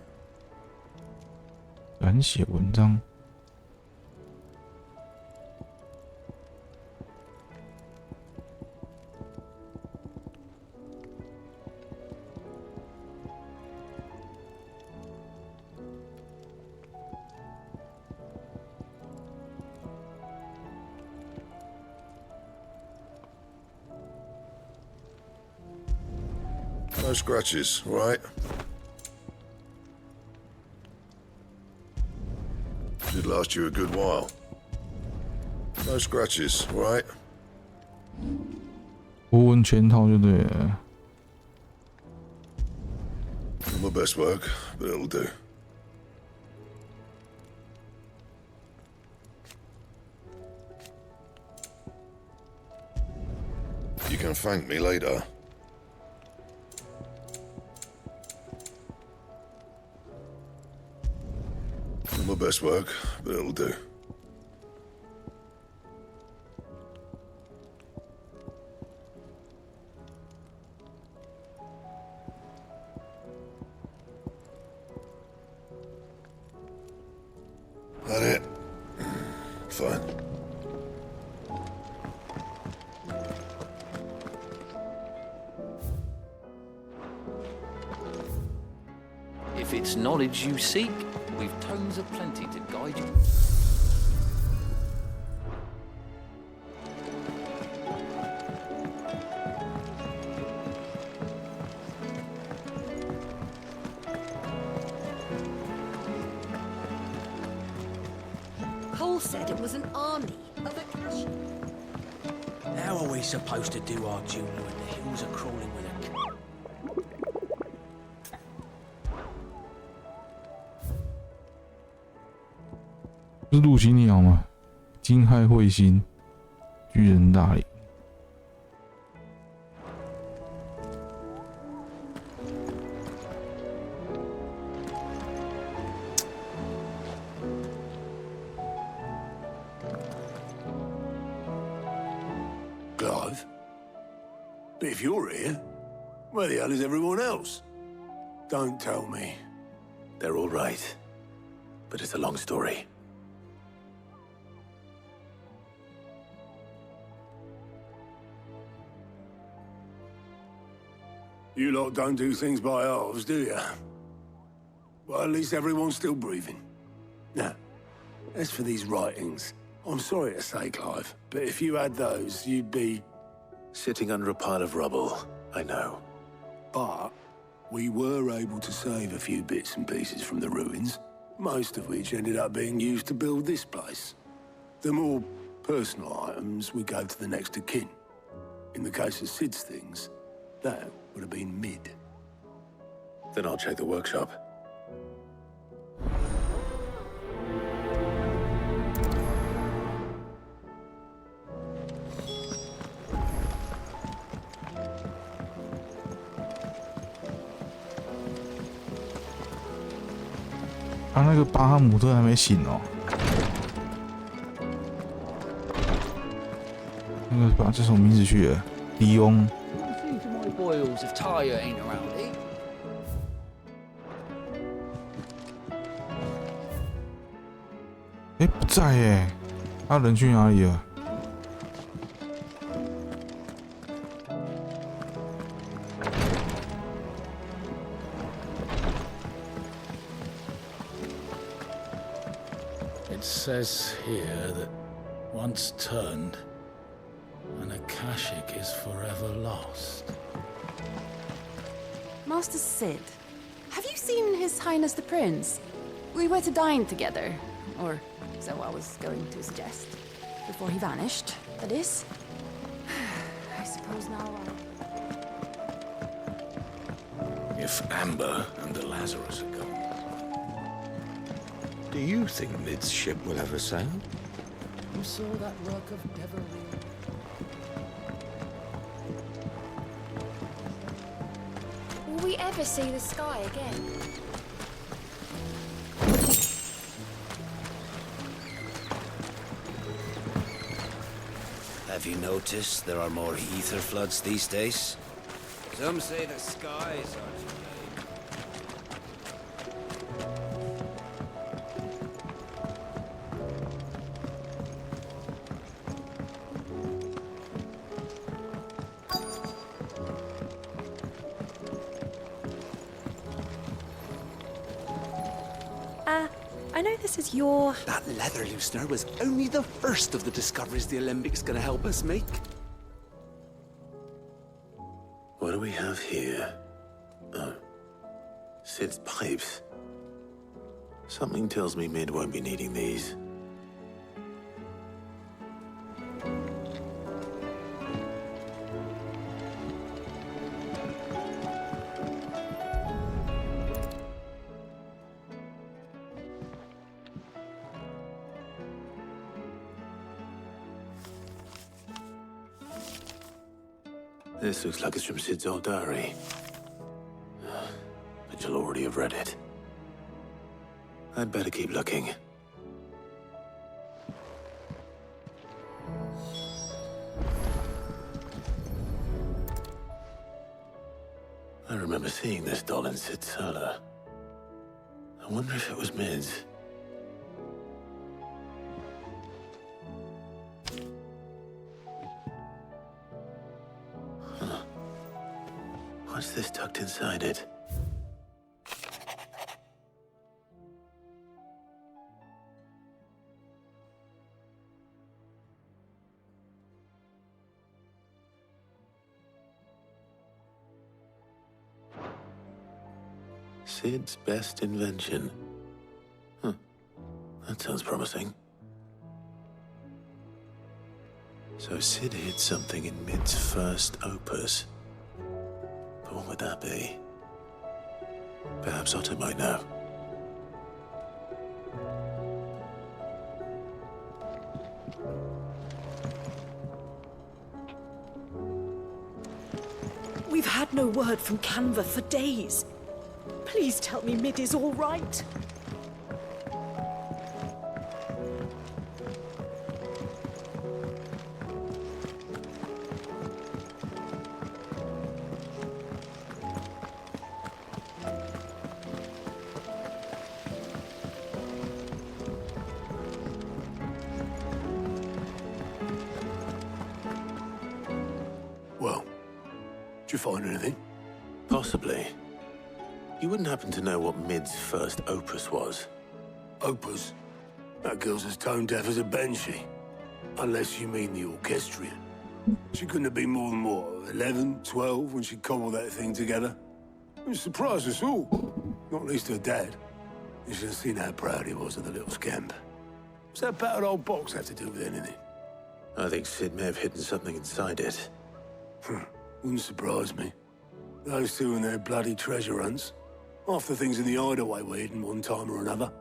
敢写文章。
No scratches, right? Should last you a good while. No scratches, right?
符文全套就对了。
Not my best work, but it'll do. You can thank me later. Not my best work, but it'll do. That it? Fine.
If it's knowledge you seek, we've tomes of plenty to guide you.
Cole said it was an army of Akashi.
How are we supposed to do our duty when the hills are crawling with a...
是陆行鸟吗？惊骇彗星，巨人大领。
Clive? But if you're here, where the hell is everyone else? Don't tell me.
They're all right. But it's a long story.
You lot don't do things by halves, do you? Well, at least everyone's still breathing. Now, as for these writings, I'm sorry to say, Clive, but if you had those, you'd be...
Sitting under a pile of rubble, I know.
But we were able to save a few bits and pieces from the ruins, most of which ended up being used to build this place. The more personal items we gave to the next of kin. In the case of Sid's things, that would have been mid.
Then I'll check the workshop.
他那个巴哈姆特还没醒哦。那个把这首名字去了，迪翁。
Boils if Tyre ain't around, eh?
哎，不在耶，他人去哪里了？
It says here that once turned,
An Akashic is forever lost.
Master Sid, have you seen His Highness the Prince? We were to dine together, or so I was going to suggest. Before he vanished, that is. I suppose now
If Amber and the Lazarus are gone,
Do you think Mid's ship will ever sail?
You saw that work of devilry.
Will we ever see the sky again?
Have you noticed there are more ether floods these days? Some say the skies are to blame.
I know this is your...
That leather loosener was only the first of the discoveries the Alembics gonna help us make.
What do we have here? Oh. Sid's pipes. Something tells me Mid won't be needing these. This looks like it's from Sid's old diary. But you'll already have read it. I'd better keep looking. I remember seeing this doll in Sid's cellar. I wonder if it was Mid's. What's this tucked inside it? Sid's best invention. Huh. That sounds promising. So Sid hid something in Mid's first opus. But what would that be? Perhaps Otto might know.
We've had no word from Canva for days. Please tell me Mid is all right.
Well, did you find anything?
Possibly. You wouldn't happen to know what Mid's first opus was?
Opus? That girl's as tone deaf as a banshee. Unless you mean the orchestrion. She couldn't have been more than, what, 11, 12 when she cobbled that thing together? It surprised us all. Not least her dad. You should have seen how proud he was of the little scamp. What's that battered old box have to do with anything?
I think Sid may have hidden something inside it.
Wouldn't surprise me. Those two and their bloody treasure hunts. Half the things in the hideaway were hidden one time or another.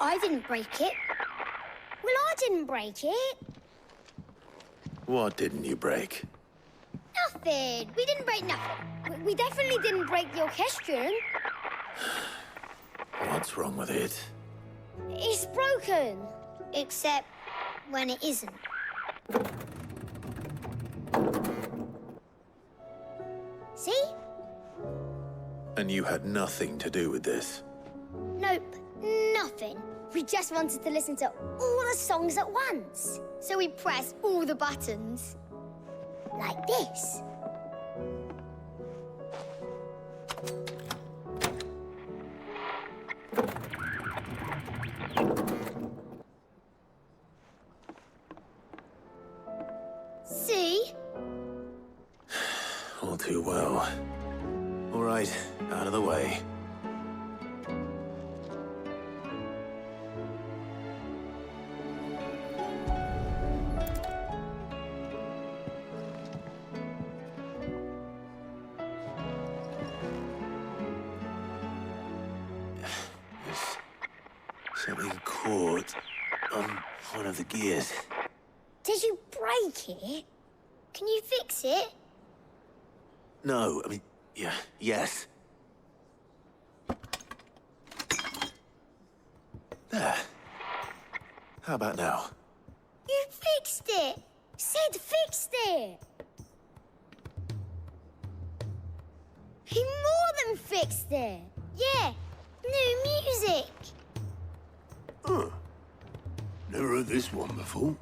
I didn't break it. Well, I didn't break it.
What didn't you break?
Nothing. We didn't break nothing. We definitely didn't break the orchestrion.
What's wrong with it?
It's broken. Except when it isn't. See?
And you had nothing to do with this?
Nope, nothing. We just wanted to listen to all the songs at once. So we pressed all the buttons. Like this. See?
All too well. All right, out of the way. Something caught on one of the gears.
Did you break it? Can you fix it?
No, I mean, yes. There. How about now?
You fixed it! Sid fixed it! He more than fixed it! Yeah, new music!
Huh. Never heard this one before.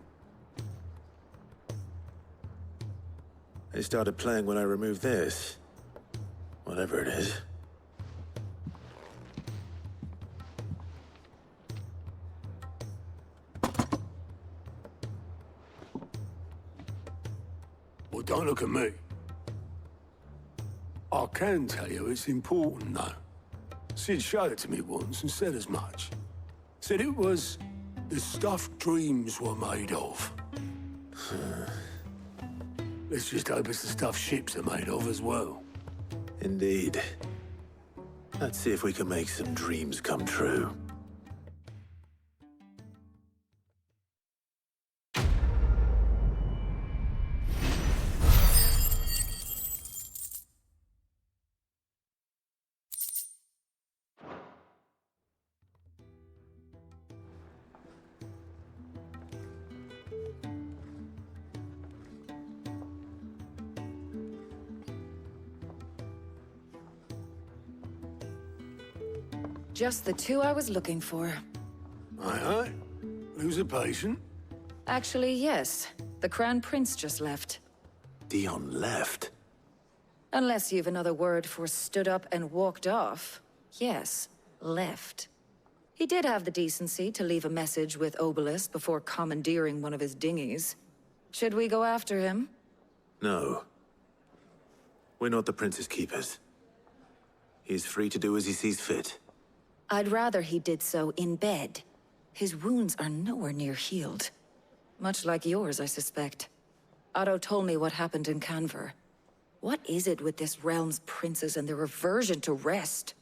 They started playing when I removed this. Whatever it is.
Well, don't look at me. I can tell you it's important, though. Sid showed it to me once and said as much. Said it was the stuff dreams were made of. Let's just hope it's the stuff ships are made of as well.
Indeed. Let's see if we can make some dreams come true.
Just the two I was looking for.
Aye. Who's a patient?
Actually, yes. The Crown Prince just left.
Dion left?
Unless you've another word for stood up and walked off. Yes, left. He did have the decency to leave a message with Obelisk before commandeering one of his dinghies. Should we go after him?
No. We're not the Prince's keepers. He's free to do as he sees fit.
I'd rather he did so in bed. His wounds are nowhere near healed. Much like yours, I suspect. Otto told me what happened in Canver. What is it with this realm's princes and their aversion to rest?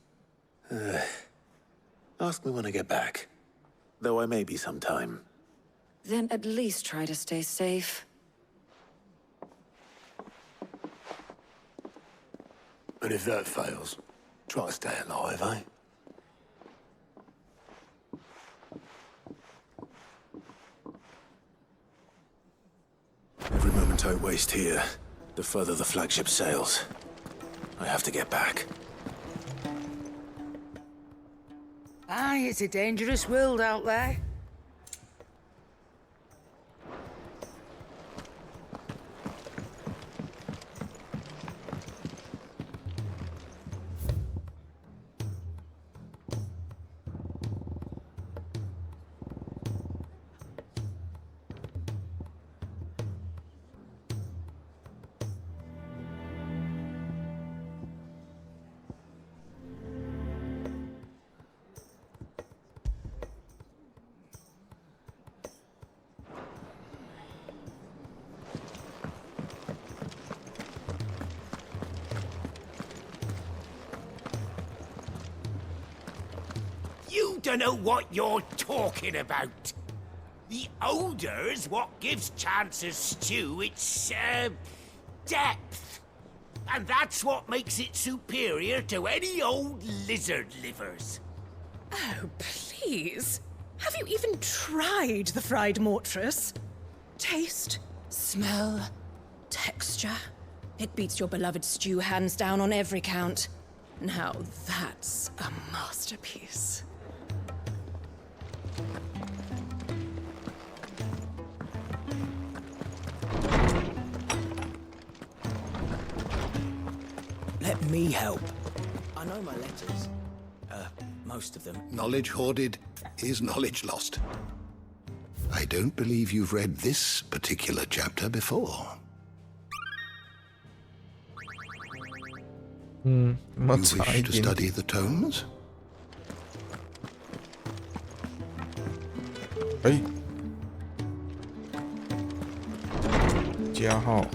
Ask me when I get back. Though I may be sometime.
Then at least try to stay safe.
And if that fails, try to stay alive, eh?
Every moment I waste here, the further the flagship sails. I have to get back.
Aye, it's a dangerous world out there.
You don't know what you're talking about. The odor's what gives Chance's stew its, depth. And that's what makes it superior to any old lizard livers.
Oh, please. Have you even tried the fried mortress? Taste, smell, texture. It beats your beloved stew hands down on every count. Now that's a masterpiece.
Let me help. I know my letters. Most of them.
Knowledge hoarded is knowledge lost. I don't believe you've read this particular chapter before. You wish to study the tomes?
哎，加号。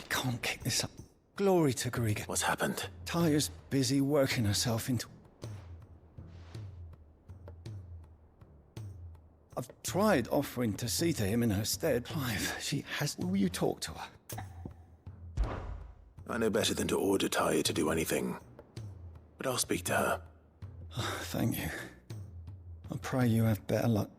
Can't kick this up. Glory to Griga.
What's happened?
Taya's busy working herself into... I've tried offering to see to him in her stead. Clive, she has... Will you talk to her?
I know better than to order Taya to do anything. But I'll speak to her.
Thank you. I pray you have better luck.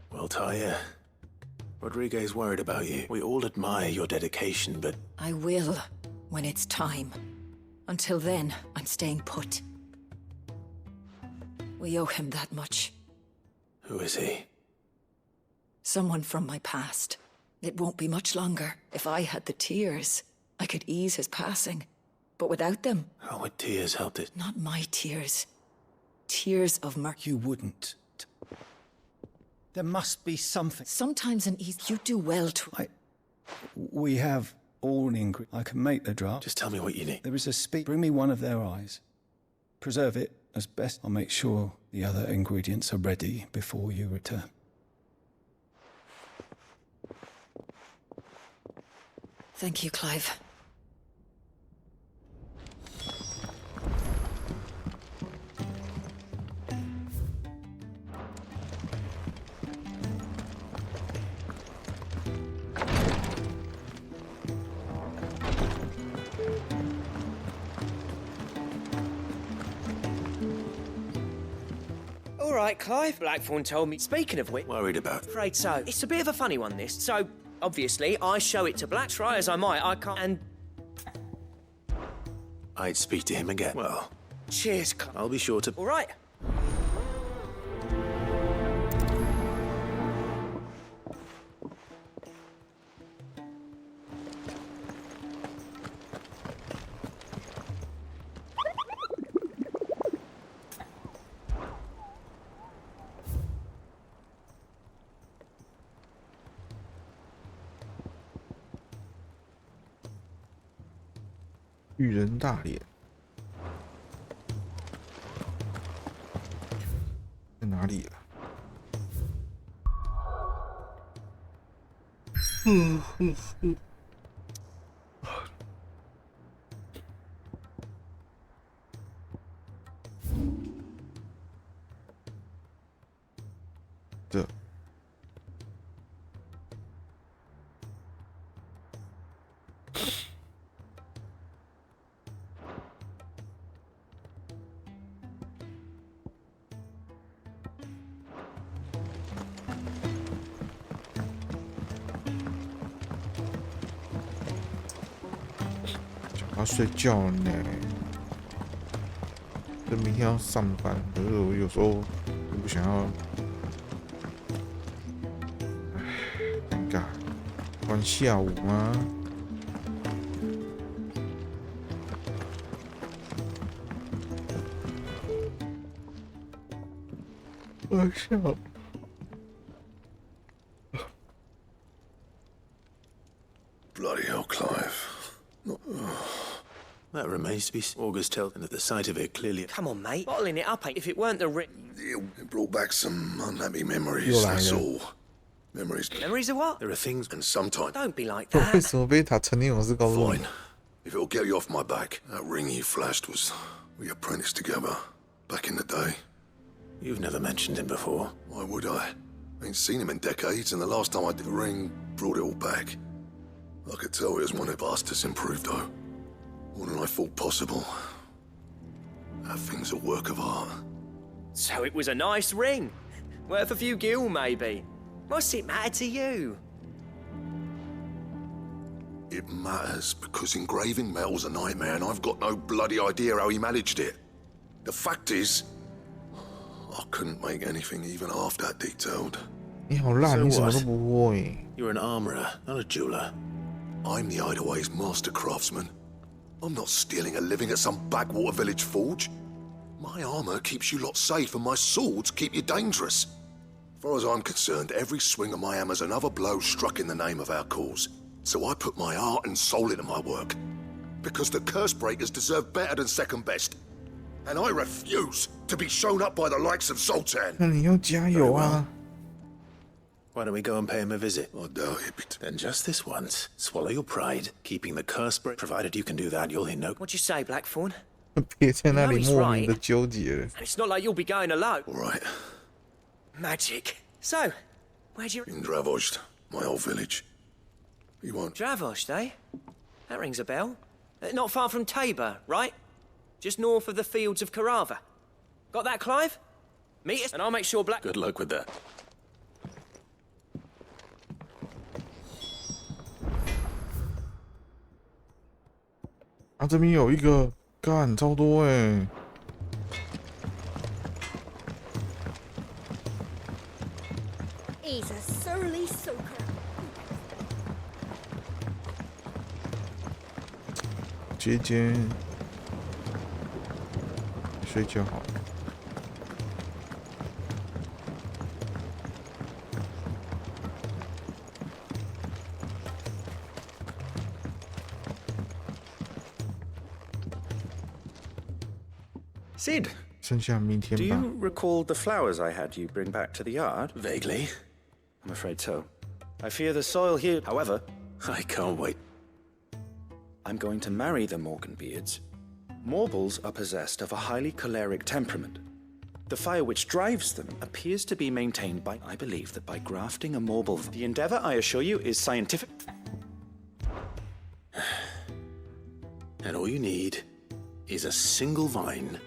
Well, Taya, Rodriguez worried about you. We all admire your dedication, but...
I will, when it's time. Until then, I'm staying put. We owe him that much.
Who is he?
Someone from my past. It won't be much longer. If I had the tears, I could ease his passing. But without them...
How would tears help it?
Not my tears. Tears of mercy.
You wouldn't. There must be something.
Sometimes an ease... You do well to...
We have all an ingredient. I can make the draft.
Just tell me what you need.
There is a speak. Bring me one of their eyes. Preserve it as best. I'll make sure the other ingredients are ready before you return.
Thank you, Clive.
All right, Clive. Blackthorn told me. Speaking of which...
Worried about?
Afraid so. It's a bit of a funny one, this. So, obviously, I show it to Black. Try as I might, I can't... And...
I'd speak to him again. Well...
Cheers, Clive.
I'll be sure to...
All right.
《巨人大脸》在哪里啊？这。要睡觉呢，这明天要上班，可是我有时候就不想要，尴尬，关下午吗？关下午。
Bloody hell, Clive. That remains needs to be August tells that the sight of it clearly.
Come on, mate. Bottling it up ain't. If it weren't the
It brought back some unhappy memories,
You're
that's
lying.
all. Memories.
Memories of what?
There are things, and sometimes.
Don't be like
为
that.
什么贝塔曾经有是告诉你
Fine. If it'll get you off my back, that ring you flashed was we apprenticed together back in the day.
You've never mentioned him before.
Why would I? Ain't seen him in decades, and the last time I did the ring brought it all back. I could tell it was one of us that's improved, though. More than I thought possible. That thing's a work of art.
So it was a nice ring. Worth a few gil, maybe. What's it matter to you?
It matters because engraving metal's a nightmare, and I've got no bloody idea how he managed it. The fact is, I couldn't make anything even half that detailed.
你好烂，
So
你什么
what?
都不会。
You're an armorer, not a jeweler.
I'm the Hideaway's master craftsman. I'm not stealing a living at some backwater village forge. My armor keeps you lot safe, and my swords keep you dangerous. As far as I'm concerned, every swing of my hammer's another blow struck in the name of our cause. So I put my heart and soul into my work. Because the curse breakers deserve better than second best. And I refuse to be shown up by the likes of Zoltan.
那你要加油啊！
Why don't we go and pay him a visit?
I doubt it.
Then just this once, swallow your pride, keeping the curse break. Provided you can do that, you'll hear no.
What'd you say, Blackthorn?
别在那里
You know he's
莫名的纠结了。
It's not like you'll be going alone.
All right.
Magic. So, where'd you...
In Dravost, my old village. You won't.
Dravost, eh? That rings a bell. Not far from Tabor, right? Just north of the fields of Carava. Got that, Clive? Meet us, and I'll make sure Black...
Good luck with that.
啊，这边有一个，干超多哎！
He's a surly soaker.
接接，睡觉好了。
Sid,
剩下明天
do
吧。
you recall the flowers I had you bring back to the yard?
Vaguely.
I'm afraid so. I fear the soil here, however...
I can't wait.
I'm going to marry the Morganbeards. Morbles are possessed of a highly choleric temperament. The fire which drives them appears to be maintained by, I believe, that by grafting a Morble... The endeavor, I assure you, is scientific...
And all you need is a single vine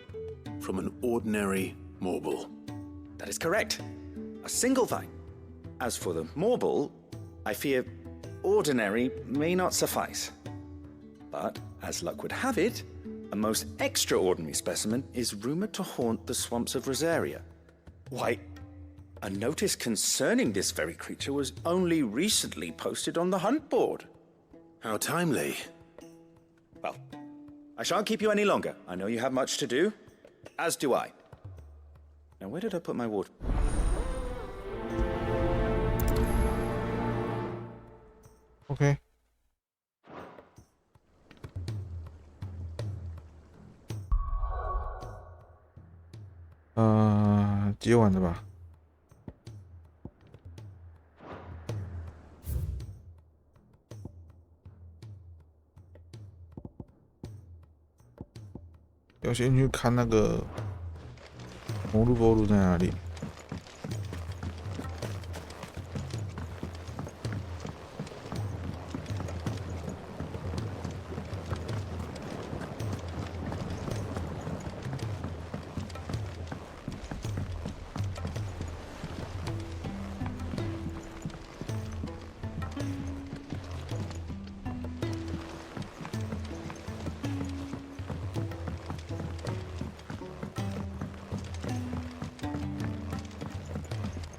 from an ordinary Morble.
That is correct. A single vine. As for the Morble, I fear ordinary may not suffice. But, as luck would have it, a most extraordinary specimen is rumored to haunt the swamps of Rosaria. Why, a notice concerning this very creature was only recently posted on the hunt board.
How timely.
Well, I shan't keep you any longer. I know you have much to do, as do I. Now, where did I put my water?
OK。接完了吧？要先去看那个摩鲁波路在哪里。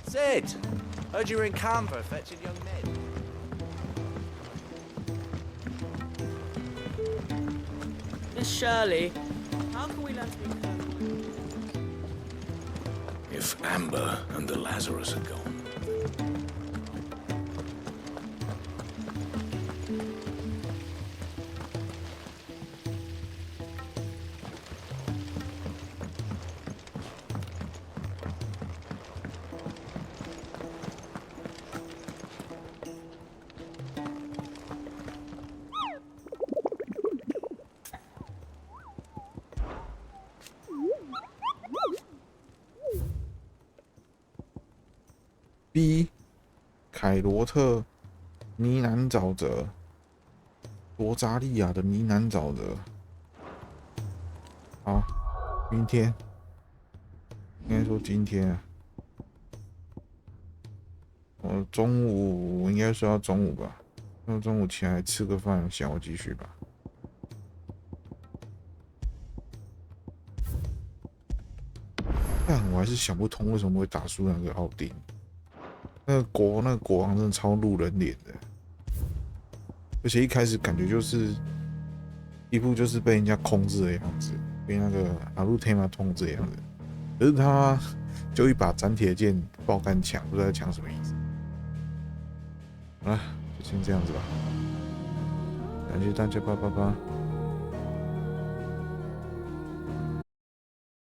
Sid! Heard you were in Canberra fetching young men.
Miss Shirley, how can we learn to be careful?
If Amber and the Lazarus are gone.
B. 凯罗特呢喃沼泽，罗扎利亚的呢喃沼泽。好，明天应该说今天啊，我中午应该说要中午吧，那中午起来吃个饭，下午继续吧。但我还是想不通为什么会打输那个奥丁。那个国王真的超路人脸的，而且一开始感觉就是一副就是被人家控制的样子，被那个阿鲁特玛控制的样子。可是他就一把斩铁剑爆干抢，不知道在抢什么意思。好了，就先这样子吧，感谢大家，拜拜。